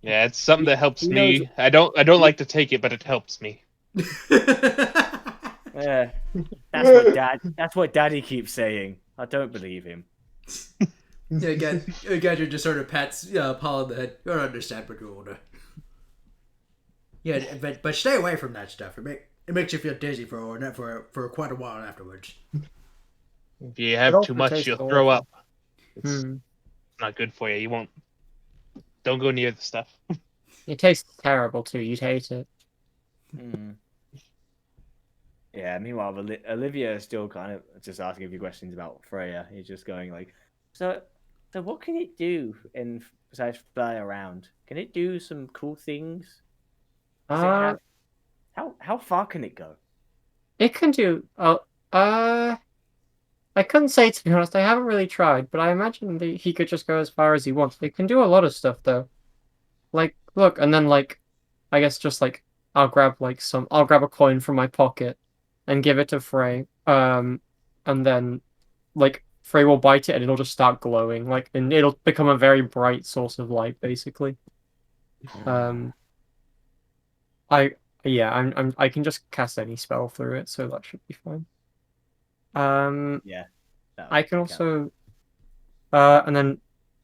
Yeah, it's something that helps He me. knows- I don't like to take it, but it helps me. Yeah, that's what Daddy keeps saying. I don't believe him. Yeah, again, you're just sort of pats Paul on the head. You don't understand what you're older. Yeah, but stay away from that stuff. It makes you feel dizzy for quite a while afterwards. If you have also too much, tastes you'll awful. throw up. It's Hmm. not good for you. You won't. Don't go near the stuff. It tastes terrible too. You'd hate it. Hmm. Yeah. Meanwhile, Olivia is still kind of just asking a few questions about Freya. He's just going like, so what can it do besides fly around? Can it do some cool things? Does it have, how far can it go? It can do. I couldn't say, to be honest. I haven't really tried, but I imagine that he could just go as far as he wants. It can do a lot of stuff though. Like, look, and then like, I guess just like I'll grab a coin from my pocket and give it to Frey. And then like Frey will bite it and it'll just start glowing, like, and it'll become a very bright source of light, basically. I I can just cast any spell through it, so that should be fine. Yeah. I can also, and then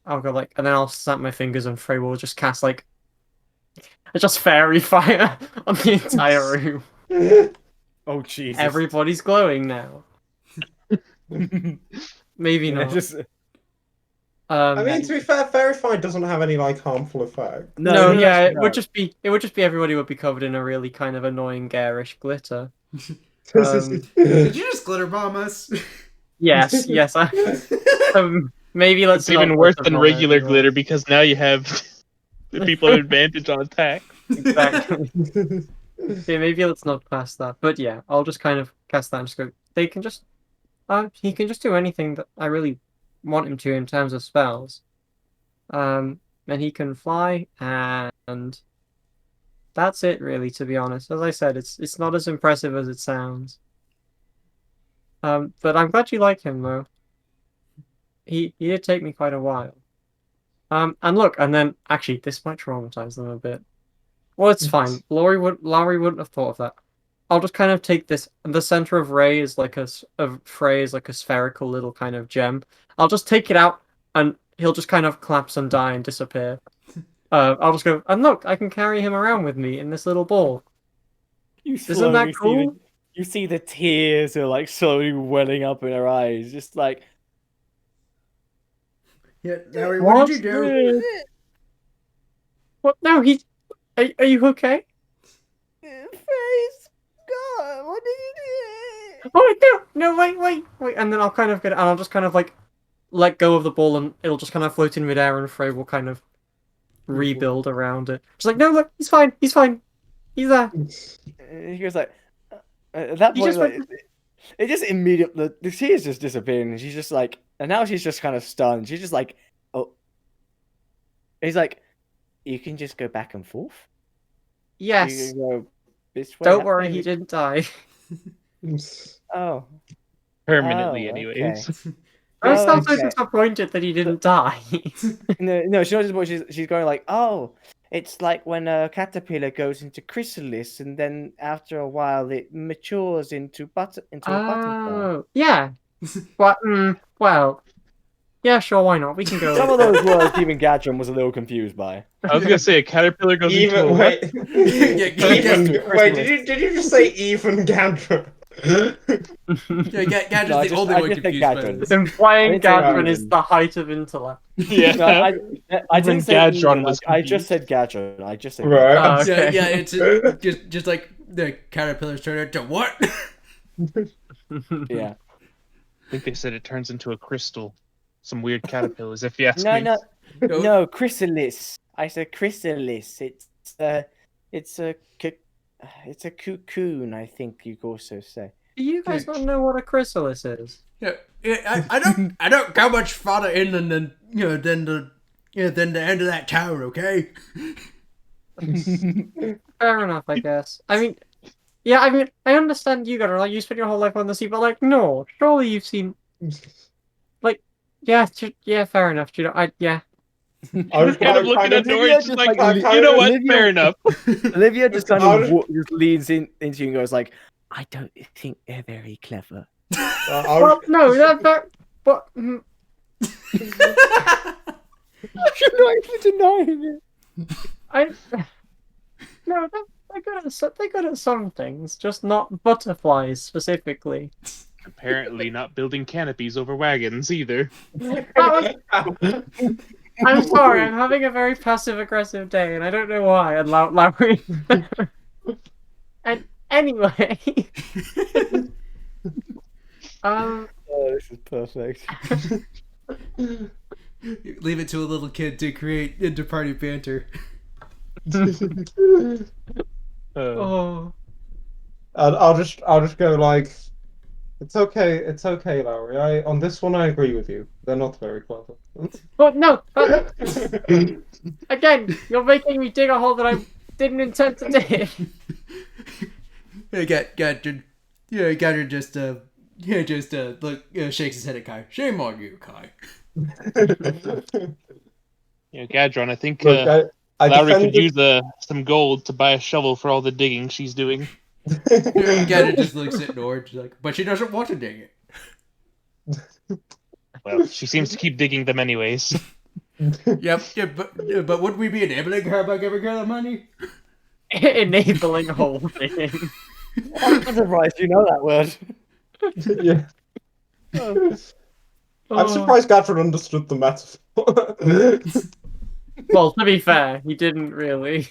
I'll go like, and then I'll snap my fingers and Frey will just cast like, just fairy fire on the entire room. Oh Jesus! Everybody's glowing now. Maybe Yeah, not. just I mean, to be fair, fairy fire doesn't have any like harmful effect. no, yeah, it no. would just be everybody would be covered in a really kind of annoying garish glitter. Did you just glitter bomb us? Yes, yes. Maybe let's It's even not worse put than them on regular everyone. glitter because now you have the people at advantage on attack. Exactly. Yeah, maybe let's not pass that. But yeah, I'll just kind of cast that and just go. They can just, he can just do anything that I really want him to in terms of spells. And he can fly, and that's it really. To be honest, as I said, it's not as impressive as it sounds. But I'm glad you like him though. He did take me quite a while. And look, and then actually, this might traumatize them a bit. Well, it's fine. Lowry wouldn't have thought of that. I'll just kind of take this. The center of Ray is like Frey is like a spherical little kind of gem. I'll just take it out, and he'll just kind of collapse and die and disappear. I'll just go, and look, I can carry him around with me in this little ball. You Isn't slowly that cool? you see the tears are like slowly welling up in her eyes, just like Yeah, Larry, what did you do? What? No, he. Are you okay? Face God, what did you do? Oh no, wait, and then I'll kind of get, and I'll just kind of like let go of the ball, and it'll just kind of float in midair, and Frey will kind of rebuild around it. She's like, no, look, he's fine, he's there. He goes like, at that He point, just like, it just immediately the tears just disappearing, and she's just like, and now she's just kind of stunned. She's just like, oh, he's like, you can just go back and forth. You Yes. can go this way. Don't that worry, way, he didn't die. Oh, Permanently, Oh, anyways. I Oh, sound so okay. disappointed that he didn't die. No, she's not disappointed. She's going like, oh, it's like when a caterpillar goes into chrysalis, and then after a while it matures into a butterfly. Oh, yeah. But, well, yeah, sure, why not? We can go. Some of those words even Gadron was a little confused by. I was gonna say a caterpillar goes into a Even what? wait, Gadget's did you just say even Gandra? Gadget's No, I the just- only I one just said confused by Gadget. this. Implying I didn't say Gadron even. is the height of intellect. Yeah. No, I Even didn't say Gadron even, was I just said Gadron. I just said Right. Gadron. Oh, okay. Yeah, it's just like the caterpillars turn into what? Yeah. I think they said it turns into a crystal. Some weird caterpillars, if you ask No, me. no, chrysalis. I said chrysalis. It's a cocoon. I think you could also say. Do you guys not know what a chrysalis is? Yeah, I don't go much farther in than the end of that tower. Okay. Fair enough, I guess. I mean, yeah, I understand you, Gadron. Like, you spent your whole life on the sea, but like, no, surely you've seen, like, yeah, yeah, fair enough. You know, yeah. I was Kind of looking at Nori, Olivia just just, like, like, you know what? Olivia- Fair enough. Olivia just kind I'll of just- just leans into you and goes like, I don't think they're very clever. I Well, was, no, that, but You're not even denying it. I, no, they're good at some things, just not butterflies specifically. Apparently not building canopies over wagons either. I'm sorry, I'm having a very passive-aggressive day, and I don't know why. And Lowry. And anyway, Oh, this is perfect. Leave it to a little kid to create inter-party banter. oh, and I'll just go like, it's okay, Lowry. On this one I agree with you. They're not very clever. but no, again, you're making me dig a hole that I didn't intend to dig. Gadget just shakes his head at Kai. Shame on you, Kai. Gadron, I think Look, I Lowry could defended- use some gold to buy a shovel for all the digging she's doing. Gadget just looks at Nord, she's like, but she doesn't want to dig it. Well, she seems to keep digging them anyways. Yep, yeah, but would we be enabling her by giving her the money? Enabling holding. I'm surprised you know that word. Yeah. I'm surprised Gadron understood the metaphor. Well, to be fair, he didn't really.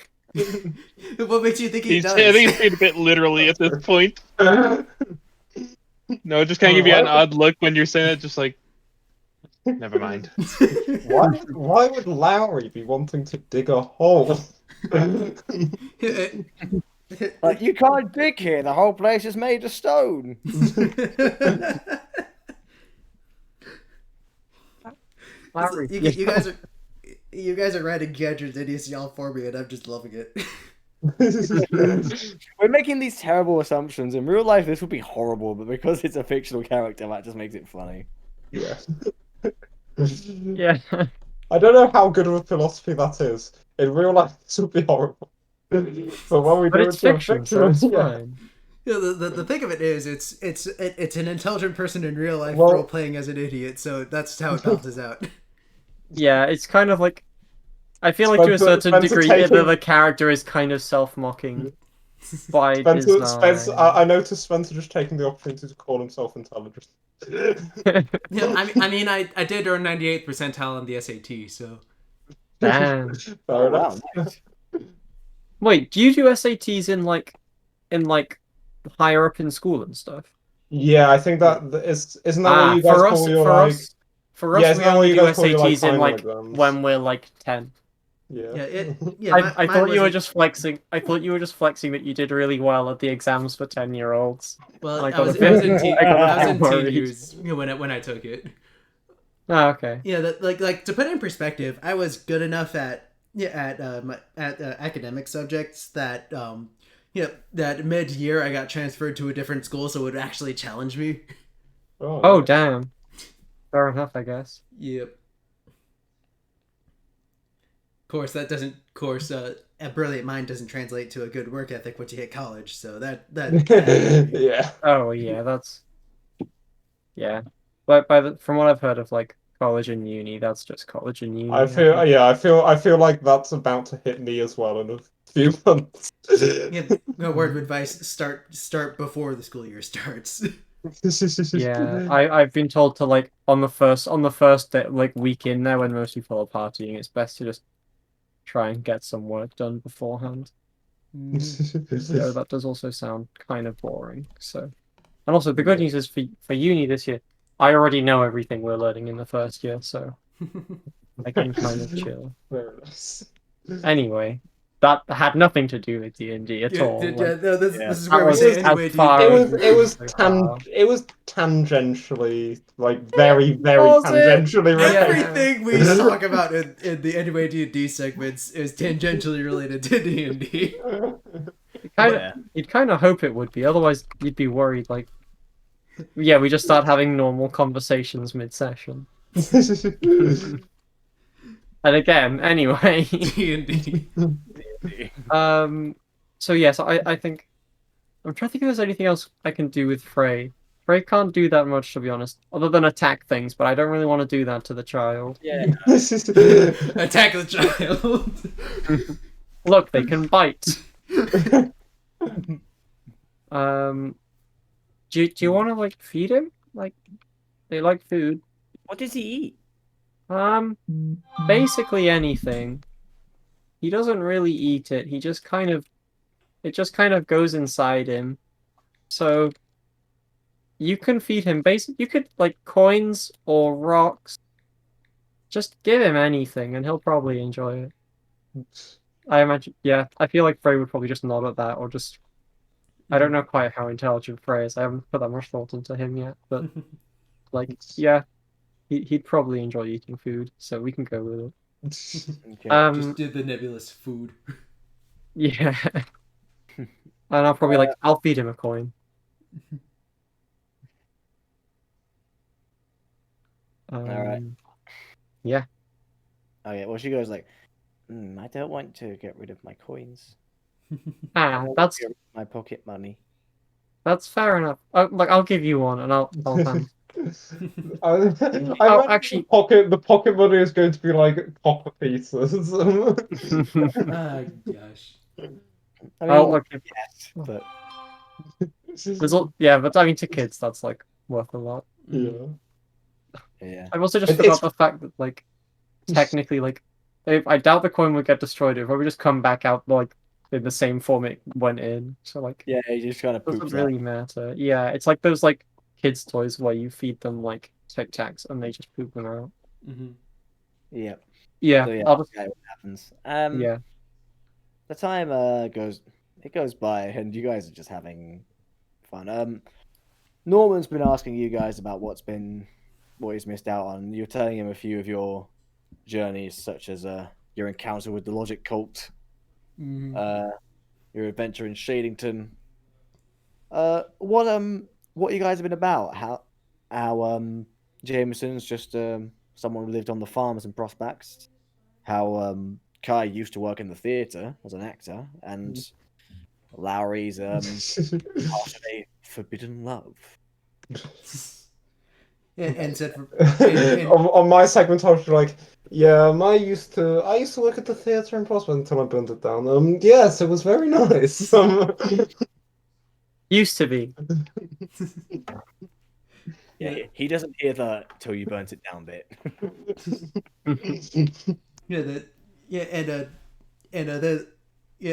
What makes you think he I does? think he's being a bit literally at this point. No, just kind of give you an odd look when you're saying it, just like, never mind. Why would Lowry be wanting to dig a hole? Like, you can't dig here. The whole place is made of stone. Lowry, you guys are writing Gadget's idiocy all for me, and I'm just loving it. We're making these terrible assumptions. In real life, this would be horrible, but because it's a fictional character, that just makes it funny. Yeah. Yeah. I don't know how good of a philosophy that is. In real life, this would be horrible. But when we But do it's it to a fiction, so it's yeah. fine. You know, the thing of it is, it's an intelligent person in real life Well- role playing as an idiot, so that's how it balances out. Yeah, it's kind of like I feel like to a certain Spencer degree, taking- the character is kind of self-mocking by Spencer, design. I noticed Spencer just taking the opportunity to call himself intelligent. Yeah, I mean, I did earn 98th percentile on the SAT, so Damn. Fair Oh wow, enough. nice. Wait, do you do SATs in like higher up in school and stuff? Yeah, I think that isn't that what you guys for call us, your for like? us, for Yeah, us, isn't we that what only you do guys call your like SATs in final like exams? when we're like 10. Yeah. yeah. I thought you were wasn't- just flexing. I thought you were just flexing that you did really well at the exams for 10-year-olds. Well, And I was a bit- in teen, I got a I was bit in teen worried. years when I took it. Oh, okay. Yeah, like to put it in perspective, I was good enough at academic subjects that that mid year I got transferred to a different school, so it would actually challenge me. Oh, nice. damn. Fair enough, I guess. Yep. Of course, that doesn't. Of course, a brilliant mind doesn't translate to a good work ethic once you hit college. So that Yeah. Oh, yeah, that's yeah. But from what I've heard of like college and uni, that's just college and uni. I feel think. yeah, I feel like that's about to hit me as well in a few months. yeah. No word of advice: start before the school year starts. Yeah, I've been told to like on the first day, like week in there when most people are partying, it's best to just try and get some work done beforehand. Though that does also sound kind of boring. So, and also the good news is for uni this year, I already know everything we're learning in the first year, so I can kind of chill. Very nice. Anyway, that had nothing to do with D&D at all. Like, no, Yeah. this is that where we was say as anyway. far It as was we've gone so far. it was tangentially like very Was it? tangentially Yeah. related. Everything we talk about in the anyway D&D segments is tangentially related to D&D. You'd kind of hope it would be, otherwise you'd be worried. Like, yeah, we just start having normal conversations mid-session. And again, anyway, D&D. so yes, I think I'm trying to think if there's anything else I can do with Frey. Frey can't do that much, to be honest, other than attack things, but I don't really want to do that to the child. Yeah. Attack the child. Look, they can bite. Do you want to like feed him? Like, they like food. What does he eat? Basically anything. He doesn't really eat it. It just kind of goes inside him. So you can feed him you could like coins or rocks. Just give him anything and he'll probably enjoy it. I imagine, yeah, I feel like Frey would probably just nod at that or just I don't know quite how intelligent Frey is. I haven't put that much thought into him yet, but like yeah, he'd probably enjoy eating food, so we can go with it. Okay. Just did the nebulous food. Yeah. And I'll probably I'll feed him a coin. Alright. Yeah. Okay, well she goes like, I don't want to get rid of my coins. I Ah, want that's to get rid of my pocket money. that's fair enough. I'll give you one, and I'll hand. I Actually, the pocket money is going to be like copper pieces. Oh gosh. I mean, okay. yes, but Yeah, but I mean to kids that's like worth a lot. Yeah. yeah. I've also just It's- forgot the fact that technically if I doubt the coin would get destroyed. It probably just come back out in the same form it went in. So Yeah, he just kind of doesn't poops really matter. Yeah, it's like those kids' toys where you feed them Tic Tacs and they just poop them out. Mm-hmm. out. Yeah. Yeah, So yeah, I'll that's just, what happens. yeah. The time goes by, and you guys are just having fun. Norman's been asking you guys about what he's missed out on. You're telling him a few of your journeys, such as your encounter with the Logic Cult, your adventure in Shadington. What you guys have been about? How Jameson's just someone who lived on the farms and Prospects. How Kai used to work in the theatre as an actor, and Lowry's part of a forbidden love. And said, On my segment, I was like, yeah, I used to work at the theatre in Prospect until I burned it down. Yes, it was very nice. Used to be. Yeah, he doesn't hear the "till you burnt it down" bit.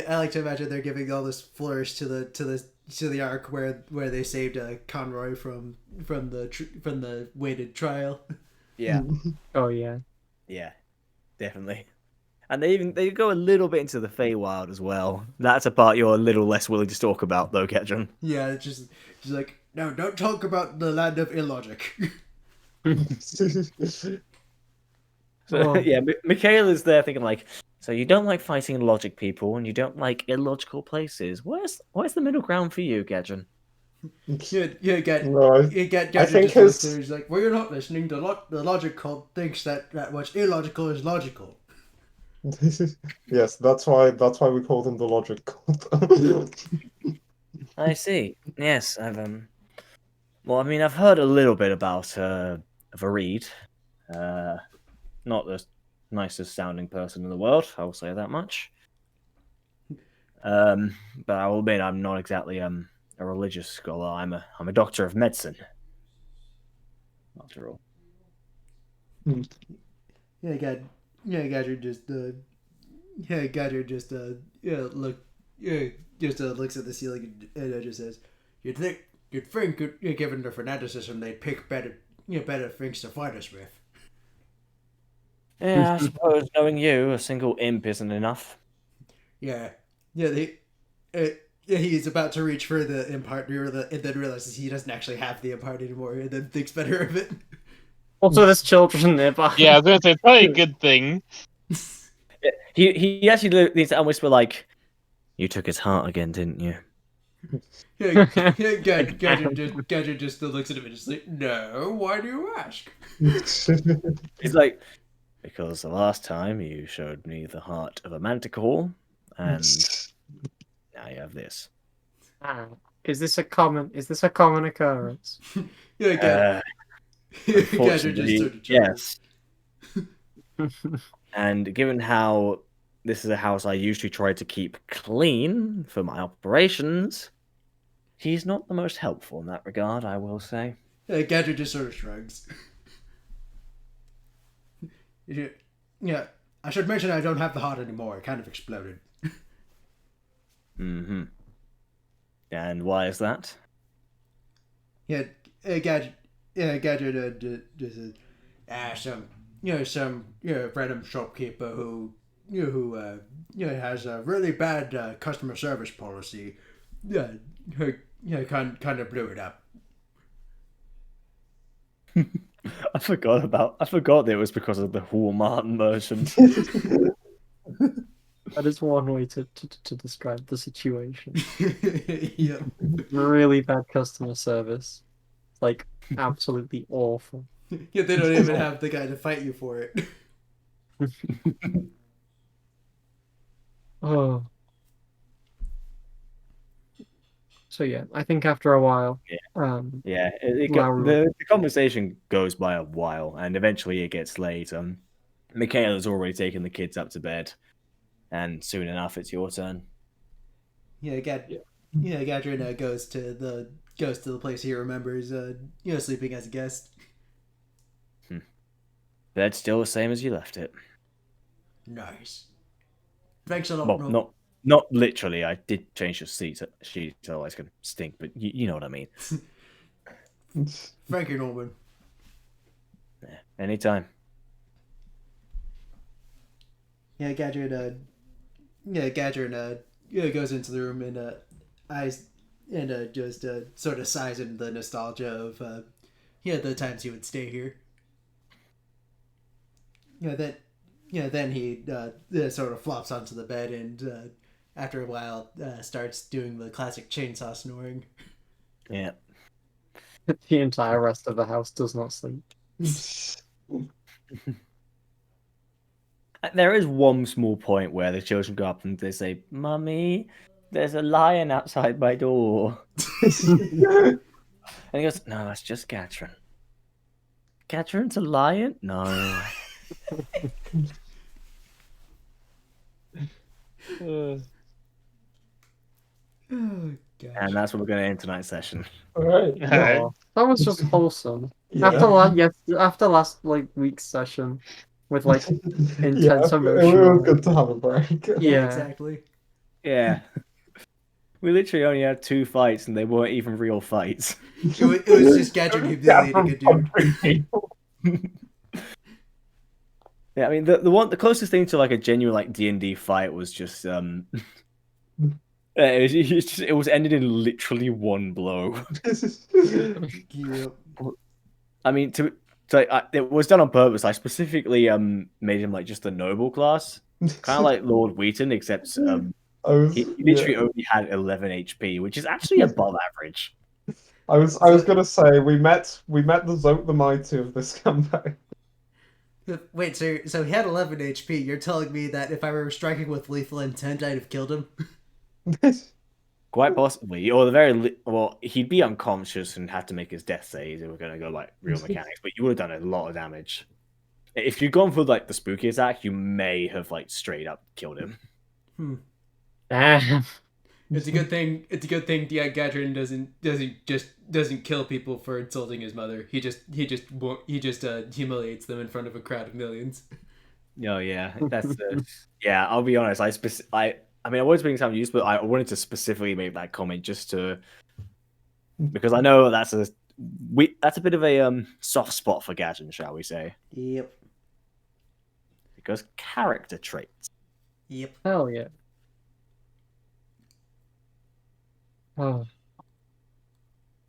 I like to imagine they're giving all this flourish to the arc where they saved Conroy from the waited trial. Yeah, Oh yeah. yeah, definitely. And they go a little bit into the Feywild as well. That's a part you're a little less willing to talk about, though, Ketchum. Yeah, it's just like, no, don't talk about the land of illogic. So Oh. yeah, Michaela's there thinking like, so you don't like fighting logic people, and you don't like illogical places. Where's the middle ground for you, Gadgeon? No, I think He's like, well, you're not listening. The logic cult thinks that what's illogical is logical. yes, that's why we call them the logic cult. I see. Yes, well, I mean, I've heard a little bit about Vareed. Not the nicest sounding person in the world. I will say that much. But I will admit I'm not exactly a religious scholar. I'm a doctor of medicine. After all. Gadget just looks at the ceiling and just says, you'd think given the fanaticism they'd pick better things to fight us with. Yeah, I suppose knowing you, a single imp isn't enough. Yeah, he's about to reach for the imp heart and then realizes he doesn't actually have the imp heart anymore, and then thinks better of it. Also, there's children nearby. Yeah, I was gonna say it's probably a good thing. He actually needs to whisper like, "You took his heart again, didn't you?" Gadget just still looks at him and just like, no, why do you ask? He's like, because the last time you showed me the heart of a manticore, and now you have this. Is this a common occurrence? Gadget just Unfortunately, sort of chuckles. yes. And given how this is a house I usually try to keep clean for my operations, he's not the most helpful in that regard, I will say. Gadget just sort of shrugs. Yeah, I should mention I don't have the heart anymore. It kind of exploded. Mm-hmm. And why is that? Gadget just some random shopkeeper who has a really bad customer service policy. Kind of blew it up. I forgot that it was because of the Walmart merchant. That is one way to describe the situation. Yeah. Really bad customer service. Like, absolutely awful. Yeah, they don't even have the guy to fight you for it. Oh. So yeah, I think after a while, Yeah, Lowry- the conversation goes by a while, and eventually it gets late. Michaela's already taken the kids up to bed, and soon enough it's your turn. Gadrin goes to the place he remembers, sleeping as a guest. Bed's still the same as you left it. Nice. Thanks a lot. Well, not literally. I did change the sheets, otherwise can stink. But you know what I mean. Thank you, Norman. Yeah, anytime. Gadrin goes into the room and just sort of sighs in the nostalgia of the times he would stay here. Then he sort of flops onto the bed and after a while starts doing the classic chainsaw snoring. Yeah. the entire rest of the house does not sleep. There is one small point where the children go up and they say, "Mummy," there's a lion outside my door. And he goes, no, it's just Catchup. Catchup's a lion? No. Oh, gosh. And that's what we're going to end tonight's session. All right. Alright. Oh, that was just wholesome. Yeah. After last week's session with like Yeah, intense it emotional. was good to have a break. Yeah. Exactly. Yeah. We literally only had 2 fights and they weren't even real fights. It was just Gadget humiliating a dude. Yeah, I mean the closest thing to like a genuine like D&D fight was just it was ended in literally one blow. Yep. I mean it was done on purpose. I specifically made him like just a noble class, kind of like Lord Wheaton, except he literally only had 11 HP, which is actually above average. I was gonna say we met the Zote the Mighty of this campaign. Wait, so he had 11 HP. You're telling me that if I were striking with lethal intent, I'd have killed him? Quite possibly, or the well, he'd be unconscious and had to make his death saves. If we're gonna go like real mechanics, but you would have done a lot of damage. If you'd gone for like the spooky attack, you may have like straight up killed him. Damn. It's a good thing. It's a good thing. Gadrin doesn't kill people for insulting his mother. He just humiliates them in front of a crowd of millions. Oh yeah, that's yeah. I'll be honest. I mean, I was being some use, but I wanted to specifically make that comment just to because I know that's a bit of a soft spot for Gadrin, shall we say? Yep. Because character traits. Yep. Hell yeah. Oh.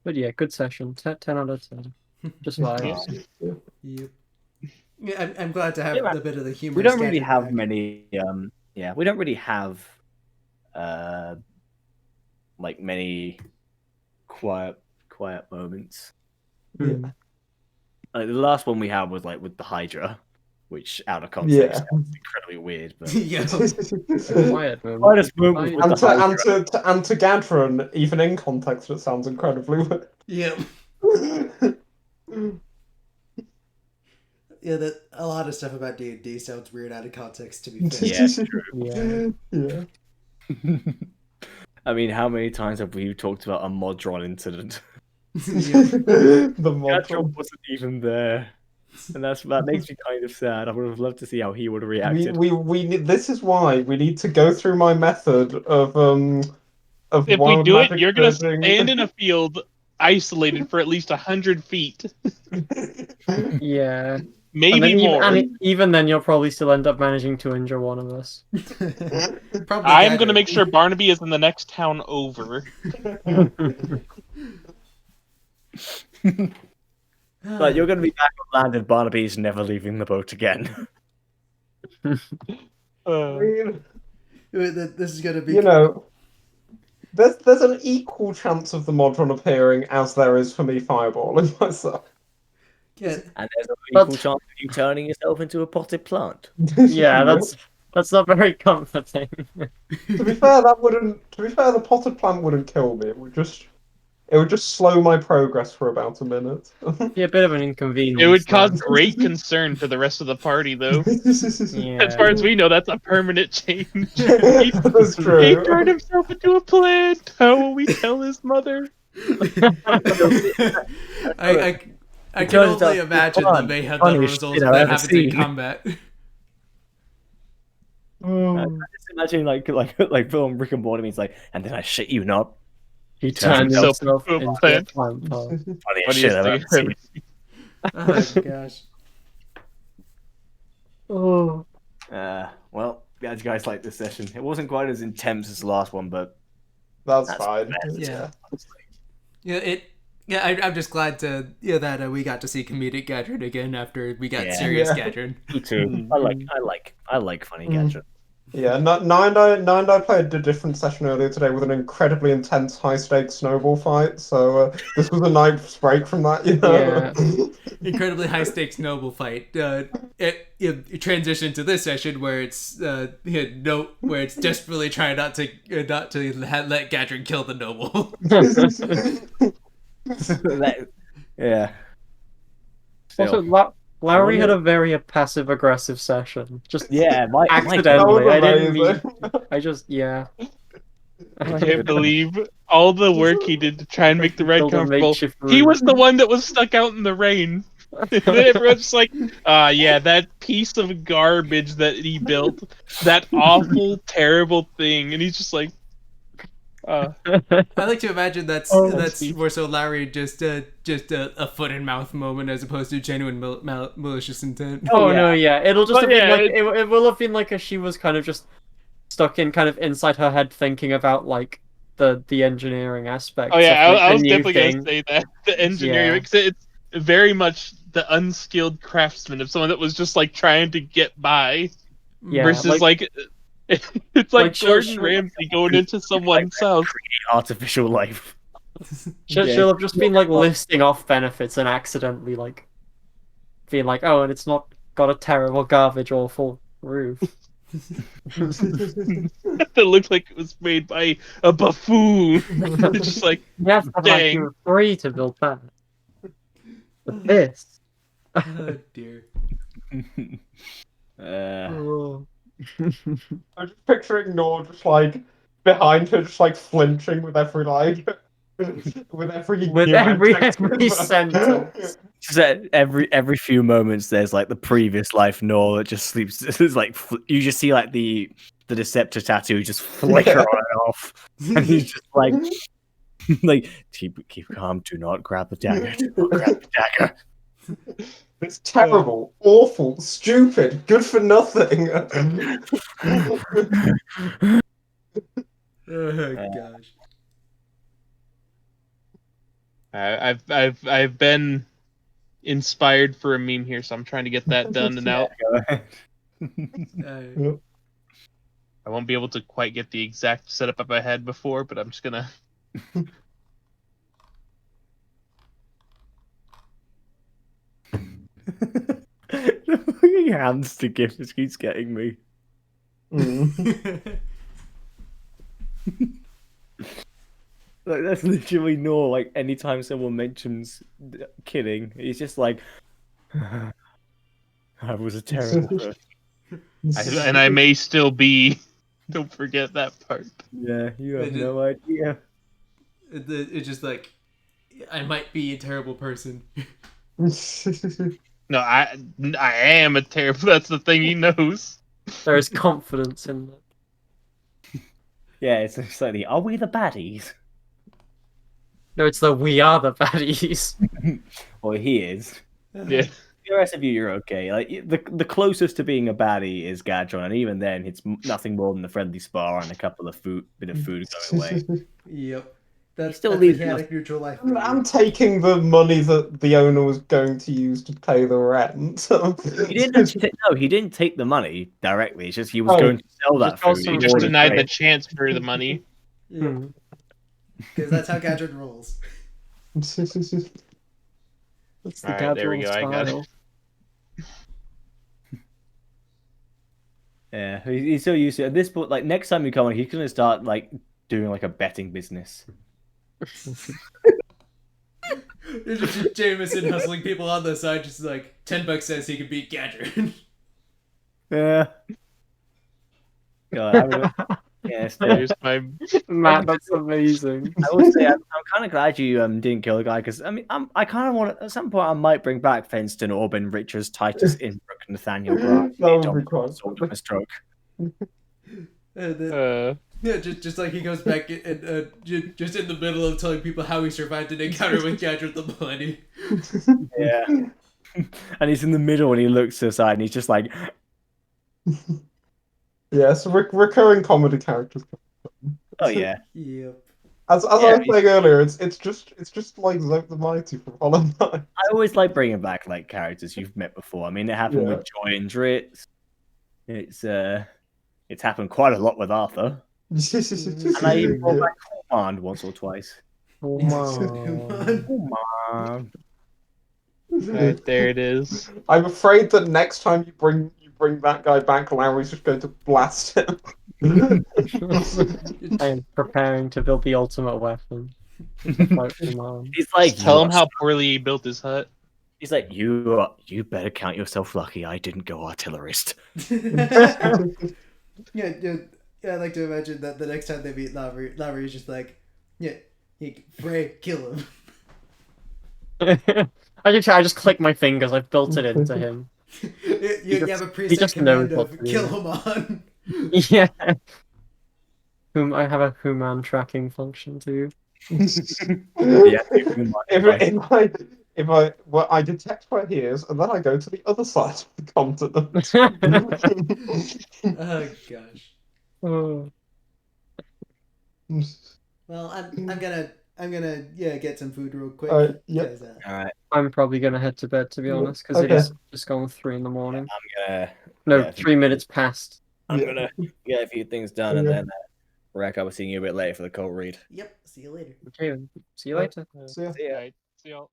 But yeah, good session. 10 out of 10. Just vibes. Yep. Yeah, I'm glad to have Yeah, a bit of the humor. We don't really have many. Yeah, we don't really have like many quiet moments. Mm. Like the last one we had was like with the Hydra, which out of context sounds incredibly weird. But Yeah. Quiet moment. quietest moment with the Hydra. And to Gadron, even in context, it sounds incredibly weird. Yep. Yeah, that a lot of stuff about D&D sounds weird out of context. To be fair. Yeah, it's true. Yeah. I mean, how many times have we talked about a Modron incident? The mod. Catchup wasn't even there, and that makes me kind of sad. I would have loved to see how he would have reacted. This is why we need to go through my method of If we wild do it, magic you're gonna surging. stand in a field isolated for at least 100 feet, Yeah. maybe more. Even then, you'll probably still end up managing to injure one of us. Probably. I'm gonna make sure Barnaby is in the next town over. But you're going to be back on land and Barnaby's never leaving the boat again. This is gonna be. You know, there's an equal chance of the Modron appearing as there is for me fireballing myself. Yeah. And there's an equal chance of you turning yourself into a potted plant. Yeah, that's not very comforting. To be fair, the potted plant wouldn't kill me. It would just slow my progress for about a minute. Be a bit of an inconvenience. It would cause though. great concern to the rest of the party, though. Yeah. As far as we know, that's a permanent change. That's He true. turned himself into a plant. How will we tell his mother? I can only imagine the mayhem that results from that happening in combat. I just imagine like film Rick and Morty means like, and then I shit you not. He turned himself himself into a into a plant. plant pot. Funniest shit I've ever seen. Oh gosh. Oh. Well, glad you guys liked this session. It wasn't quite as intense as the last one, but That's fine. Yeah. I'm just glad that we got to see comedic Gadget again after we got serious Gadget. me too. I like funny Gadget. Yeah, Nine played a different session earlier today with an incredibly intense high stakes snowball fight. So this was a nice break from that, you know. Incredibly high stakes noble fight. It transitioned to this session where it's where it's desperately trying not to let Gadrin kill the noble. Yeah. Also, Still. Lowry had a very passive aggressive session. Just Yeah, my accidentally. I didn't amazing. mean. I just I can't believe all the work he did to try and make the ride Build a comfortable. makeshift He was room. the one that was stuck out in the rain. And then everyone's just like, yeah, that piece of garbage that he built, that awful, terrible thing. And he's just like, I like to imagine that's Oh, more so Larry just a foot and mouth moment as opposed to genuine malicious intent. Oh yeah. no, yeah. It'll just Well, have been yeah, like it will have been like she was kind of just stuck in kind of inside her head thinking about like the engineering oh aspects yeah, of like I the was new definitely thing. gonna say that the engineering, Yeah. because it's very much the unskilled craftsman of someone that was just like trying to get by, Yeah, versus like it's like she'll Gordon Ramsay going into someone's house. Artificial life. she'll have just been like listing off benefits and accidentally like being like, oh, and it's not got a terrible garbage awful roof. That looked like it was made by a buffoon. It's just like, You have to have an dang. IQ of 3 to build that. But this. Oh dear. Oh. I'm just picturing Nor just like behind her, just like flinching with every like with every With new every adjective. sentence. Just that every few moments, there's like the previous life Nor that just sleeps. It's like you just see like the Deceptor tattoo just flicker on and off, and he's just like, like keep calm. Do not grab the dagger. Do not grab the dagger. It's terrible, awful, stupid, good for nothing. Oh gosh. I've been inspired for a meme here, so I'm trying to get that done and out. Go ahead. I won't be able to quite get the exact setup up I had before, but I'm just gonna. The fucking hands to gift just keeps getting me. Like that's literally Nor. Like anytime someone mentions killing, he's just like, I was a terrible person. And I may still be. Don't forget that part. Yeah, you have They did- no idea. It's just like I might be a terrible person. No, I am a terrible. That's the thing he knows. There is confidence in that. Yeah, it's like the, are we the baddies? No, it's the we are the baddies. Or he is. Yeah. The rest of you, you're okay. Like the closest to being a baddie is Gadron, and even then, it's nothing more than a friendly spar and a couple of bit of food going away. Yep. That's Still that's leaves the chaotic neutral life. I'm taking the money that the owner was going to use to pay the rent. He didn't actually he didn't take the money directly. It's just he was Oh, going to sell that just got food. some He in just order to denied the trade. chance for the money. Yeah. Because that's how Gadget rolls. That's the Alright, there we Gadron go, I got it. style. Yeah, he's so used to it. At this point, like next time you come on, he's gonna start like doing like a betting business. It's just Jameson hustling people on the side, just like $10 says he can beat Gadget. Yeah. God, yes, There's my. Matt, that's amazing. I will say I'm kind of glad you didn't kill the guy because I mean I kind of want at some point I might bring back Fenston, Orban, Richards, Titus, Inbrook, Nathaniel Grant. That would be quite Sword of a stroke. Yeah, just like he goes back and just in the middle of telling people how he survived an encounter with Gadget the Millennium. Yeah. And he's in the middle and he looks to the side and he's just like, Yes, recurring comedy characters. oh yeah. Yep. As I Yeah, was saying earlier, it's just like Zope the Mighty from Hollow Knight. I always like bringing back like characters you've met before. I mean, it happened Yeah. with Joy and Dritz. It's It's happened quite a lot with Arthur. And I even brought back Command once or twice. Come Command. Alright, there it is. I'm afraid that next time you bring that guy back, Larry's just going to blast him. I am preparing to build the ultimate weapon. Fight Command. He's like, Tell "You him are how poorly he built his hut. He's like, you better count yourself lucky I didn't go artillerist. Yeah, I like to imagine that the next time they meet Larry is just like, yeah, Frey, kill him. I just click my fingers. I've built it into him. You have a he preset just command knows what of to do. kill him on. Yeah. Whom I have a human tracking function too. Well, I detect where he is, and then I go to the other side of the continent. Oh gosh. Oh. Well, I'm gonna get some food real quick. Yep. 'Cause, All right, I'm probably gonna head to bed to be honest, because it Okay. is just gone 3 in the morning. I'm gonna No, yeah, 3 minutes past. I'm gonna get a few things done, and then Rack, I will see you a bit later for the cold read. yep. See you later. Okay, then. See you later. See ya. See ya. Alright, see y'all.